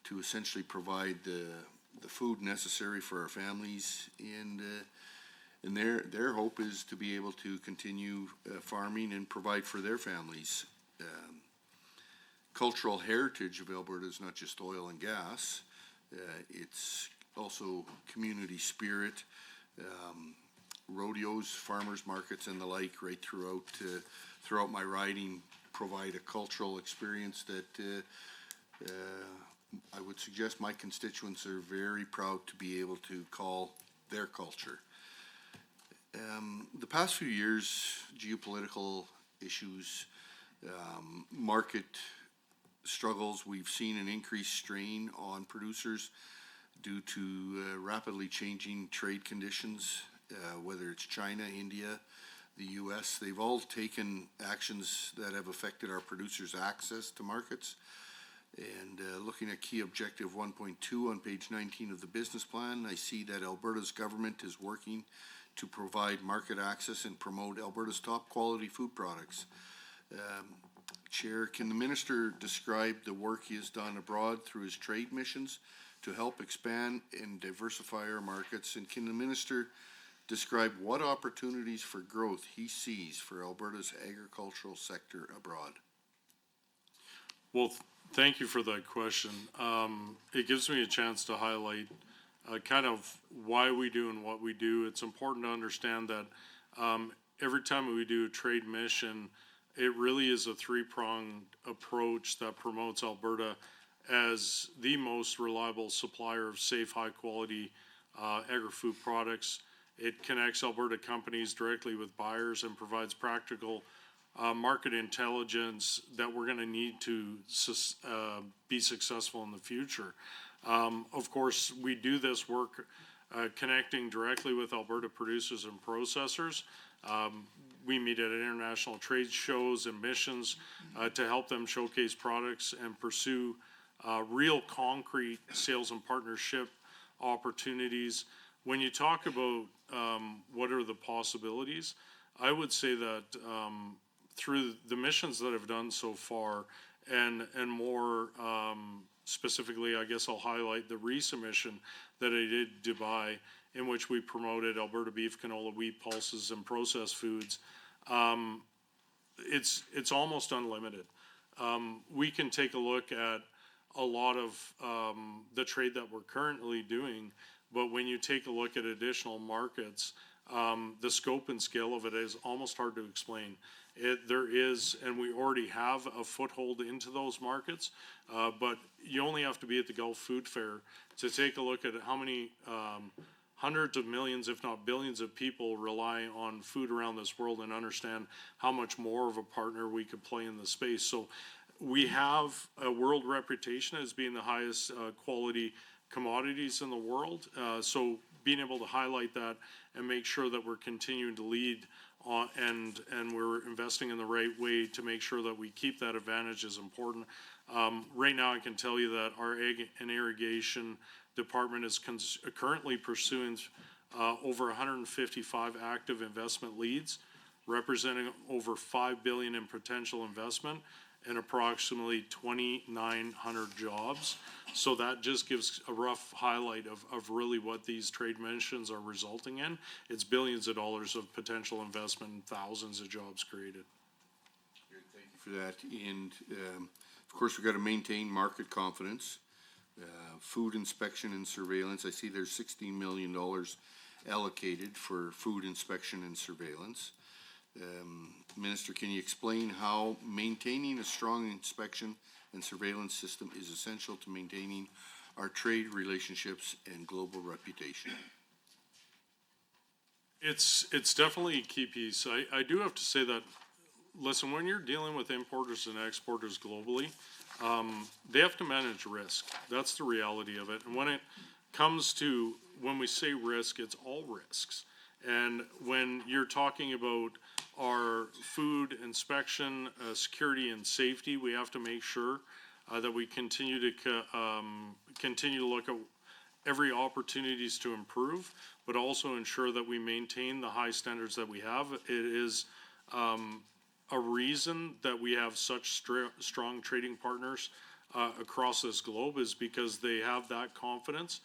to essentially provide the food necessary for our families. And their hope is to be able to continue farming and provide for their families. Cultural heritage of Alberta is not just oil and gas. It's also community spirit, rodeos, farmers markets, and the like. Right throughout my riding, provide a cultural experience that I would suggest my constituents are very proud to be able to call their culture. The past few years, geopolitical issues, market struggles, we've seen an increased strain on producers due to rapidly changing trade conditions, whether it's China, India, the U.S. They've all taken actions that have affected our producers' access to markets. And looking at key objective 1.2 on page 19 of the business plan, I see that Alberta's government is working to provide market access and promote Alberta's top quality food products. Chair, can the minister describe the work he has done abroad through his trade missions to help expand and diversify our markets? And can the minister describe what opportunities for growth he sees for Alberta's agricultural sector abroad? Well, thank you for that question. It gives me a chance to highlight kind of why we do and what we do. It's important to understand that every time we do a trade mission, it really is a three-pronged approach that promotes Alberta as the most reliable supplier of safe, high-quality agri-food products. It connects Alberta companies directly with buyers and provides practical market intelligence that we're going to need to be successful in the future. Of course, we do this work connecting directly with Alberta producers and processors. We meet at international trade shows and missions to help them showcase products and pursue real concrete sales and partnership opportunities. When you talk about what are the possibilities, I would say that through the missions that I've done so far, and more specifically, I guess I'll highlight the recent mission that I did Dubai, in which we promoted Alberta beef, canola, wheat, pulses, and processed foods. It's almost unlimited. We can take a look at a lot of the trade that we're currently doing, but when you take a look at additional markets, the scope and scale of it is almost hard to explain. There is, and we already have a foothold into those markets, but you only have to be at the Gulf Food Fair to take a look at how many hundreds of millions, if not billions of people rely on food around this world and understand how much more of a partner we could play in the space. So we have a world reputation as being the highest quality commodities in the world. So being able to highlight that and make sure that we're continuing to lead and we're investing in the right way to make sure that we keep that advantage is important. Right now, I can tell you that our Ag and Irrigation Department is currently pursuing over 155 active investment leads, representing over $5 billion in potential investment and approximately 2,900 jobs. So that just gives a rough highlight of really what these trade missions are resulting in. It's billions of dollars of potential investment and thousands of jobs created. Good, thank you for that. And of course, we've got to maintain market confidence. Food inspection and surveillance, I see there's $16 million allocated for food inspection and surveillance. Minister, can you explain how maintaining a strong inspection and surveillance system is essential to maintaining our trade relationships and global reputation? It's definitely a key piece. I do have to say that, listen, when you're dealing with importers and exporters globally, they have to manage risk. That's the reality of it. And when it comes to, when we say risk, it's all risks. And when you're talking about our food inspection, security and safety, we have to make sure that we continue to look at every opportunities to improve, but also ensure that we maintain the high standards that we have. It is a reason that we have such strong trading partners across this globe is because they have that confidence.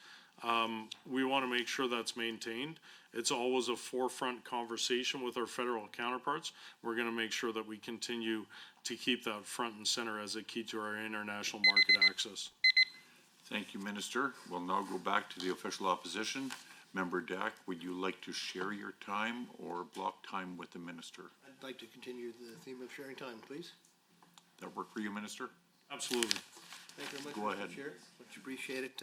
We want to make sure that's maintained. It's always a forefront conversation with our federal counterparts. We're going to make sure that we continue to keep that front and center as a key to our international market access. Thank you, Minister. We'll now go back to the official opposition. Member Dack, would you like to share your time or block time with the minister? I'd like to continue the theme of sharing time, please. That work for you, Minister? Absolutely. Thank you very much, Go Mr. ahead. Chair. Much appreciate it.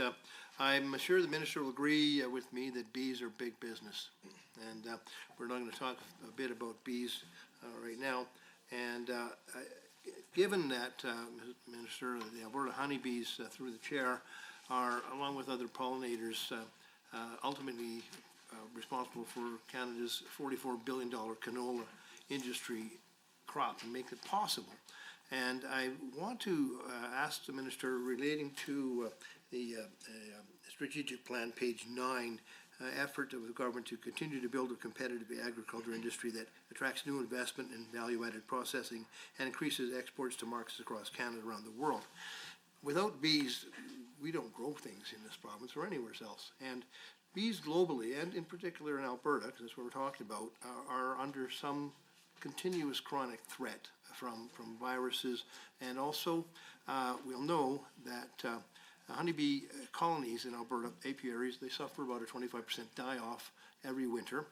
I'm sure the minister will agree with me that bees are big business. And we're not going to talk a bit about bees right now. And given that, Minister, the Alberta honeybees through the chair are, along with other pollinators, ultimately responsible for Canada's $44 billion canola industry crop and make it possible. And I want to ask the minister relating to the strategic plan, page 9, effort of the government to continue to build a competitive agriculture industry that attracts new investment in value-added processing and increases exports to markets across Canada around the world. Without bees, we don't grow things in this province or anywhere else. And bees globally, and in particular in Alberta, because that's what we're talking about, are under some continuous chronic threat from viruses. And also, we'll know that honeybee colonies in Alberta, apiaries, they suffer about a 25% die-off every winter.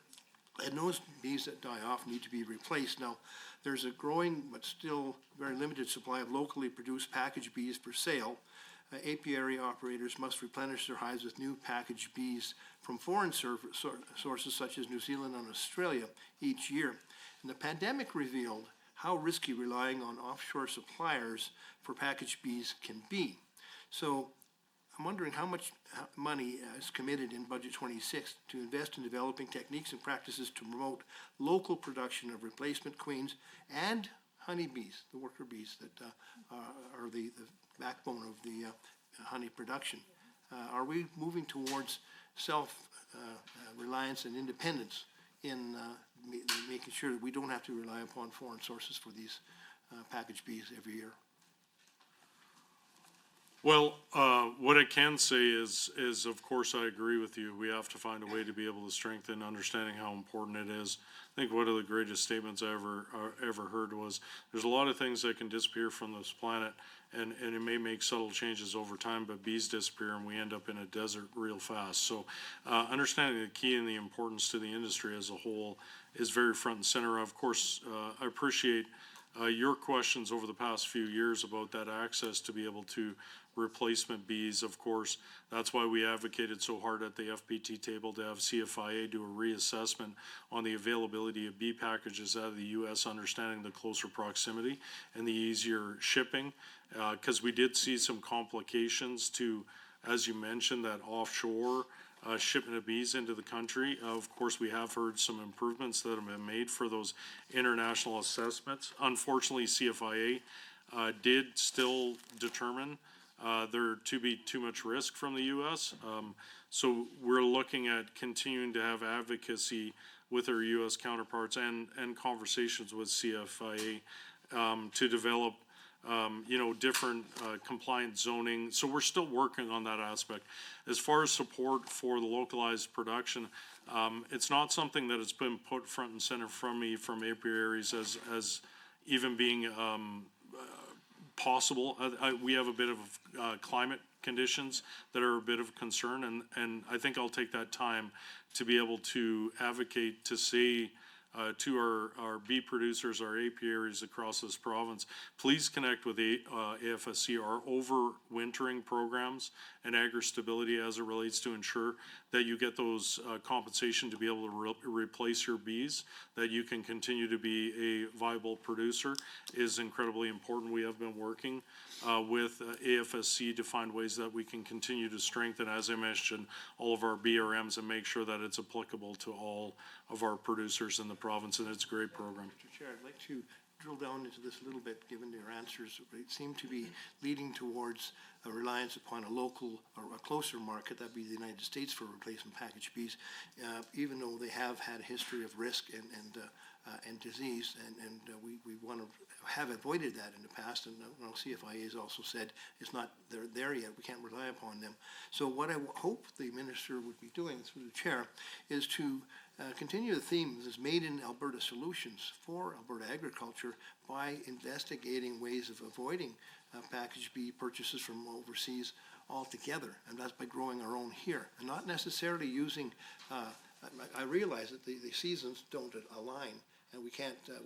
And those bees that die off need to be replaced. Now, there's a growing but still very limited supply of locally produced packaged bees for sale. Apiary operators must replenish their hives with new packaged bees from foreign sources such as New Zealand and Australia each year. And the pandemic revealed how risky relying on offshore suppliers for packaged bees can be. So I'm wondering how much money is committed in Budget 26 to invest in developing techniques and practices to promote local production of replacement queens and honeybees, the worker bees that are the backbone of the honey production. Are we moving towards self-reliance and independence in making sure that we don't have to rely upon foreign sources for these packaged bees every year? Well, what I can say is of course I agree with you. We have to find a way to be able to strengthen understanding how important it is. I think one of the greatest statements I ever heard was, there's a lot of things that can disappear from this planet, and it may make subtle changes over time, but bees disappear and we end up in a desert real fast. So understanding the key and the importance to the industry as a whole is very front and center. Of course, I appreciate your questions over the past few years about that access to be able to replacement bees. Of course, that's why we advocated so hard at the FPT table to have CFIA do a reassessment on the availability of bee packages out of the U.S., understanding the closer proximity and the easier shipping, because we did see some complications to, as you mentioned, that offshore shipment of bees into the country. Of course, we have heard some improvements that have been made for those international assessments. Unfortunately, CFIA did still determine there to be too much risk from the U.S. So we're looking at continuing to have advocacy with our U.S. counterparts and conversations with CFIA to develop different compliant zoning. So we're still working on that aspect. As far as support for the localized production, it's not something that has been put front and center from me from apiaries as even being possible. We have a bit of climate conditions that are a bit of concern, and I think I'll take that time to be able to advocate to say to our bee producers, our apiaries across this province, please connect with the AFSC, our overwintering programs and agri-stability as it relates to ensure that you get those compensation to be able to replace your bees, that you can continue to be a viable producer is incredibly important. We have been working with AFSC to find ways that we can continue to strengthen, as I mentioned, all of our BRMs and make sure that it's applicable to all of our producers in the province, and it's a great program. Mr. Chair, I'd like to drill down into this a little bit, given your answers. They seem to be leading towards a reliance upon a local or a closer market, that'd be the United States, for replacement packaged bees, even though they have had a history of risk and disease, and we want to have avoided that in the past, and CFIA has also said it's not there yet. We can't rely upon them. So what I hope the minister would be doing through the chair is to continue the theme that is made in Alberta solutions for Alberta agriculture by investigating ways of avoiding packaged bee purchases from overseas altogether, and that's by growing our own here, and not necessarily using, I realize that the seasons don't align, and we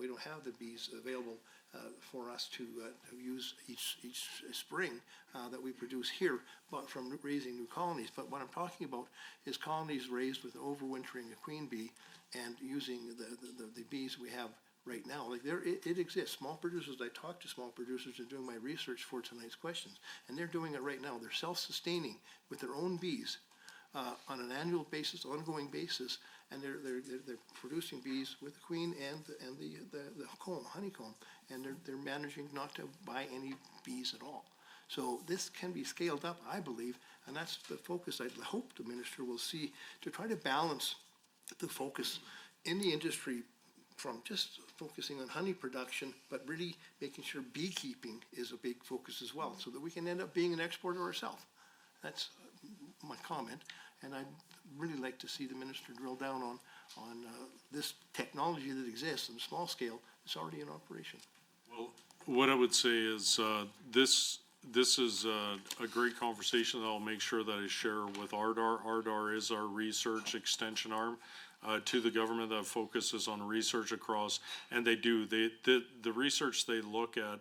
don't have the bees available for us to use each spring that we produce here, but from raising new colonies. But what I'm talking about is colonies raised with overwintering a queen bee and using the bees we have right now. Like it exists. Small producers, I talk to small producers and doing my research for tonight's questions, and they're doing it right now. They're self-sustaining with their own bees on an annual basis, ongoing basis, and they're producing bees with the queen and the comb, honeycomb, and they're managing not to buy any bees at all. So this can be scaled up, I believe, and that's the focus I hope the minister will see, to try to balance the focus in the industry from just focusing on honey production, but really making sure beekeeping is a big focus as well, so that we can end up being an exporter ourselves. That's my comment, and I'd really like to see the minister drill down on this technology that exists on a small scale. It's already in operation. Well, what I would say is this is a great conversation that I'll make sure that I share with ARDAR. ARDAR is our research extension arm to the government that focuses on research across, and the research they look at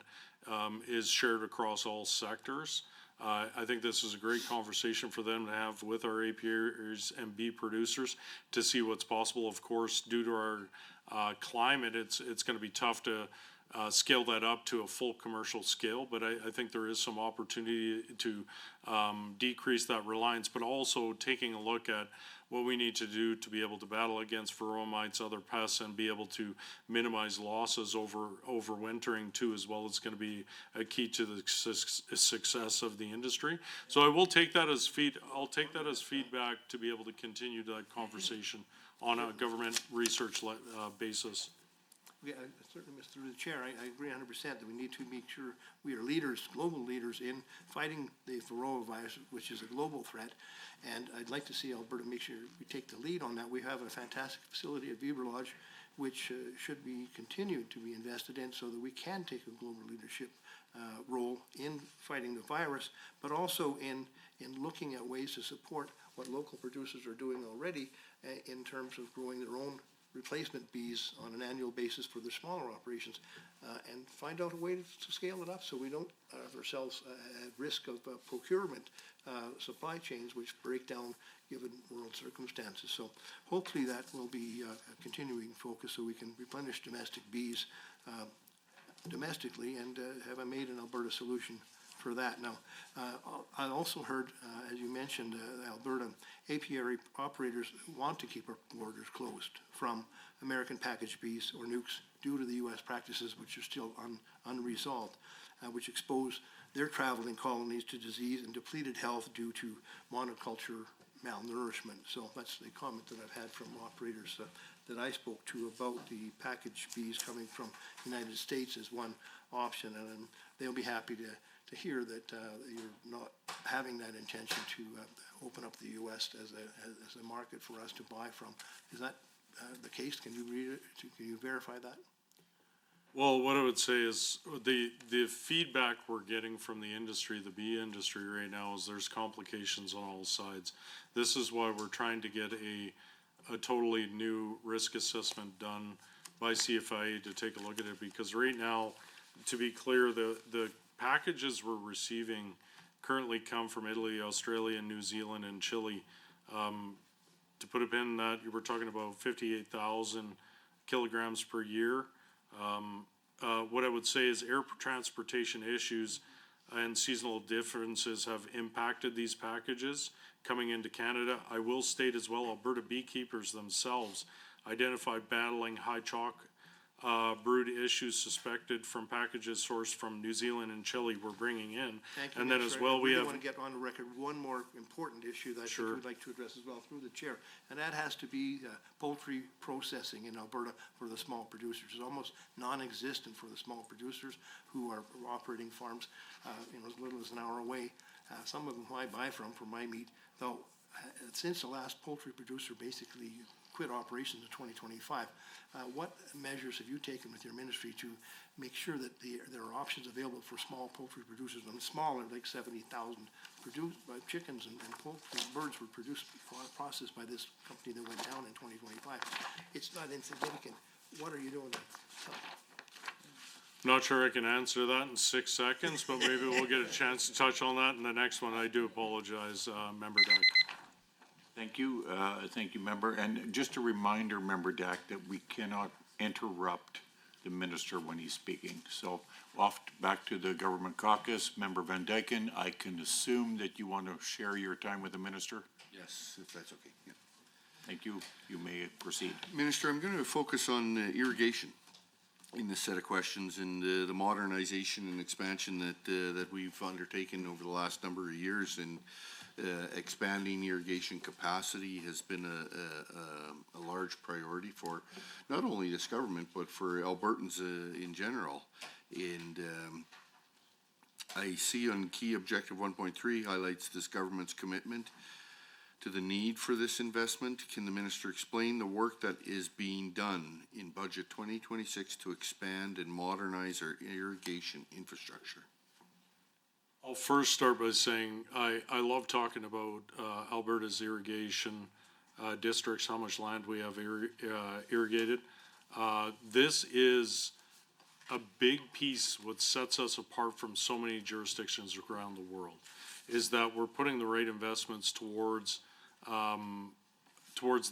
is shared across all sectors. I think this is a great conversation for them to have with our apiaries and bee producers to see what's possible. Of course, due to our climate, it's going to be tough to scale that up to a full commercial scale, but I think there is some opportunity to decrease that reliance, but also taking a look at what we need to do to be able to battle against varroa mites, other pests, and be able to minimize losses overwintering too, as well. It's going to be a key to the success of the industry. So I will take that as feedback to be able to continue that conversation on a government research basis. Yeah, certainly, Mr. Through the Chair, I agree 100% that we need to make sure we are leaders, global leaders, in fighting the varroa virus, which is a global threat. And I'd like to see Alberta make sure we take the lead on that. We have a fantastic facility at Beaver Lodge, which should be continued to be invested in, so that we can take a global leadership role in fighting the virus, but also in looking at ways to support what local producers are doing already in terms of growing their own replacement bees on an annual basis for their smaller operations, and find out a way to scale it up so we don't have ourselves at risk of procurement supply chains which break down given world circumstances. So hopefully that will be a continuing focus, so we can replenish domestic bees domestically and have a made in Alberta solution for that. Now, I also heard, as you mentioned, Alberta apiary operators want to keep our borders closed from American packaged bees or nukes due to the U.S. practices, which are still unresolved, which expose their traveling colonies to disease and depleted health due to monoculture malnourishment. So that's the comment that I've had from operators that I spoke to about the packaged bees coming from the United States as one option, and they'll be happy to hear that you're not having that intention to open up the U.S. as a market for us to buy from. Is that the case? Can you read it? Can you verify that? Well, what I would say is the feedback we're getting from the industry, the bee industry right now, is there's complications on all sides. This is why we're trying to get a totally new risk assessment done by CFIA to take a look at it, because right now, to be clear, the packages we're receiving currently come from Italy, Australia, New Zealand, and Chile. To put a pin in that, you were talking about 58,000 kilograms per year. What I would say is air transportation issues and seasonal differences have impacted these packages coming into Canada. I will state as well, Alberta beekeepers themselves identified battling high chalk brood issues suspected from packages sourced from New Zealand and Chile we're bringing in. Thank you, And then Minister. as well, we I have, want to get on the record one more important issue that I think Sure. we'd like to address as well through the chair, and that has to be poultry processing in Alberta for the small producers. It's almost non-existent for the small producers who are operating farms, as little as an hour away. Some of them I buy from for my meat, though, since the last poultry producer basically quit operations in 2025, what measures have you taken with your ministry to make sure that there are options available for small poultry producers? And smaller, like 70,000 chickens and poultry birds were processed by this company that went down in 2025. It's not insignificant. What are you doing to help? not sure I can answer that in 6 seconds, but maybe we'll get a chance to touch on that in the next one. I do apologize, Member Dyke. Thank you, Member. And just a reminder, Member Dack, that we cannot interrupt the minister when he's speaking. So back to the Government Caucus. Member Van Dyken, I can assume that you want to share your time with the minister? Yes, if that's okay. Yeah. Thank you. You may proceed. Minister, I'm going to focus on irrigation in this set of questions, and the modernization and expansion that we've undertaken over the last number of years, and expanding irrigation capacity has been a large priority for not only this government, but for Albertans in general. And I see on key objective 1.3 highlights this government's commitment to the need for this investment. Can the minister explain the work that is being done in budget 2026 to expand and modernize our irrigation infrastructure? I'll first start by saying I love talking about Alberta's irrigation districts, how much land we have irrigated. This is a big piece, what sets us apart from so many jurisdictions around the world, is that we're putting the right investments towards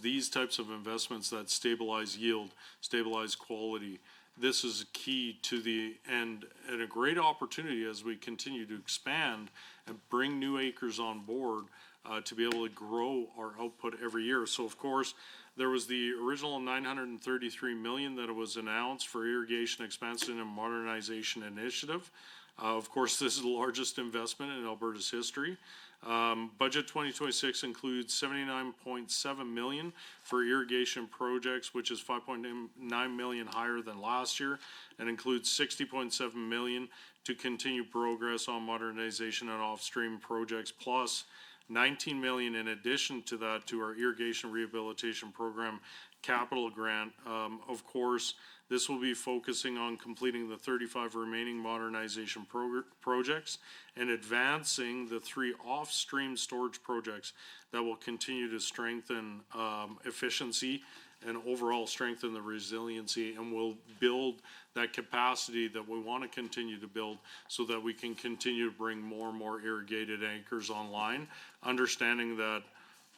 these types of investments that stabilize yield, stabilize quality. This is key to the end, and a great opportunity as we continue to expand and bring new acres on board to be able to grow our output every year. So of course, there was the original 933 million that was announced for irrigation expansion and modernization initiative. Of course, this is the largest investment in Alberta's history. Budget 2026 includes 79.7 million for irrigation projects, which is 5.9 million higher than last year, and includes 60.7 million to continue progress on modernization and off-stream projects, plus 19 million in addition to that to our irrigation rehabilitation program capital grant. Of course, this will be focusing on completing the 35 remaining modernization projects and advancing the 3 off-stream storage projects that will continue to strengthen efficiency and overall strengthen the resiliency, and will build that capacity that we want to continue to build so that we can continue to bring more and more irrigated acres online. Understanding that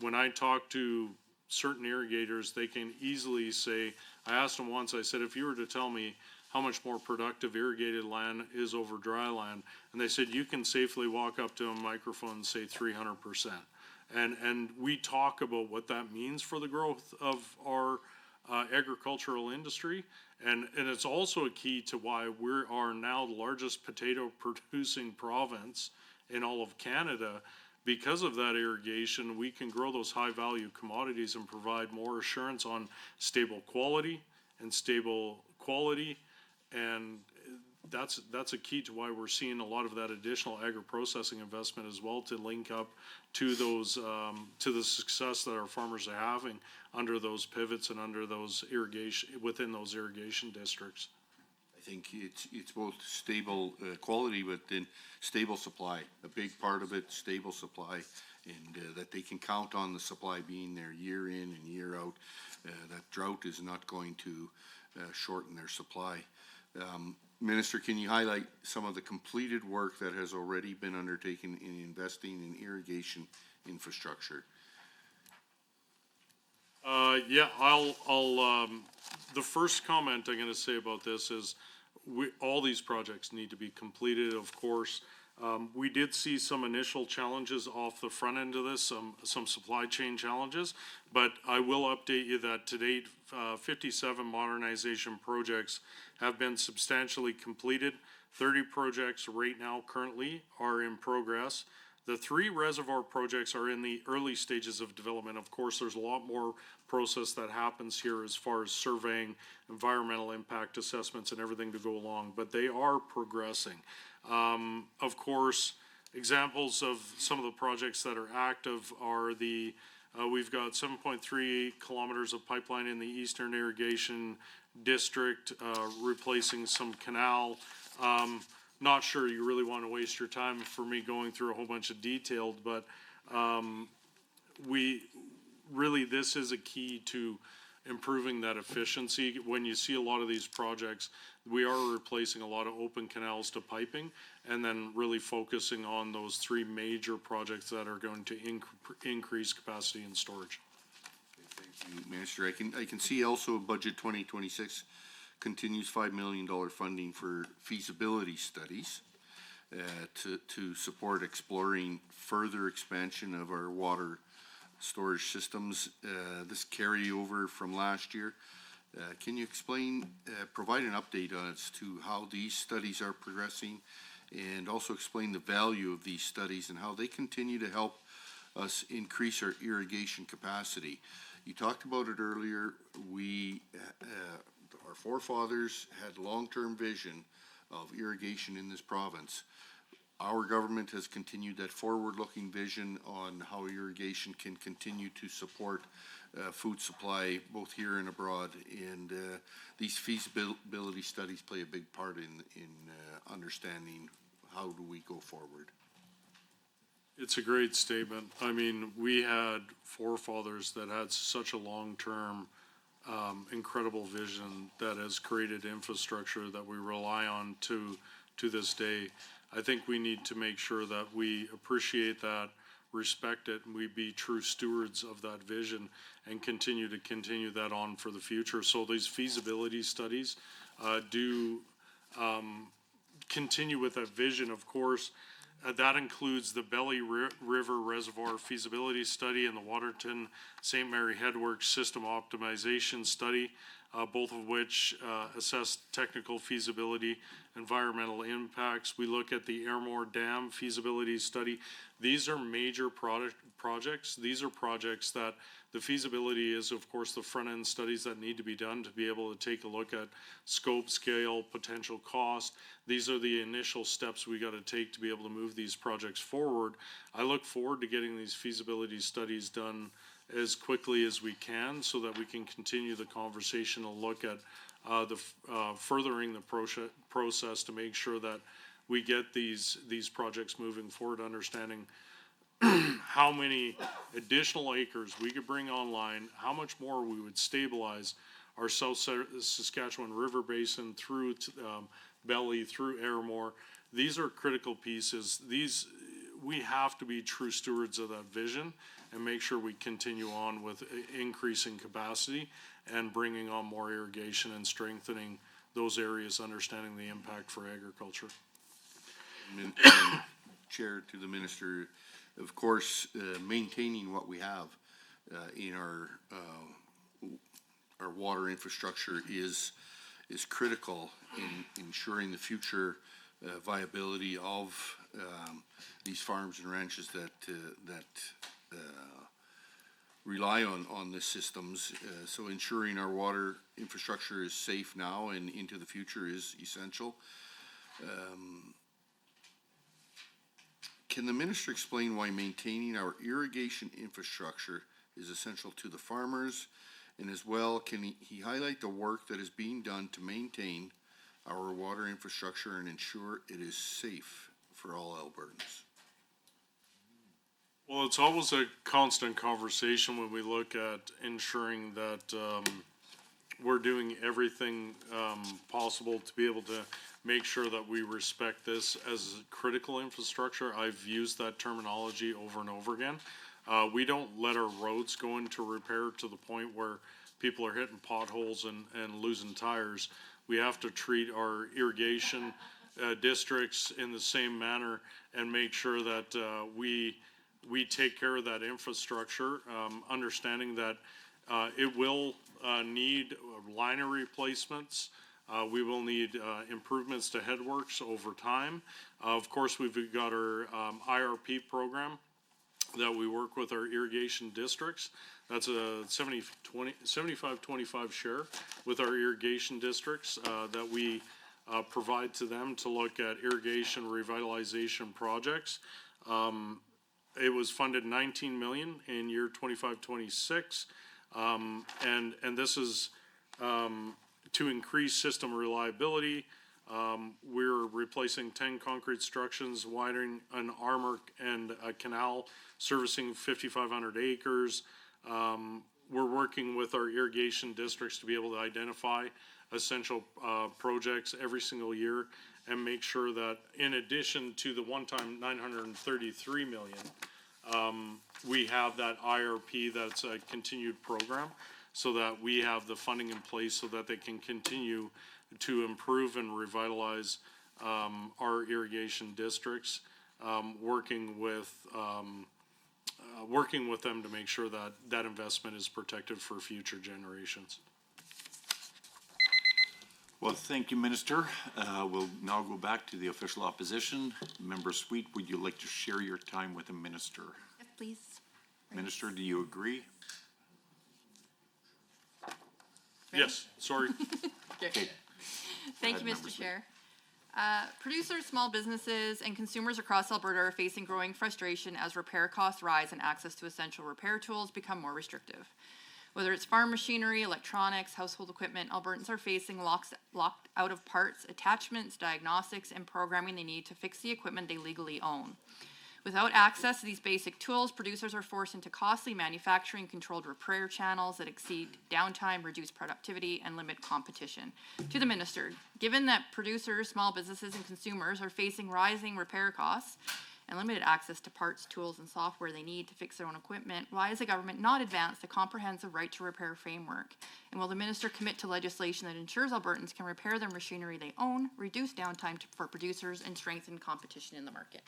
when I talk to certain irrigators, they can easily say, I asked them once, I said, if you were to tell me how much more productive irrigated land is over dry land, and they said, you can safely walk up to a microphone and say 300%. And we talk about what that means for the growth of our agricultural industry. And it's also a key to why we are now the largest potato producing province in all of Canada. Because of that irrigation, we can grow those high value commodities and provide more assurance on stable quality. And that's a key to why we're seeing a lot of that additional agri-processing investment as well, to link up to those, to the success that our farmers are having under those pivots and under those irrigation, within those irrigation districts. I think it's both stable quality, but then stable supply. A big part of it, stable supply. and that they can count on the supply being there year in and year out. That drought is not going to shorten their supply. Minister, can you highlight some of the completed work that has already been undertaken in investing in irrigation infrastructure? Yeah, the first comment I'm gonna say about this is all these projects need to be completed, of course. We did see some initial challenges off the front end of this, some supply chain challenges, but I will update you that to date, 57 modernization projects have been substantially completed. 30 projects right now currently are in progress. The 3 reservoir projects are in the early stages of development. Of course, there's a lot more process that happens here as far as surveying, environmental impact assessments and everything to go along, but they are progressing. Of course, examples of some of the projects that are active are we've got 7.3 kilometers of pipeline in the Eastern Irrigation District, replacing some canal. Not sure you really want to waste your time for me going through a whole bunch of detailed, but this is a key to improving that efficiency. When you see a lot of these projects, we are replacing a lot of open canals to piping, and then really focusing on those 3 major projects that are going to increase capacity and storage. Thank you, Minister. I can see also budget 2026 continues $5 million funding for feasibility studies to support exploring further expansion of our water storage systems. This carryover from last year. Can you explain, provide an update as to how these studies are progressing, and also explain the value of these studies and how they continue to help us increase our irrigation capacity? You talked about it earlier. Our forefathers had long-term vision of irrigation in this province. Our government has continued that forward-looking vision on how irrigation can continue to support food supply both here and abroad, and these feasibility studies play a big part in understanding how do we go forward. It's a great statement. I mean, we had forefathers that had such a long-term, incredible vision that has created infrastructure that we rely on to this day. I think we need to make sure that we appreciate that, respect it, and we be true stewards of that vision and continue that on for the future. So these feasibility studies do continue with that vision, of course. That includes the Belly River Reservoir Feasibility Study and the Waterton St. Mary Headworks System Optimization Study, both of which assess technical feasibility, environmental impacts. We look at the Airmore Dam Feasibility Study. These are major projects. These are projects that the feasibility is, of course, the front-end studies that need to be done to be able to take a look at scope, scale, potential cost. These are the initial steps we got to take to be able to move these projects forward. I look forward to getting these feasibility studies done as quickly as we can so that we can continue the conversation and look at furthering the process to make sure that we get these projects moving forward, understanding how many additional acres we could bring online, how much more we would stabilize our South Saskatchewan River Basin through Belly, through Airmore. These are critical pieces. We have to be true stewards of that vision and make sure we continue on with increasing capacity and bringing on more irrigation and strengthening those areas, understanding the impact for agriculture. And Chair, to the Minister, of course, maintaining what we have in our water infrastructure is critical in ensuring the future viability of these farms and ranches that rely on the systems. So ensuring our water infrastructure is safe now and into the future is essential. Can the Minister explain why maintaining our irrigation infrastructure is essential to the farmers? And as well, can he highlight the work that is being done to maintain our water infrastructure and ensure it is safe for all Albertans? Well, it's always a constant conversation when we look at ensuring that, we're doing everything, possible to be able to make sure that we respect this as critical infrastructure. I've used that terminology over and over again. We don't let our roads go into repair to the point where people are hitting potholes and losing tires. We have to treat our irrigation, districts in the same manner and make sure that, we take care of that infrastructure, understanding that it will need liner replacements. We will need improvements to headworks over time. Of course, we've got our IRP program that we work with our irrigation districts. That's a 75-25 share with our irrigation districts that we provide to them to look at irrigation revitalization projects. It was funded 19 million in year 25-26. And this is, to increase system reliability. We're replacing 10 concrete structures, widening an armor and a canal servicing 5,500 acres. We're working with our irrigation districts to be able to identify essential, projects every single year and make sure that in addition to the one-time 933 million, we have that IRP that's a continued program so that we have the funding in place so that they can continue to improve and revitalize, our irrigation districts, working with them to make sure that that investment is protected for future generations. Well, thank you, Minister. We'll now go back to the official opposition. Member Sweet, would you like to share your time with the minister? Yes, please. Minister, do you agree? Yes, sorry. Okay. Thank you, Member Mr. Sweet. Chair. Producers, small businesses, and consumers across Alberta are facing growing frustration as repair costs rise and access to essential repair tools become more restrictive. Whether it's farm machinery, electronics, household equipment, Albertans are facing locked out of parts, attachments, diagnostics, and programming they need to fix the equipment they legally own. Without access to these basic tools, producers are forced into costly manufacturing-controlled repair channels that exceed downtime, reduce productivity, and limit competition. To the minister, given that producers, small businesses, and consumers are facing rising repair costs and limited access to parts, tools, and software they need to fix their own equipment, why has the government not advanced a comprehensive right to repair framework? And will the minister commit to legislation that ensures Albertans can repair their machinery they own, reduce downtime for producers, and strengthen competition in the market?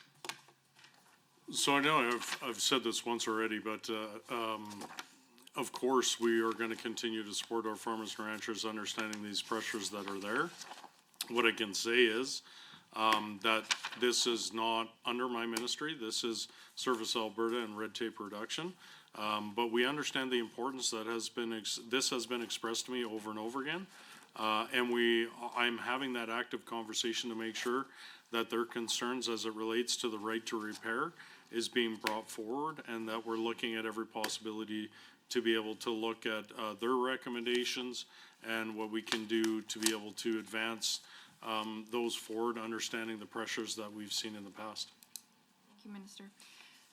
So I know I've said this once already, but, of course, we are gonna continue to support our farmers and ranchers, understanding these pressures that are there. What I can say is, that this is not under my ministry, this is Service Alberta and red tape reduction. But we understand the importance that this has been expressed to me over and over again. And I'm having that active conversation to make sure that their concerns as it relates to the right to repair is being brought forward, and that we're looking at every possibility to be able to look at their recommendations and what we can do to be able to advance those forward, understanding the pressures that we've seen in the past. Thank you, Minister.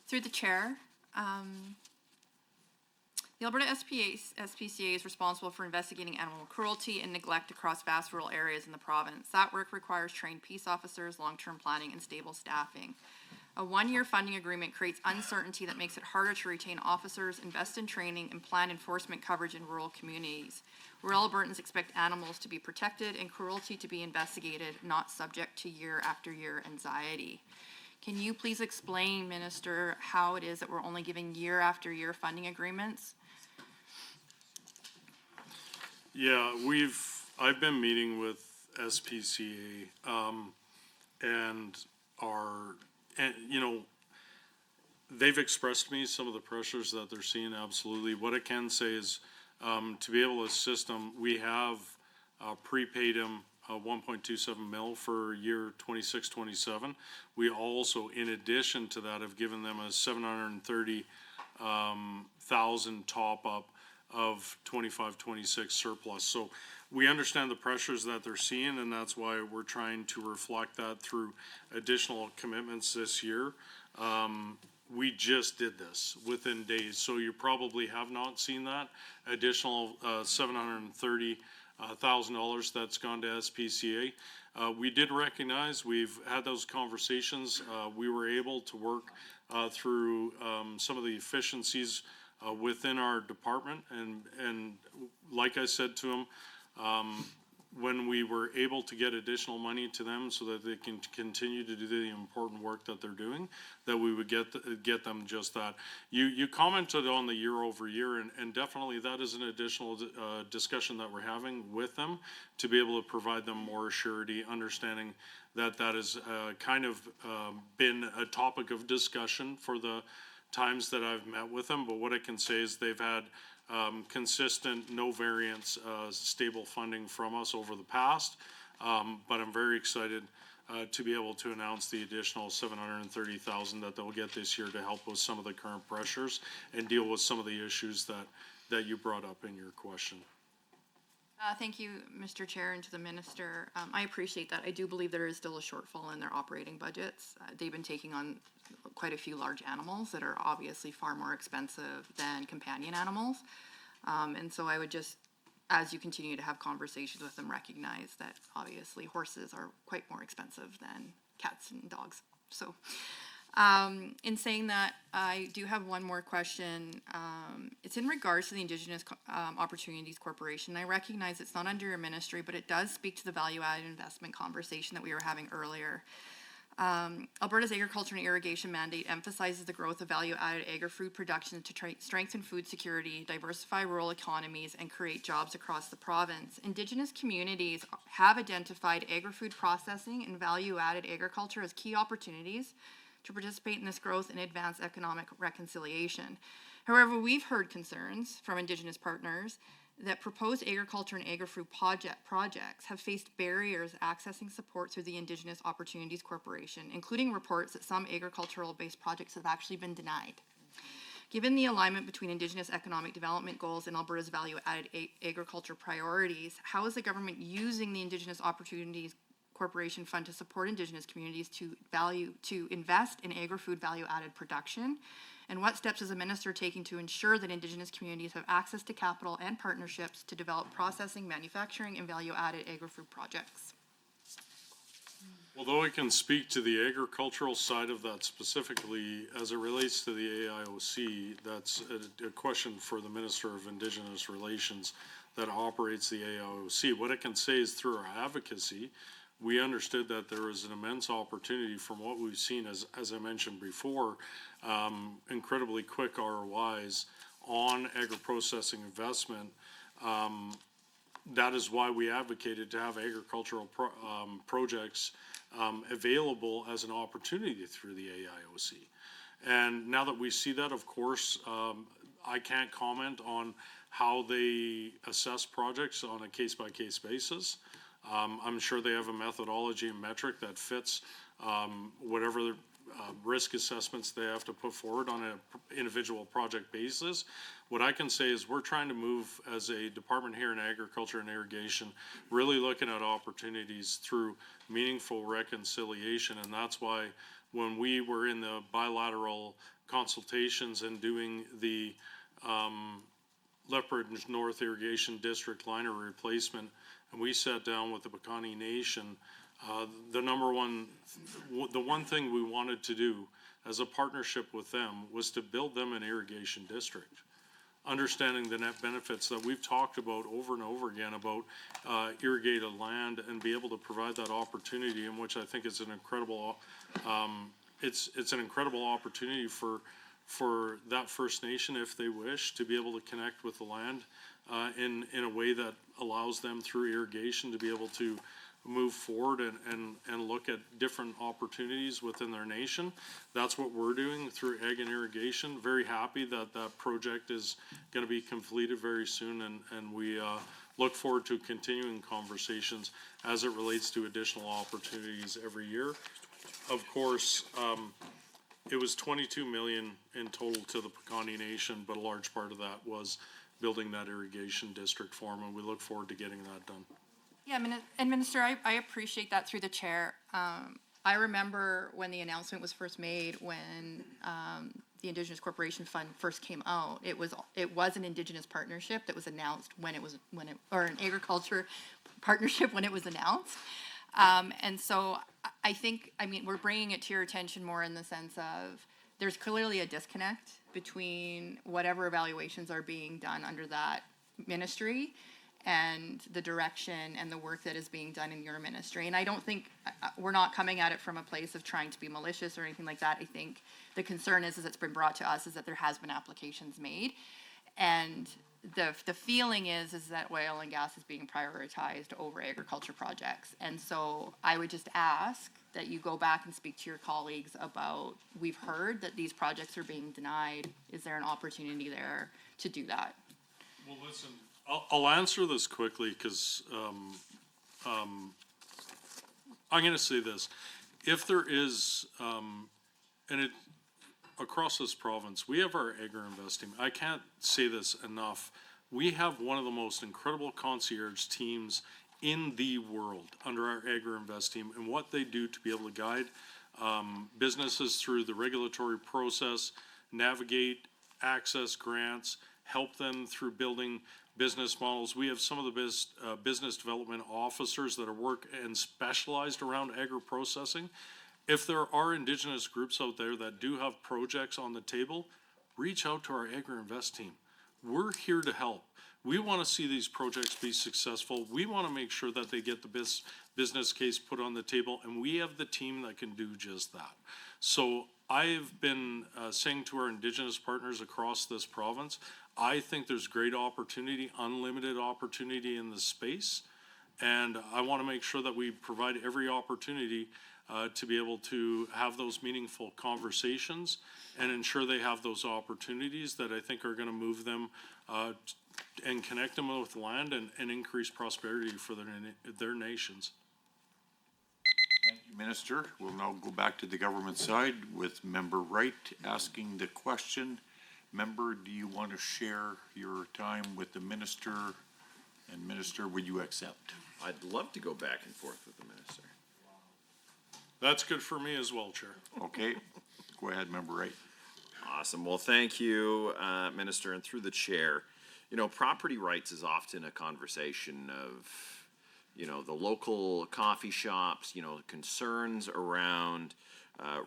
Through the chair, the Alberta SPCA is responsible for investigating animal cruelty and neglect across vast rural areas in the province. That work requires trained peace officers, long-term planning, and stable staffing. A one-year funding agreement creates uncertainty that makes it harder to retain officers, invest in training, and plan enforcement coverage in rural communities. Rural Albertans expect animals to be protected and cruelty to be investigated, not subject to year after year anxiety. Can you please explain, Minister, how it is that we're only giving year after year funding agreements? Yeah, I've been meeting with SPCA, and you know, they've expressed to me some of the pressures that they're seeing, absolutely. What I can say is, to be able to assist them, we have, prepaid them, 1.27 mil for year 26-27. We also, in addition to that, have given them a 730,000 top-up of 25-26 surplus. So we understand the pressures that they're seeing, and that's why we're trying to reflect that through additional commitments this year. we just did this within days, so you probably have not seen that additional $730,000 that's gone to SPCA. We did recognize, we've had those conversations, we were able to work through some of the efficiencies within our department, and like I said to them, when we were able to get additional money to them so that they can continue to do the important work that they're doing, that we would get them just that. You commented on the year over year, and definitely that is an additional discussion that we're having with them to be able to provide them more surety, understanding that that has kind of been a topic of discussion for the times that I've met with them. But what I can say is they've had consistent, no variance, stable funding from us over the past. But I'm very excited to be able to announce the additional $730,000 that they'll get this year to help with some of the current pressures and deal with some of the issues that you brought up in your question. Thank you, Mr. Chair, and to the minister. I appreciate that. I do believe there is still a shortfall in their operating budgets. They've been taking on quite a few large animals that are obviously far more expensive than companion animals. And so I would just, as you continue to have conversations with them, recognize that obviously horses are quite more expensive than cats and dogs. So in saying that, I do have one more question. It's in regards to the Indigenous Opportunities Corporation. I recognize it's not under your ministry, but it does speak to the value-added investment conversation that we were having earlier. Alberta's agriculture and irrigation mandate emphasizes the growth of value-added agri-food production to strengthen food security, diversify rural economies, and create jobs across the province. Indigenous communities have identified agri-food processing and value-added agriculture as key opportunities to participate in this growth and advance economic reconciliation. However, we've heard concerns from Indigenous partners that proposed agriculture and agri-food projects have faced barriers accessing support through the Indigenous Opportunities Corporation, including reports that some agricultural-based projects have actually been denied. Given the alignment between Indigenous economic development goals and Alberta's value-added agriculture priorities, how is the government using the Indigenous Opportunities Corporation Fund to support Indigenous communities to invest in agri-food value-added production? And what steps is the minister taking to ensure that Indigenous communities have access to capital and partnerships to develop processing, manufacturing, and value-added agri-food projects? Although I can speak to the agricultural side of that specifically, as it relates to the AIOC, that's a question for the Minister of Indigenous Relations that operates the AIOC. What I can say is through our advocacy, we understood that there was an immense opportunity from what we've seen, as I mentioned before, incredibly quick ROIs on agri-processing investment. That is why we advocated to have agricultural projects available as an opportunity through the AIOC. And now that we see that, of course, I can't comment on how they assess projects on a case-by-case basis. I'm sure they have a methodology and metric that fits whatever risk assessments they have to put forward on an individual project basis. What I can say is we're trying to move as a department here in agriculture and irrigation, really looking at opportunities through meaningful reconciliation. And that's why when we were in the bilateral consultations and doing the Lethbridge North Irrigation District liner replacement, and we sat down with the Piikani Nation, the one thing we wanted to do as a partnership with them was to build them an irrigation district. Understanding the net benefits that we've talked about over and over again about irrigated land, and be able to provide that opportunity, in which I think is an incredible, it's an incredible opportunity for that First Nation, if they wish, to be able to connect with the land in a way that allows them through irrigation to be able to move forward and look at different opportunities within their nation. That's what we're doing through ag and irrigation. Very happy that that project is going to be completed very soon, and we look forward to continuing conversations as it relates to additional opportunities every year. Of course, it was 22 million in total to the Piikani Nation, but a large part of that was building that irrigation district for them, and we look forward to getting that done. Yeah, and Minister, I appreciate that through the chair. I remember when the announcement was first made, when the Indigenous Corporation Fund first came out, it was an Indigenous partnership that was announced or an agriculture partnership when it was announced. And so I think, we're bringing it to your attention more in the sense of, there's clearly a disconnect between whatever evaluations are being done under that ministry and the direction and the work that is being done in your ministry. And I don't think, we're not coming at it from a place of trying to be malicious or anything like that. I think the concern is it's been brought to us is that there has been applications made. And the feeling is that oil and gas is being prioritized over agriculture projects. And so I would just ask that you go back and speak to your colleagues about, we've heard that these projects are being denied. Is there an opportunity there to do that? Well, listen, I'll answer this quickly, because I'm going to say this. If there is, across this province, we have our agri-invest team. I can't say this enough. We have one of the most incredible concierge teams in the world under our agri-invest team, and what they do to be able to guide businesses through the regulatory process, navigate, access grants, help them through building business models. We have some of the best business development officers that are work and specialized around agri-processing. If there are Indigenous groups out there that do have projects on the table, reach out to our agri-invest team. We're here to help. We want to see these projects be successful. We want to make sure that they get the business case put on the table, and we have the team that can do just that. So I've been saying to our Indigenous partners across this province, I think there's great opportunity, unlimited opportunity in the space, and I want to make sure that we provide every opportunity to be able to have those meaningful conversations and ensure they have those opportunities that I think are going to move them and connect them with land and increase prosperity for their nations. Thank you, Minister. We'll now go back to the government side with Member Wright asking the question. Member, do you want to share your time with the Minister? And Minister, would you accept? I'd love to go back and forth with the minister. That's good for me as well, Chair. Okay, go ahead, Member Wright. Awesome. Well, thank you, Minister, and through the chair. You know, property rights is often a conversation of, the local coffee shops, concerns around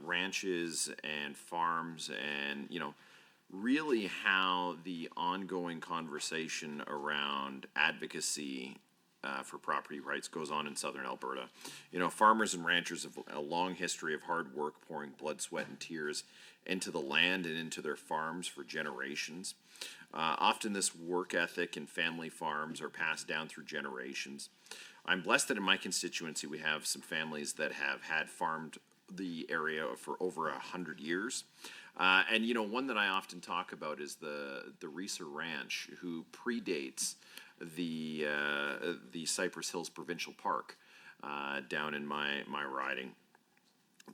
ranches and farms, and, really how the ongoing conversation around advocacy for property rights goes on in southern Alberta. Farmers and ranchers have a long history of hard work, pouring blood, sweat, and tears into the land and into their farms for generations. Often this work ethic and family farms are passed down through generations. I'm blessed that in my constituency we have some families that have had farmed the area for over 100 years. And one that I often talk about is the Reeser Ranch, who predates the Cypress Hills Provincial Park down in my riding.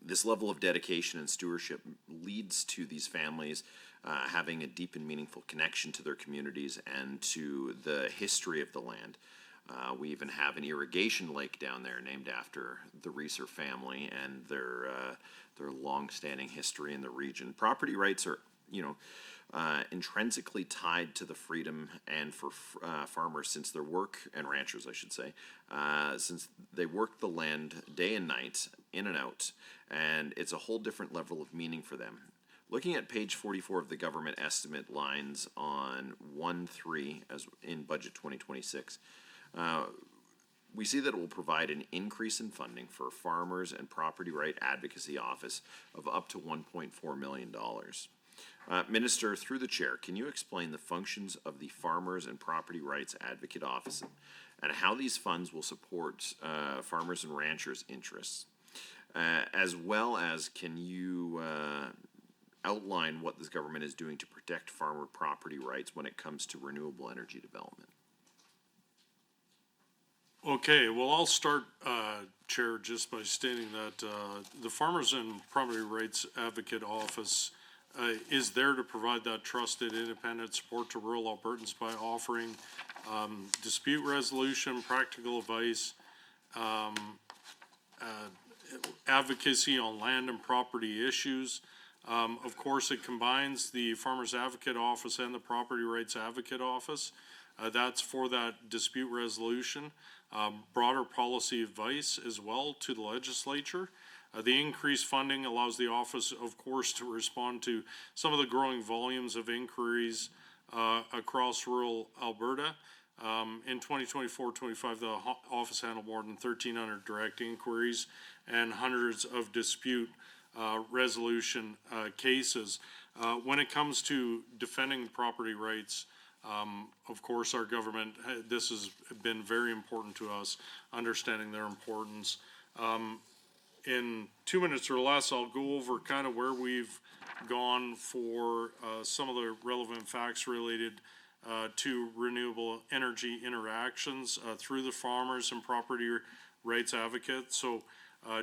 This level of dedication and stewardship leads to these families having a deep and meaningful connection to their communities and to the history of the land. We even have an irrigation lake down there named after the Reeser family and their long-standing history in the region. Property rights are, intrinsically tied to the freedom and for farmers since their work, and ranchers I should say, since they work the land day and night, in and out, and it's a whole different level of meaning for them. Looking at page 44 of the government estimate lines on 1.3 as in budget 2026, we see that it will provide an increase in funding for farmers and property right advocacy office of up to $1.4 million. Minister, through the chair, can you explain the functions of the Farmers and Property Rights Advocate Office and how these funds will support farmers and ranchers' interests? As well as, can you outline what this government is doing to protect farmer property rights when it comes to renewable energy development? Okay, well, I'll start, Chair, just by stating that the Farmers and Property Rights Advocate Office is there to provide that trusted, independent support to rural Albertans by offering dispute resolution, practical advice, advocacy on land and property issues. Of course, it combines the Farmers Advocate Office and the Property Rights Advocate Office. That's for that dispute resolution. Broader policy advice as well to the legislature. The increased funding allows the office, of course, to respond to some of the growing volumes of inquiries across rural Alberta. In 2024-25, the office handled more than 1,300 direct inquiries and hundreds of dispute resolution cases. When it comes to defending property rights, of course, our government, this has been very important to us, understanding their importance. In 2 minutes or less, I'll go over kind of where we've gone for some of the relevant facts related to renewable energy interactions through the farmers and property rights advocates. So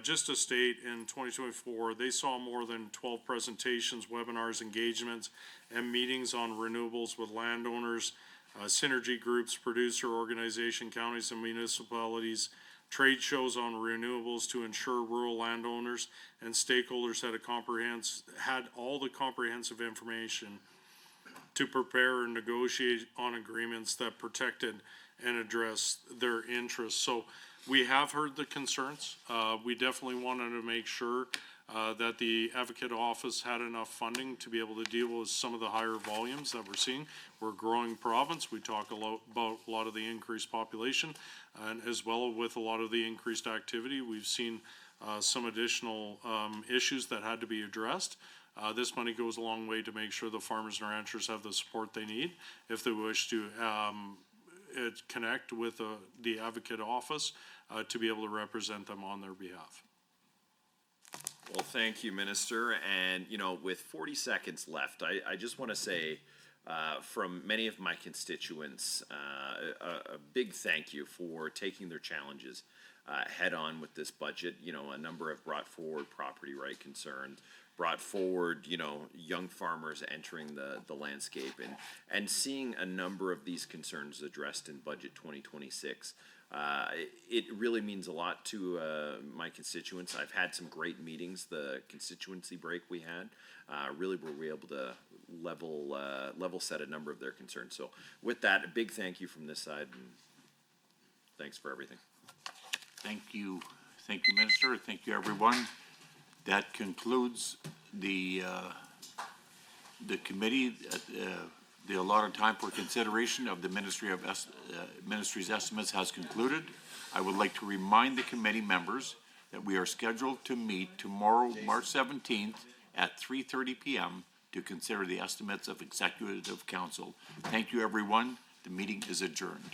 just to state, in 2024, they saw more than 12 presentations, webinars, engagements, and meetings on renewables with landowners, synergy groups, producer organization, counties and municipalities, trade shows on renewables to ensure rural landowners and stakeholders had all the comprehensive information to prepare and negotiate on agreements that protected and addressed their interests. So we have heard the concerns. We definitely wanted to make sure that the Advocate Office had enough funding to be able to deal with some of the higher volumes that we're seeing. We're a growing province. We talk about a lot of the increased population, and as well with a lot of the increased activity. We've seen some additional issues that had to be addressed. This money goes a long way to make sure the farmers and ranchers have the support they need if they wish to connect with the Advocate Office to be able to represent them on their behalf. Well, thank you, Minister. And, you know, with 40 seconds left, I just want to say, from many of my constituents, a big thank you for taking their challenges head on with this budget. You know, a number have brought forward property right concerns, brought forward, you know, young farmers entering the landscape, and seeing a number of these concerns addressed in Budget 2026. It really means a lot to my constituents. I've had some great meetings. The constituency break we had really were we able to level set a number of their concerns. So with that, a big thank you from this side, and thanks for everything. Thank you, Minister. Thank you, everyone. That concludes the committee. The allotted time for consideration of the Ministry's estimates has concluded. I would like to remind the committee members that we are scheduled to meet tomorrow, March 17th at 3:30 p.m. to consider the estimates of Executive Council. Thank you, everyone. The meeting is adjourned.